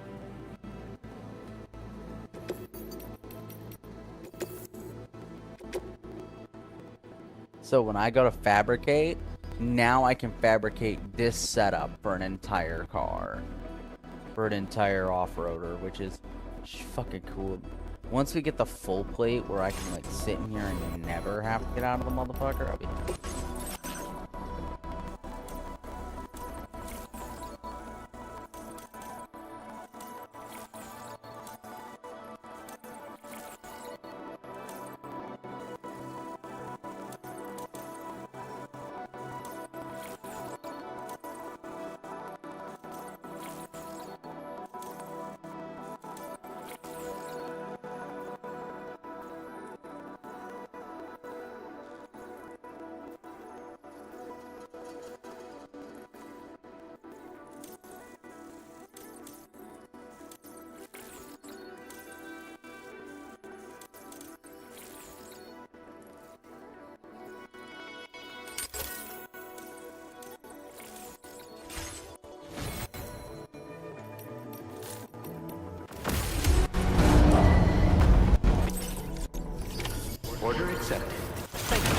Speaker 3: So when I go to fabricate, now I can fabricate this setup for an entire car. For an entire off-roader, which is fucking cool. Once we get the full plate where I can like sit in here and never have to get out of the motherfucker, I'll be happy.
Speaker 5: Order accepted. Thank you.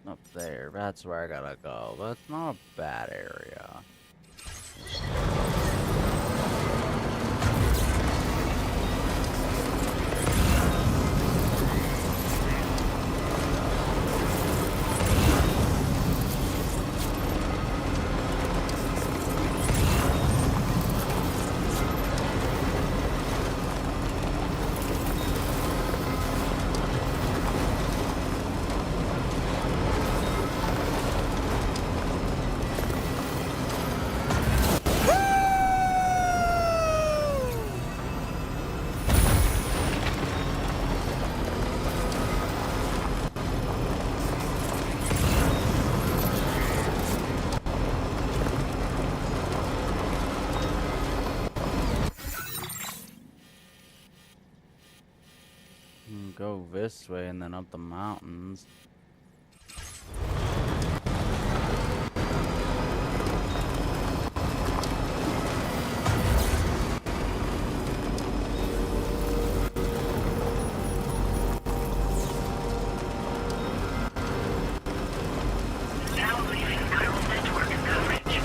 Speaker 3: Up there, that's where I gotta go. That's not a bad area. this way and then up the mountains.
Speaker 14: Now leaving chiral network coverage.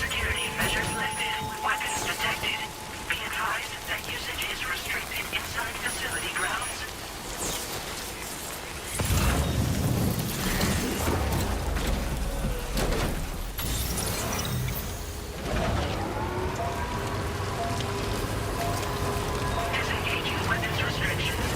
Speaker 14: Security measures lifted. Weapons detected. Be advised that usage is restricted inside facility grounds. Disengaging weapons restrictions.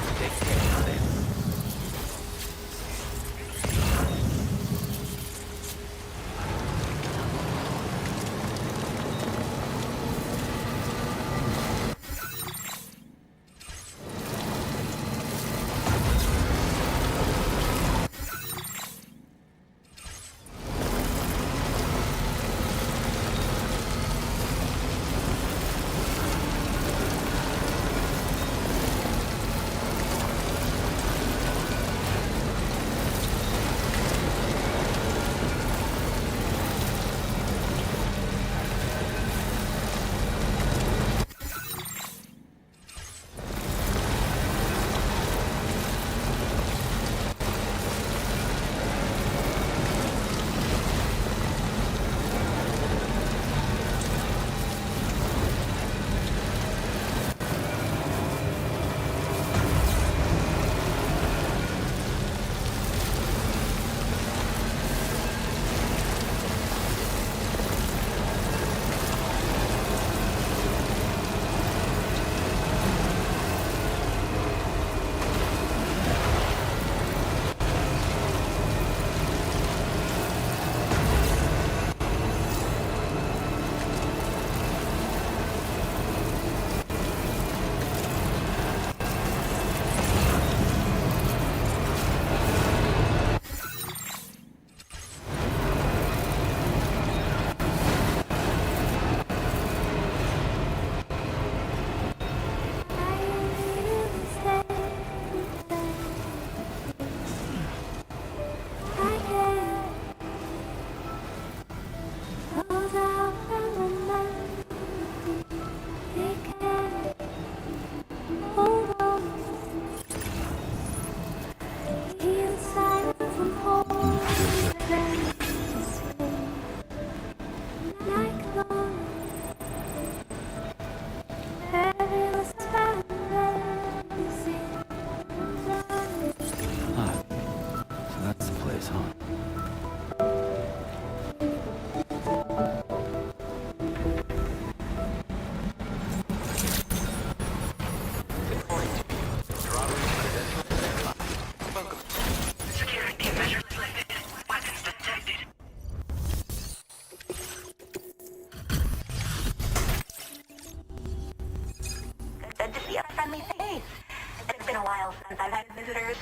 Speaker 14: while since I've had visitors.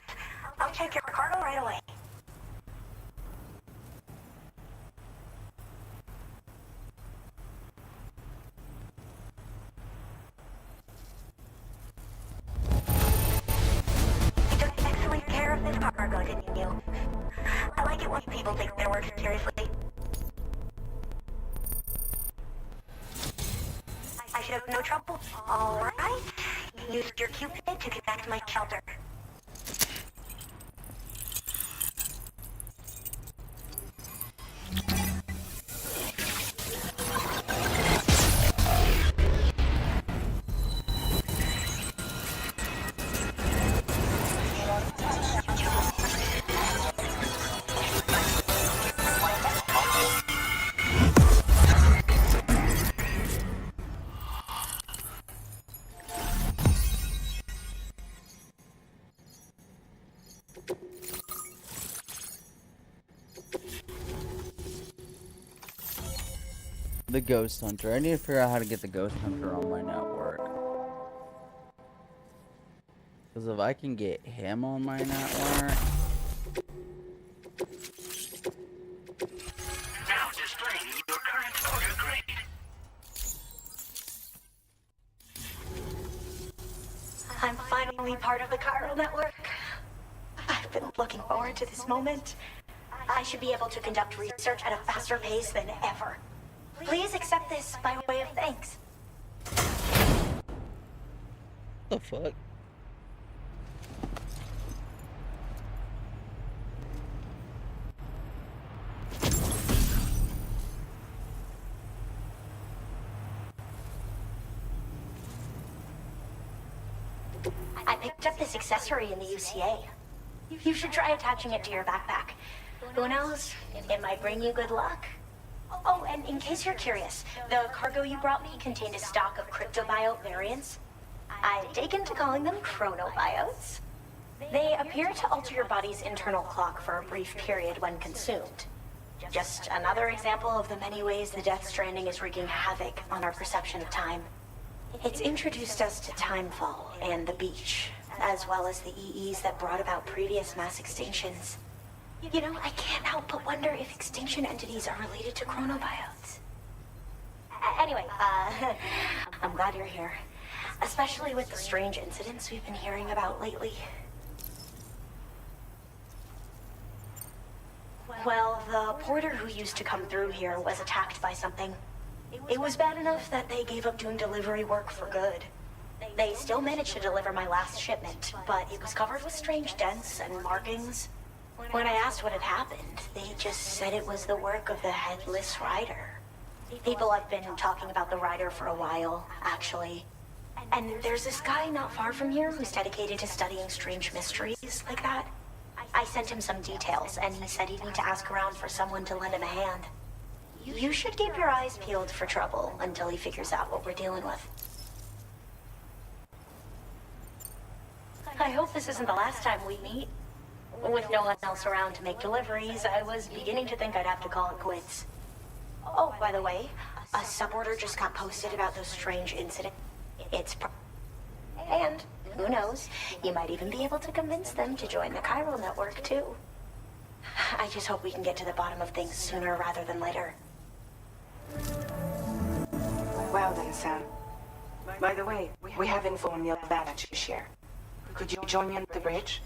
Speaker 14: I'll check your cargo right away. You took excellent care of this cargo, didn't you? I like it when people take their work seriously. I should have no trouble. All right. Use your Cupid to connect my shelter.
Speaker 3: The Ghost Hunter. I need to figure out how to get the Ghost Hunter on my network. Because if I can get him on my network...
Speaker 14: Now displaying your current order grade. I'm finally part of the chiral network. I've been looking forward to this moment. I should be able to conduct research at a faster pace than ever. Please accept this by way of thanks.
Speaker 3: What the fuck?
Speaker 14: I picked up this accessory in the UCA. You should try attaching it to your backpack. Who knows? It might bring you good luck. Oh, and in case you're curious, the cargo you brought me contained a stock of cryptobiote variants. I've taken to calling them chronobiotes. They appear to alter your body's internal clock for a brief period when consumed. Just another example of the many ways the Death Stranding is wreaking havoc on our perception of time. It's introduced us to Timefall and the beach, as well as the EEs that brought about previous mass extinctions. You know, I can't help but wonder if extinction entities are related to chronobiotes. Anyway, I'm glad you're here. Especially with the strange incidents we've been hearing about lately. Well, the porter who used to come through here was attacked by something. It was bad enough that they gave up doing delivery work for good. They still managed to deliver my last shipment, but it was covered with strange dents and markings. When I asked what had happened, they just said it was the work of the Headless Rider. People have been talking about the Rider for a while, actually. And there's this guy not far from here who's dedicated to studying strange mysteries like that. I sent him some details, and he said he'd need to ask around for someone to lend him a hand. You should keep your eyes peeled for trouble until he figures out what we're dealing with. I hope this isn't the last time we meet. With no one else around to make deliveries, I was beginning to think I'd have to call it quits. Oh, by the way, a suborder just got posted about those strange incidents. And, who knows, you might even be able to convince them to join the chiral network, too. I just hope we can get to the bottom of things sooner rather than later.
Speaker 10: Well then, Sam. By the way, we have info on the Alabama to share. Could you join me on the bridge?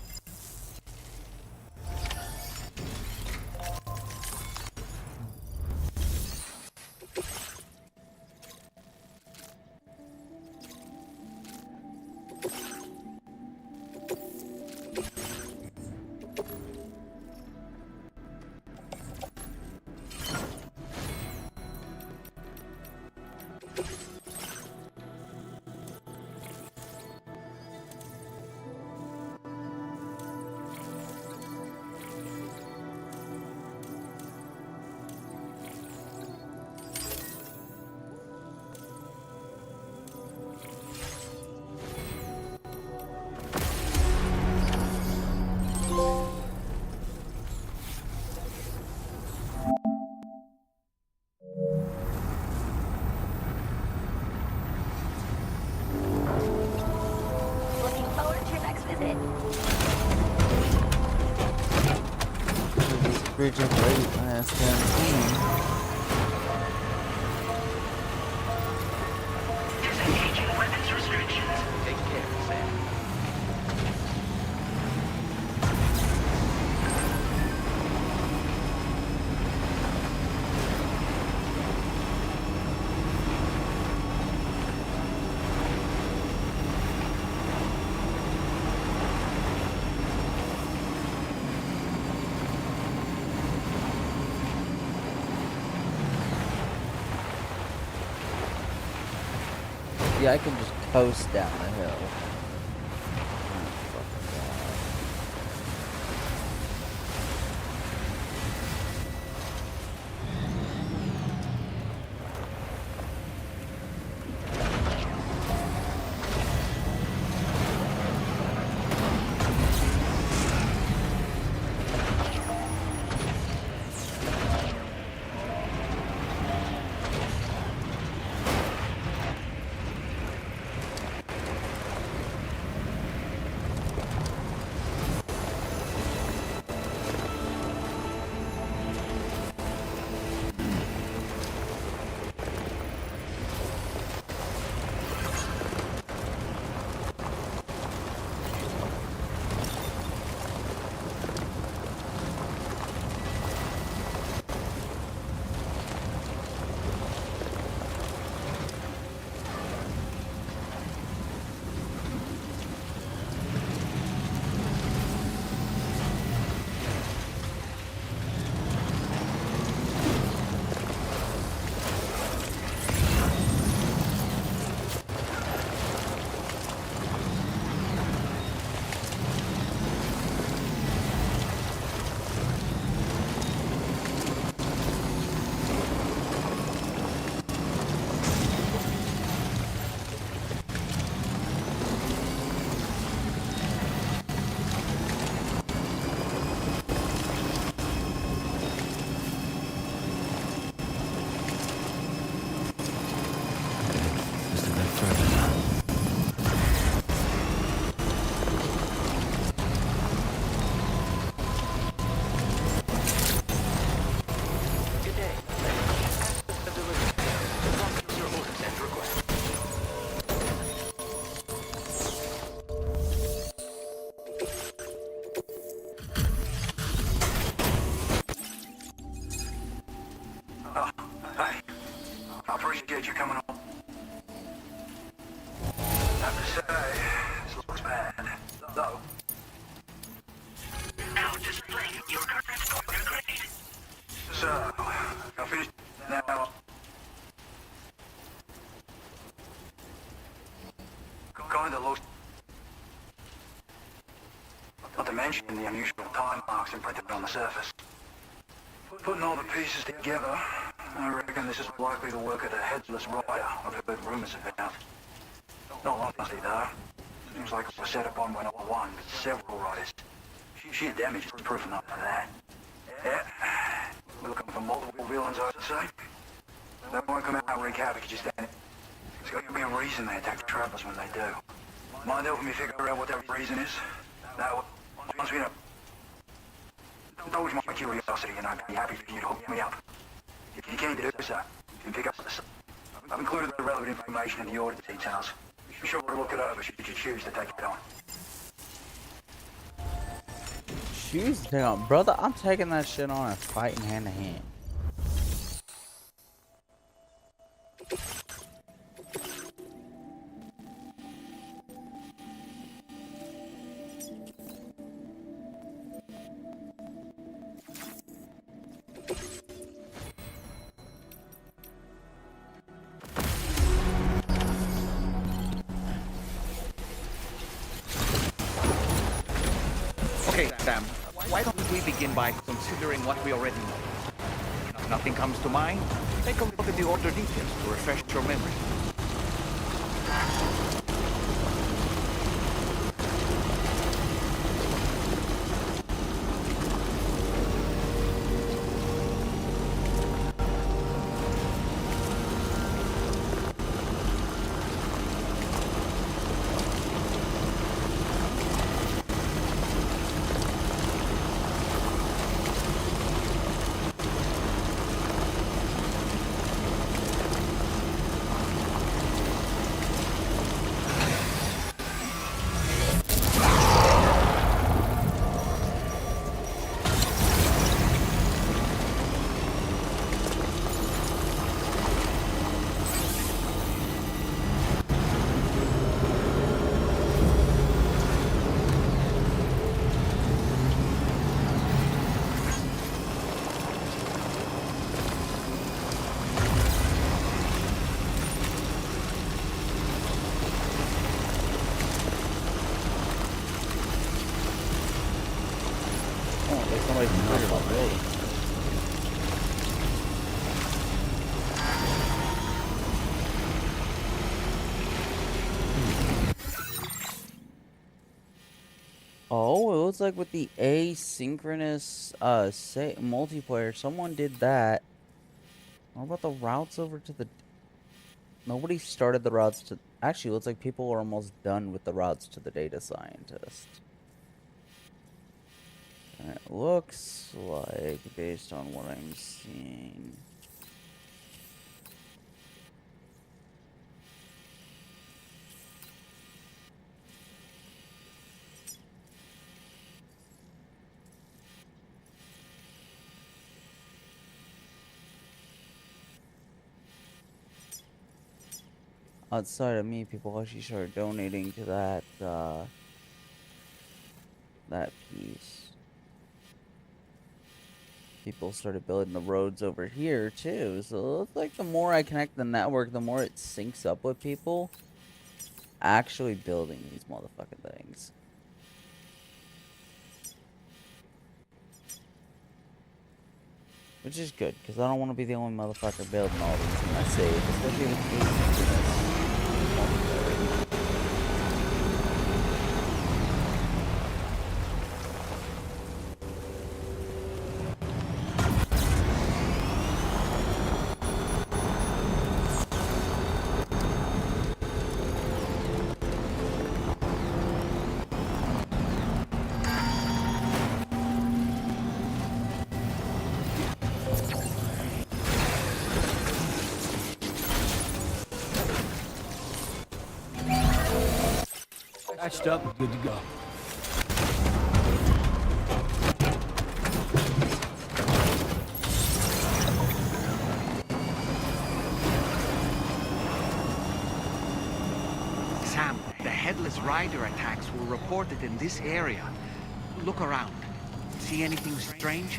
Speaker 3: reach up rate -17.
Speaker 16: Disengaging weapons restrictions.
Speaker 5: Take care, Sam.
Speaker 3: Yeah, I can just coast down the hill.
Speaker 7: appreciate you coming home. Have to say, this looks bad. Though.
Speaker 16: Now displaying your current order grade.
Speaker 7: So, I finished now. Kinda looks. Not to mention the unusual time marks imprinted on the surface. Putting all the pieces together, I reckon this is likely the work of the headless rider I've heard rumors about. Not honestly though. Seems like it was set upon when not one, but several riders. Sheer damage is proof enough for that. Yeah, we're looking for multiple villains, I'd say. They won't come out and wreak havoc just then. There's got to be a reason they attack the travelers when they do. Mind helping me figure out what that reason is? Now, once we know. Indulge my curiosity and I'd be happy for you to hook me up. If you can do so, you can pick up the... I've included the relevant information in the order details. Be sure to look it over should you choose to take it on.
Speaker 3: Choose to take on, brother. I'm taking that shit on and fighting hand to hand.
Speaker 5: Okay, Sam, why don't we begin by considering what we already know? If nothing comes to mind, take a look at the order details to refresh your memory.
Speaker 3: roads like with the asynchronous multiplayer, someone did that. What about the routes over to the... Nobody started the routes to... Actually, it looks like people are almost done with the routes to the data scientist. And it looks like, based on what I'm seeing... Outside of me, people actually started donating to that piece. People started building the roads over here too. So it looks like the more I connect the network, the more it syncs up with people actually building these motherfucking things. Which is good, because I don't want to be the only motherfucker building all these in my save, especially with asynchronous.
Speaker 18: Patched up, good to go.
Speaker 5: Sam, the headless rider attacks were reported in this area. Look around. See anything strange?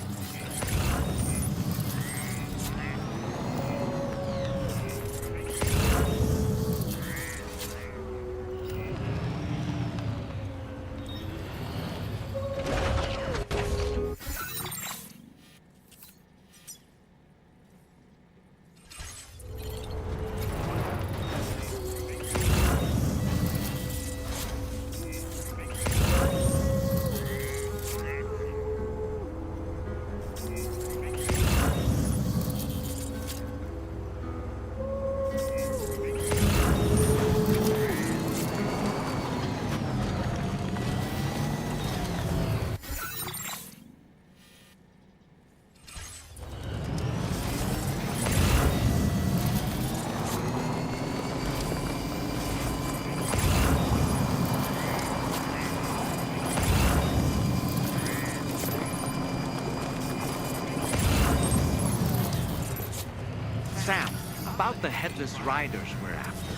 Speaker 5: Sam, about the headless riders we're after.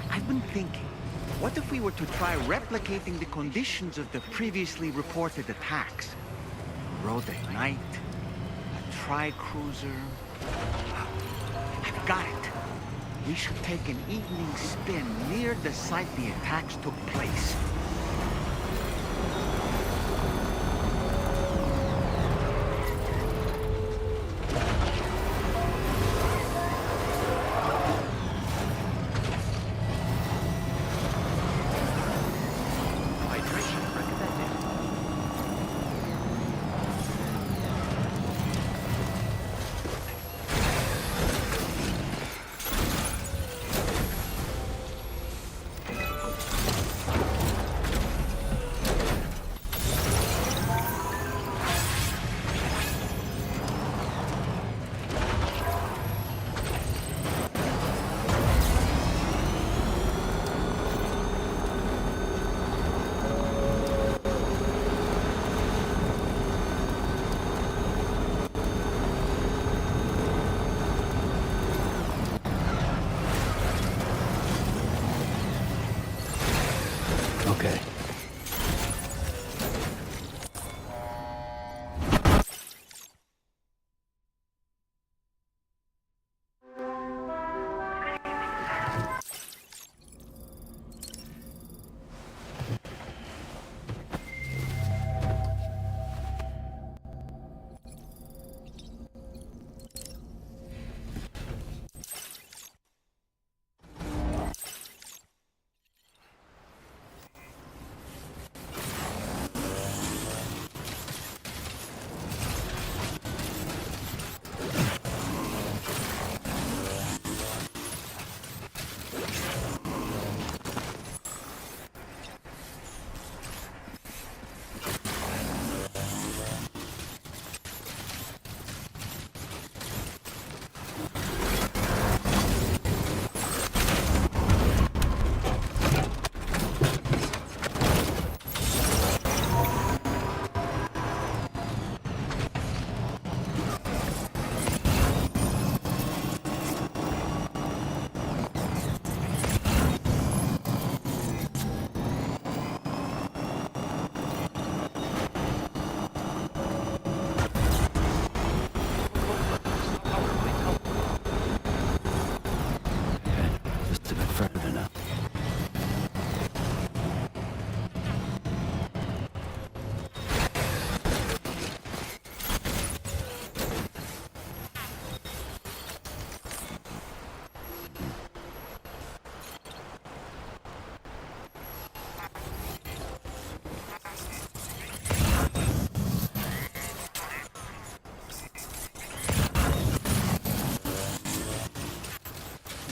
Speaker 5: I've been thinking, what if we were to try replicating the conditions of the previously reported attacks? A road at night, a tri-cruiser... I've got it. We should take an evening spin near the site the attacks took place.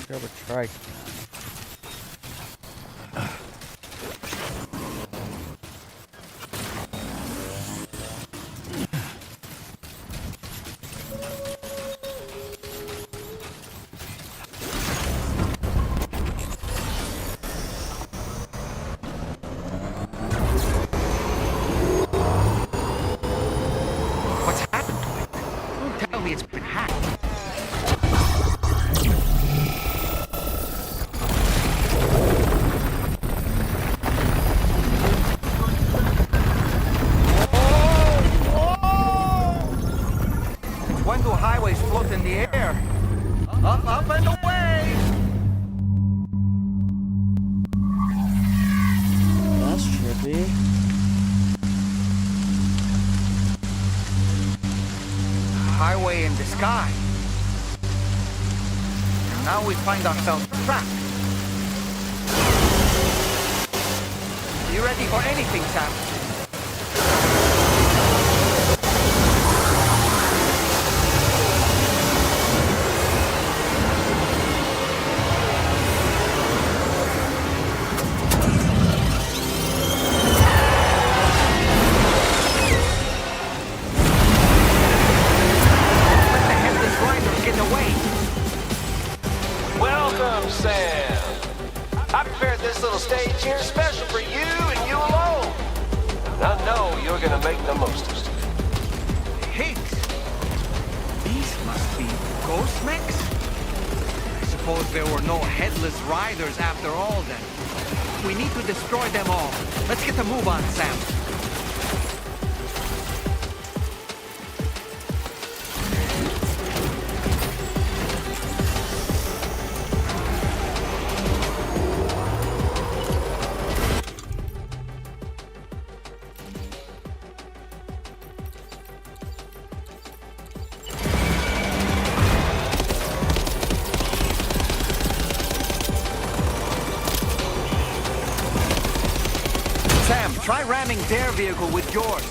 Speaker 3: Grab a trike.
Speaker 5: What's happened to it? Don't tell me it's been hacked.
Speaker 17: When do highways float in the air? Up, up, and away!
Speaker 3: That's trippy.
Speaker 17: Highway in the sky. And now we find ourselves trapped. You ready for anything, Sam?
Speaker 21: Welcome, Sam. I prepared this little stage here special for you and you alone. And I know you're gonna make the most of it.
Speaker 5: Higgs! These must be ghost mechs? I suppose there were no headless riders after all then. We need to destroy them all. Let's get a move on, Sam. Sam, try ramming their vehicle with yours.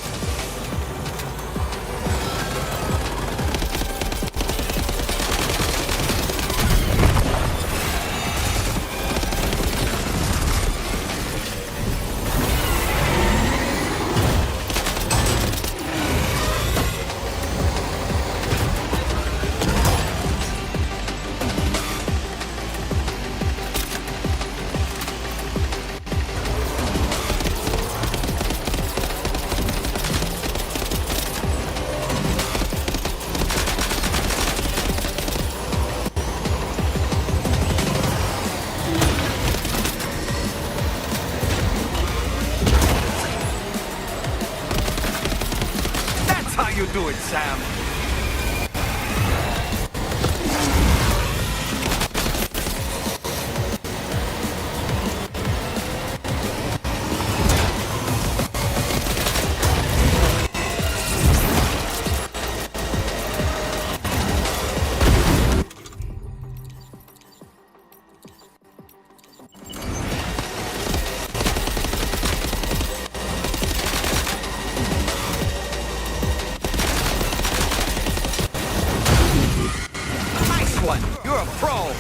Speaker 5: How you do it, Sam? You're a pro!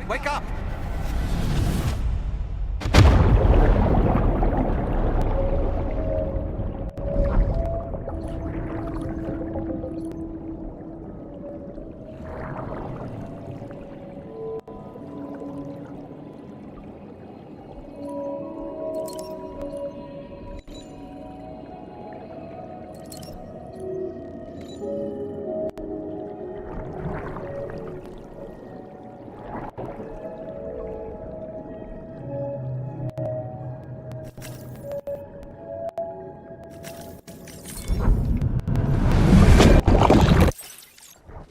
Speaker 5: Wake up!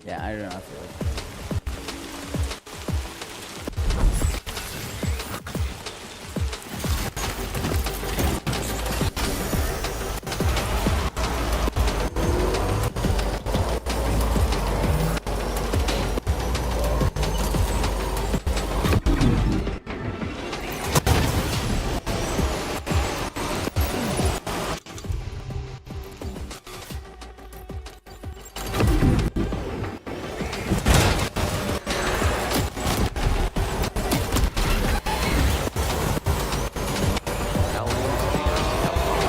Speaker 3: Yeah, I do not feel like.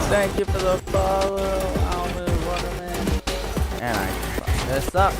Speaker 3: Thank you for the follow, Almond Waterman. And I fucked this up.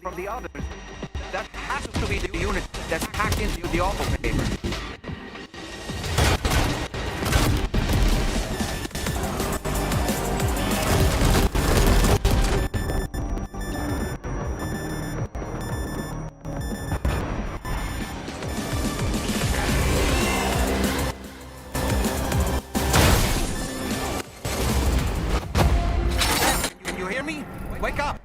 Speaker 3: From the others. That has to be the unit that's packed into the awful paper. Can you hear me? Wake up!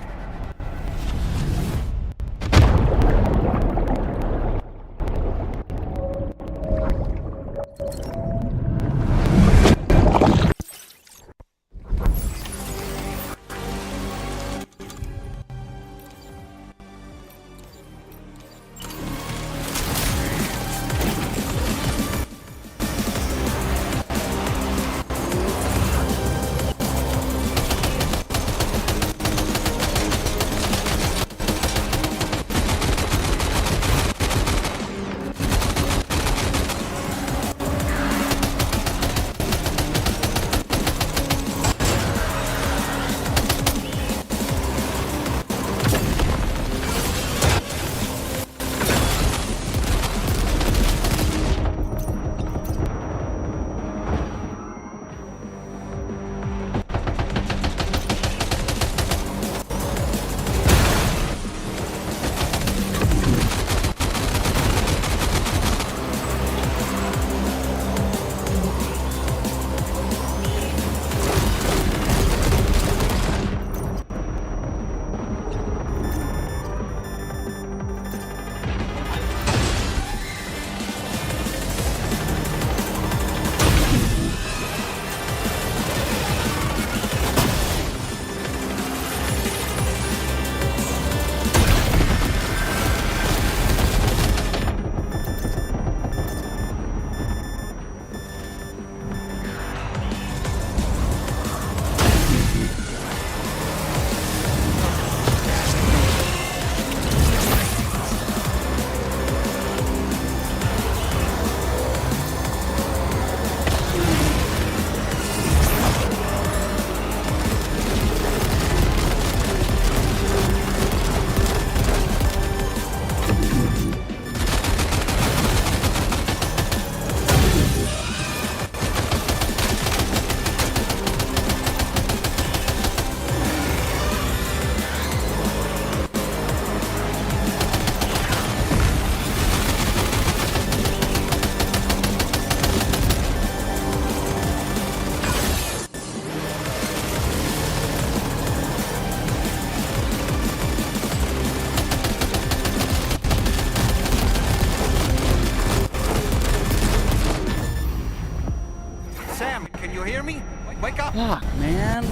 Speaker 3: Fuck, man.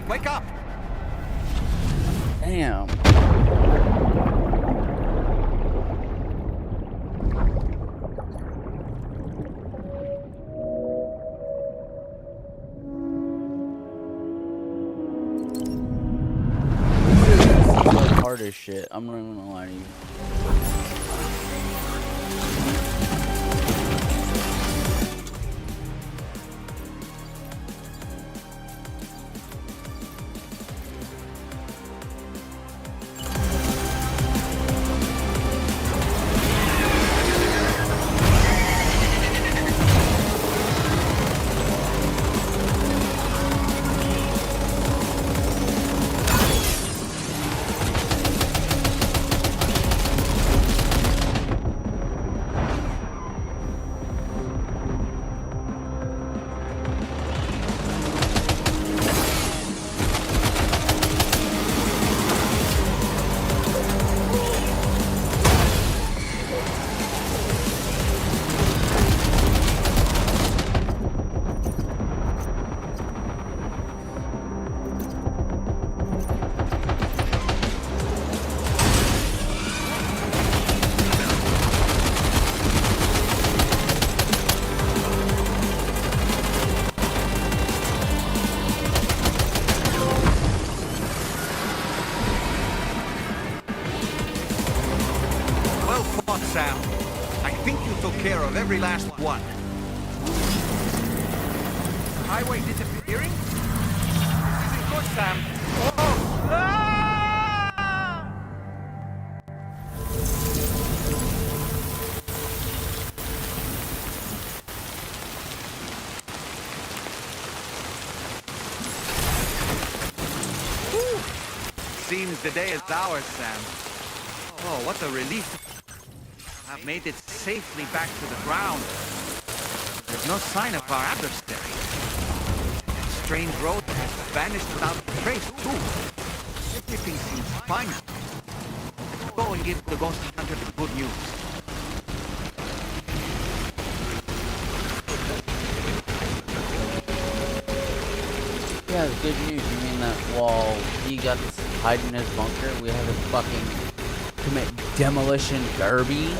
Speaker 5: Wake up!
Speaker 3: Damn. Hard as shit. I'm not even gonna lie to you.
Speaker 5: Sam. I think you took care of every last one. Highway disappearing? This isn't good, Sam. Oh! Ah! Whew. Seems the day is ours, Sam. Oh, what a relief. I've made it safely back to the ground. There's no sign of our adversary. That strange road has vanished without a trace, too. Everything seems fine. Let's go and give the ghost hunter the good news.
Speaker 3: Yeah, the good news. You mean that while he got to hide in his bunker, we had to fucking commit demolition derby?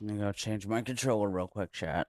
Speaker 3: I'm gonna go change my controller real quick, chat.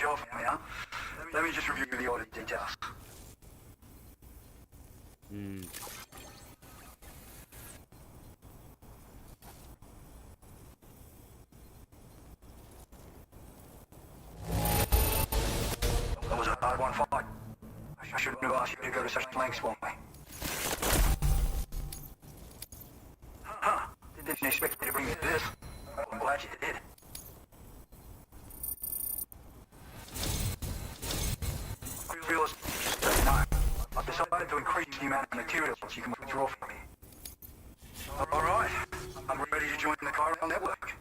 Speaker 7: job for me, huh? Let me just review the order details. That was a hard-won fight. I shouldn't have asked you to go to such lengths for me. Huh. Didn't expect you to bring me this. I'm glad you did. I've decided to increase the amount of materials you can withdraw from me. Alright, I'm ready to join the Chiral network.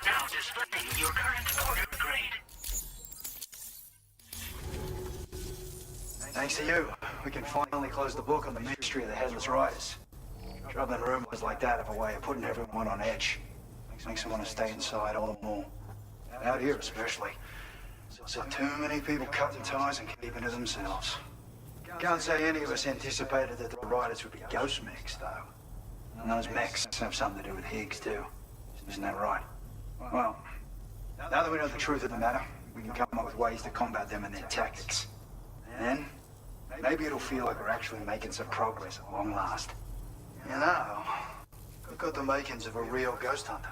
Speaker 1: Now displaying your current order grade.
Speaker 17: Thanks to you, we can finally close the book on the mystery of the Headless Riders. Troubling rumors like that have a way of putting everyone on edge. Makes them want to stay inside all the more. Out here especially. So too many people cutting ties and keeping to themselves. Can't say any of us anticipated that the Riders would be ghost mechs, though. And those mechs have something to do with Higgs, too. Isn't that right? Well, now that we know the truth of the matter, we can come up with ways to combat them and their tactics. And then, maybe it'll feel like we're actually making some progress at long last. You know, we've got the makings of a real ghost hunter.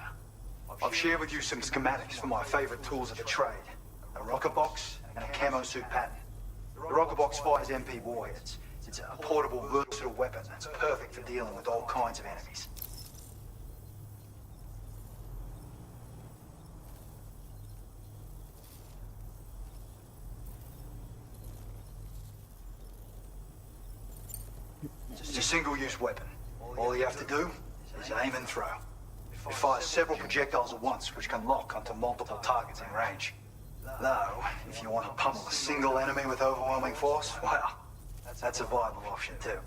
Speaker 17: I've shared with you some schematics for my favorite tools of the trade. A rocket box and a camo suit pattern. The rocket box fires MP warheads. It's a portable, versatile weapon that's perfect for dealing with all kinds of enemies. It's a single-use weapon. All you have to do is aim and throw. It fires several projectiles at once, which can lock onto multiple targets in range. Though, if you want to pummel a single enemy with overwhelming force, well, That's a viable option too.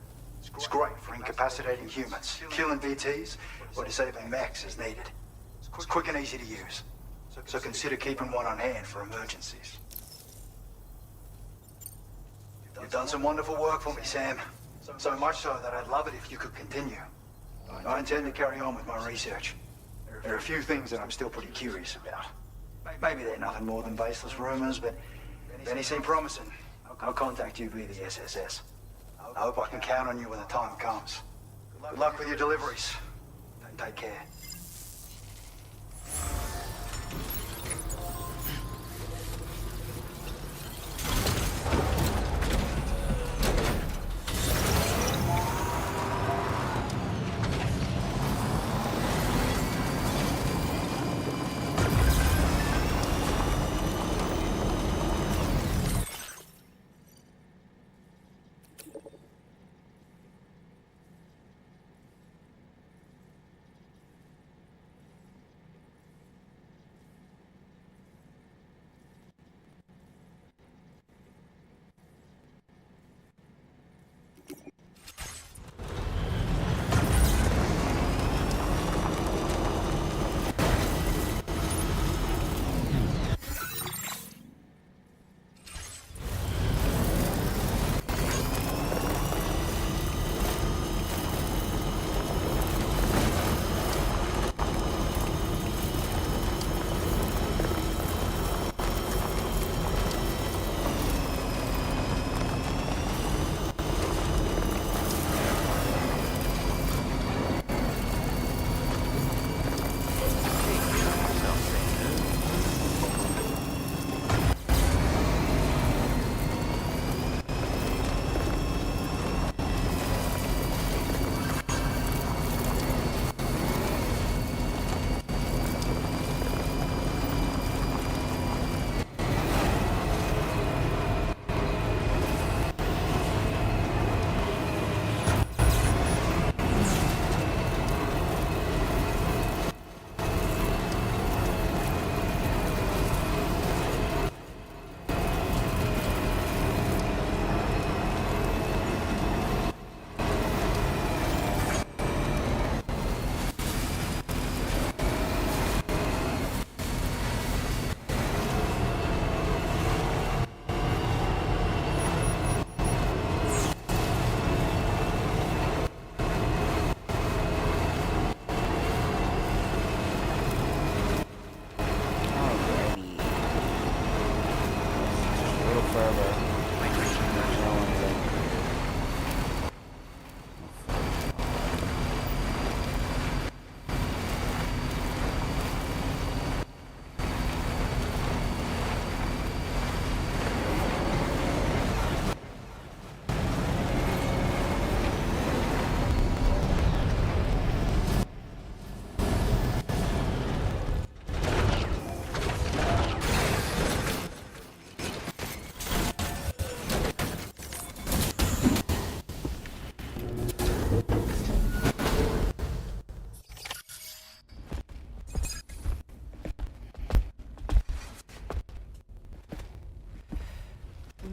Speaker 17: It's great for incapacitating humans, killing BTs, or disabling mechs as needed. It's quick and easy to use. So consider keeping one on hand for emergencies. You've done some wonderful work for me, Sam. So much so that I'd love it if you could continue. I intend to carry on with my research. There are a few things that I'm still pretty curious about. Maybe they're nothing more than baseless rumors, but if any seem promising, I'll contact you via the SSS. I hope I can count on you when the time comes. Good luck with your deliveries. Take care.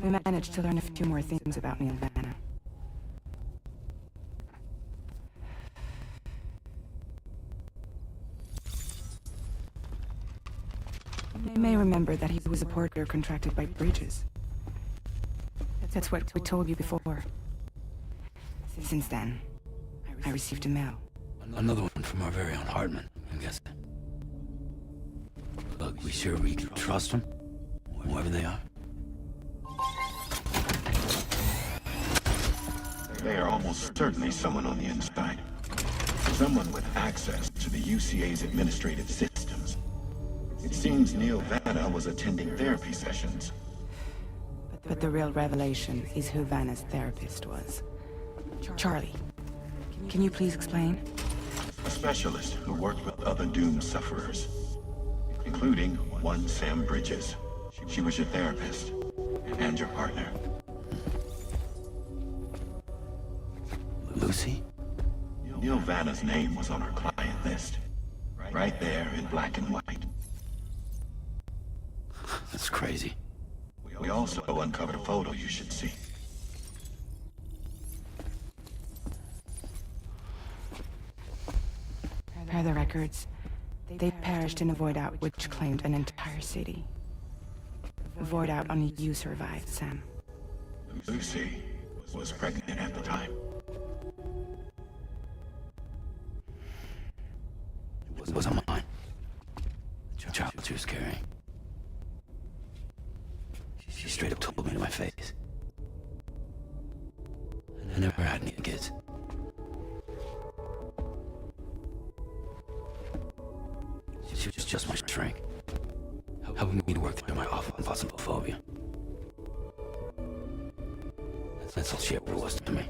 Speaker 10: We managed to learn a few more things about Neil Vanna. You may remember that he was a porter contracted by Bridges. That's what we told you before. Since then, I received a mail.
Speaker 18: Another one from our very own Hartman, I'm guessing. Look, we sure we can trust them? Whoever they are?
Speaker 7: They are almost certainly someone on the inside. Someone with access to the UCA's administrative systems. It seems Neil Vanna was attending therapy sessions.
Speaker 10: But the real revelation is who Vanna's therapist was. Charlie, can you please explain?
Speaker 7: A specialist who worked with other doomed sufferers, including one Sam Bridges. She was your therapist and your partner.
Speaker 18: Lucy?
Speaker 7: Neil Vanna's name was on her client list. Right there in black and white.
Speaker 18: That's crazy.
Speaker 7: We also uncovered a photo you should see.
Speaker 10: are the records. They perished in a void out which claimed an entire city. A void out only you survived, Sam.
Speaker 7: Lucy was pregnant at the time.
Speaker 18: It wasn't mine. The child she was carrying. She straight up told me to my face. I never had any kids. She was just my shrink, helping me to work through my awful impossible phobia. That's all she ever was to me.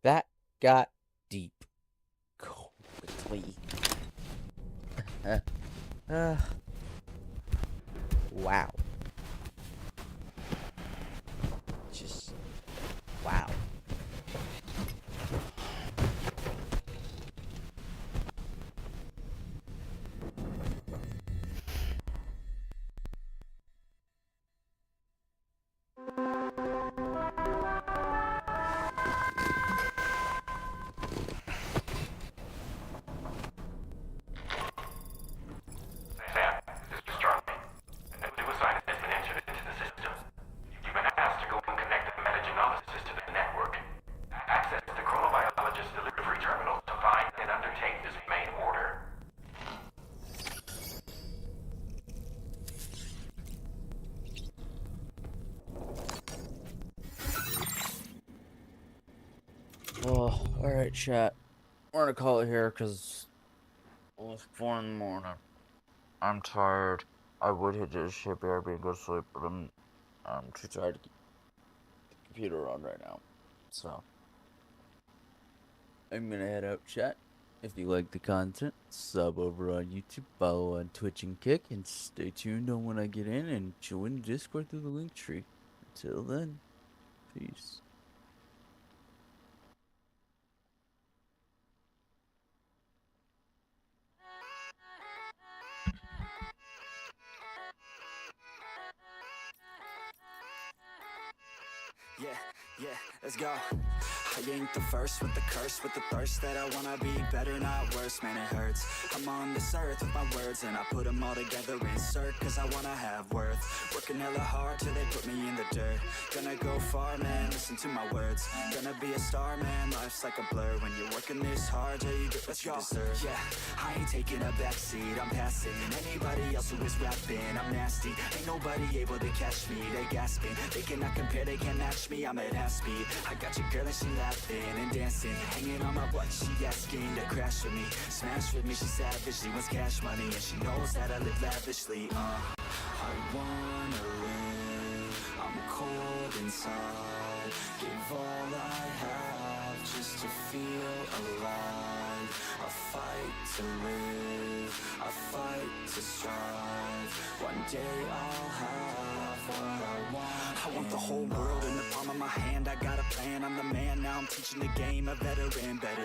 Speaker 3: That got deep quickly. Wow. Just wow.
Speaker 8: Sam, this is Charlie. A new assignment has been entered into the system. You've been asked to go and connect the metagenolysis to the network. Access the chronobiologist delivery terminal to find and undertake this main order.
Speaker 3: Oh, alright, chat. We're gonna call it here because it's 4 in the morning. I'm tired. I would hit this shit BRB and go to sleep, but I'm too tired to keep the computer on right now. So I'm gonna head out, chat. If you like the content, sub over on YouTube, follow on Twitch and Kick, and stay tuned on when I get in and join the Discord through the link tree. Until then, peace.
Speaker 1: Yeah, let's go. I ain't the first with the curse, with the thirst that I wanna be better, not worse, man, it hurts. I'm on this earth with my words, and I put them all together, insert, cause I wanna have worth. Working hella hard till they put me in the dirt. Gonna go far, man, listen to my words. Gonna be a star, man, life's like a blur. When you're working this hard, yeah, you get what you deserve. Yeah, I ain't taking a backseat, I'm passing anybody else who is rapping. I'm nasty, ain't nobody able to catch me. They gasping, they cannot compare, they can't match me. I'm at half speed, I got your girl and she laughing and dancing, hanging on my butt, she asking to crash with me, smash with me, she savage, she wants cash money, and she knows that I live lavishly. I wanna live, I'm cold inside, give all I have just to feel alive. I fight to live, I fight to strive, one day I'll have what I want. I want the whole world in the palm of my hand, I got a plan, I'm the man, now I'm teaching the game, a veteran better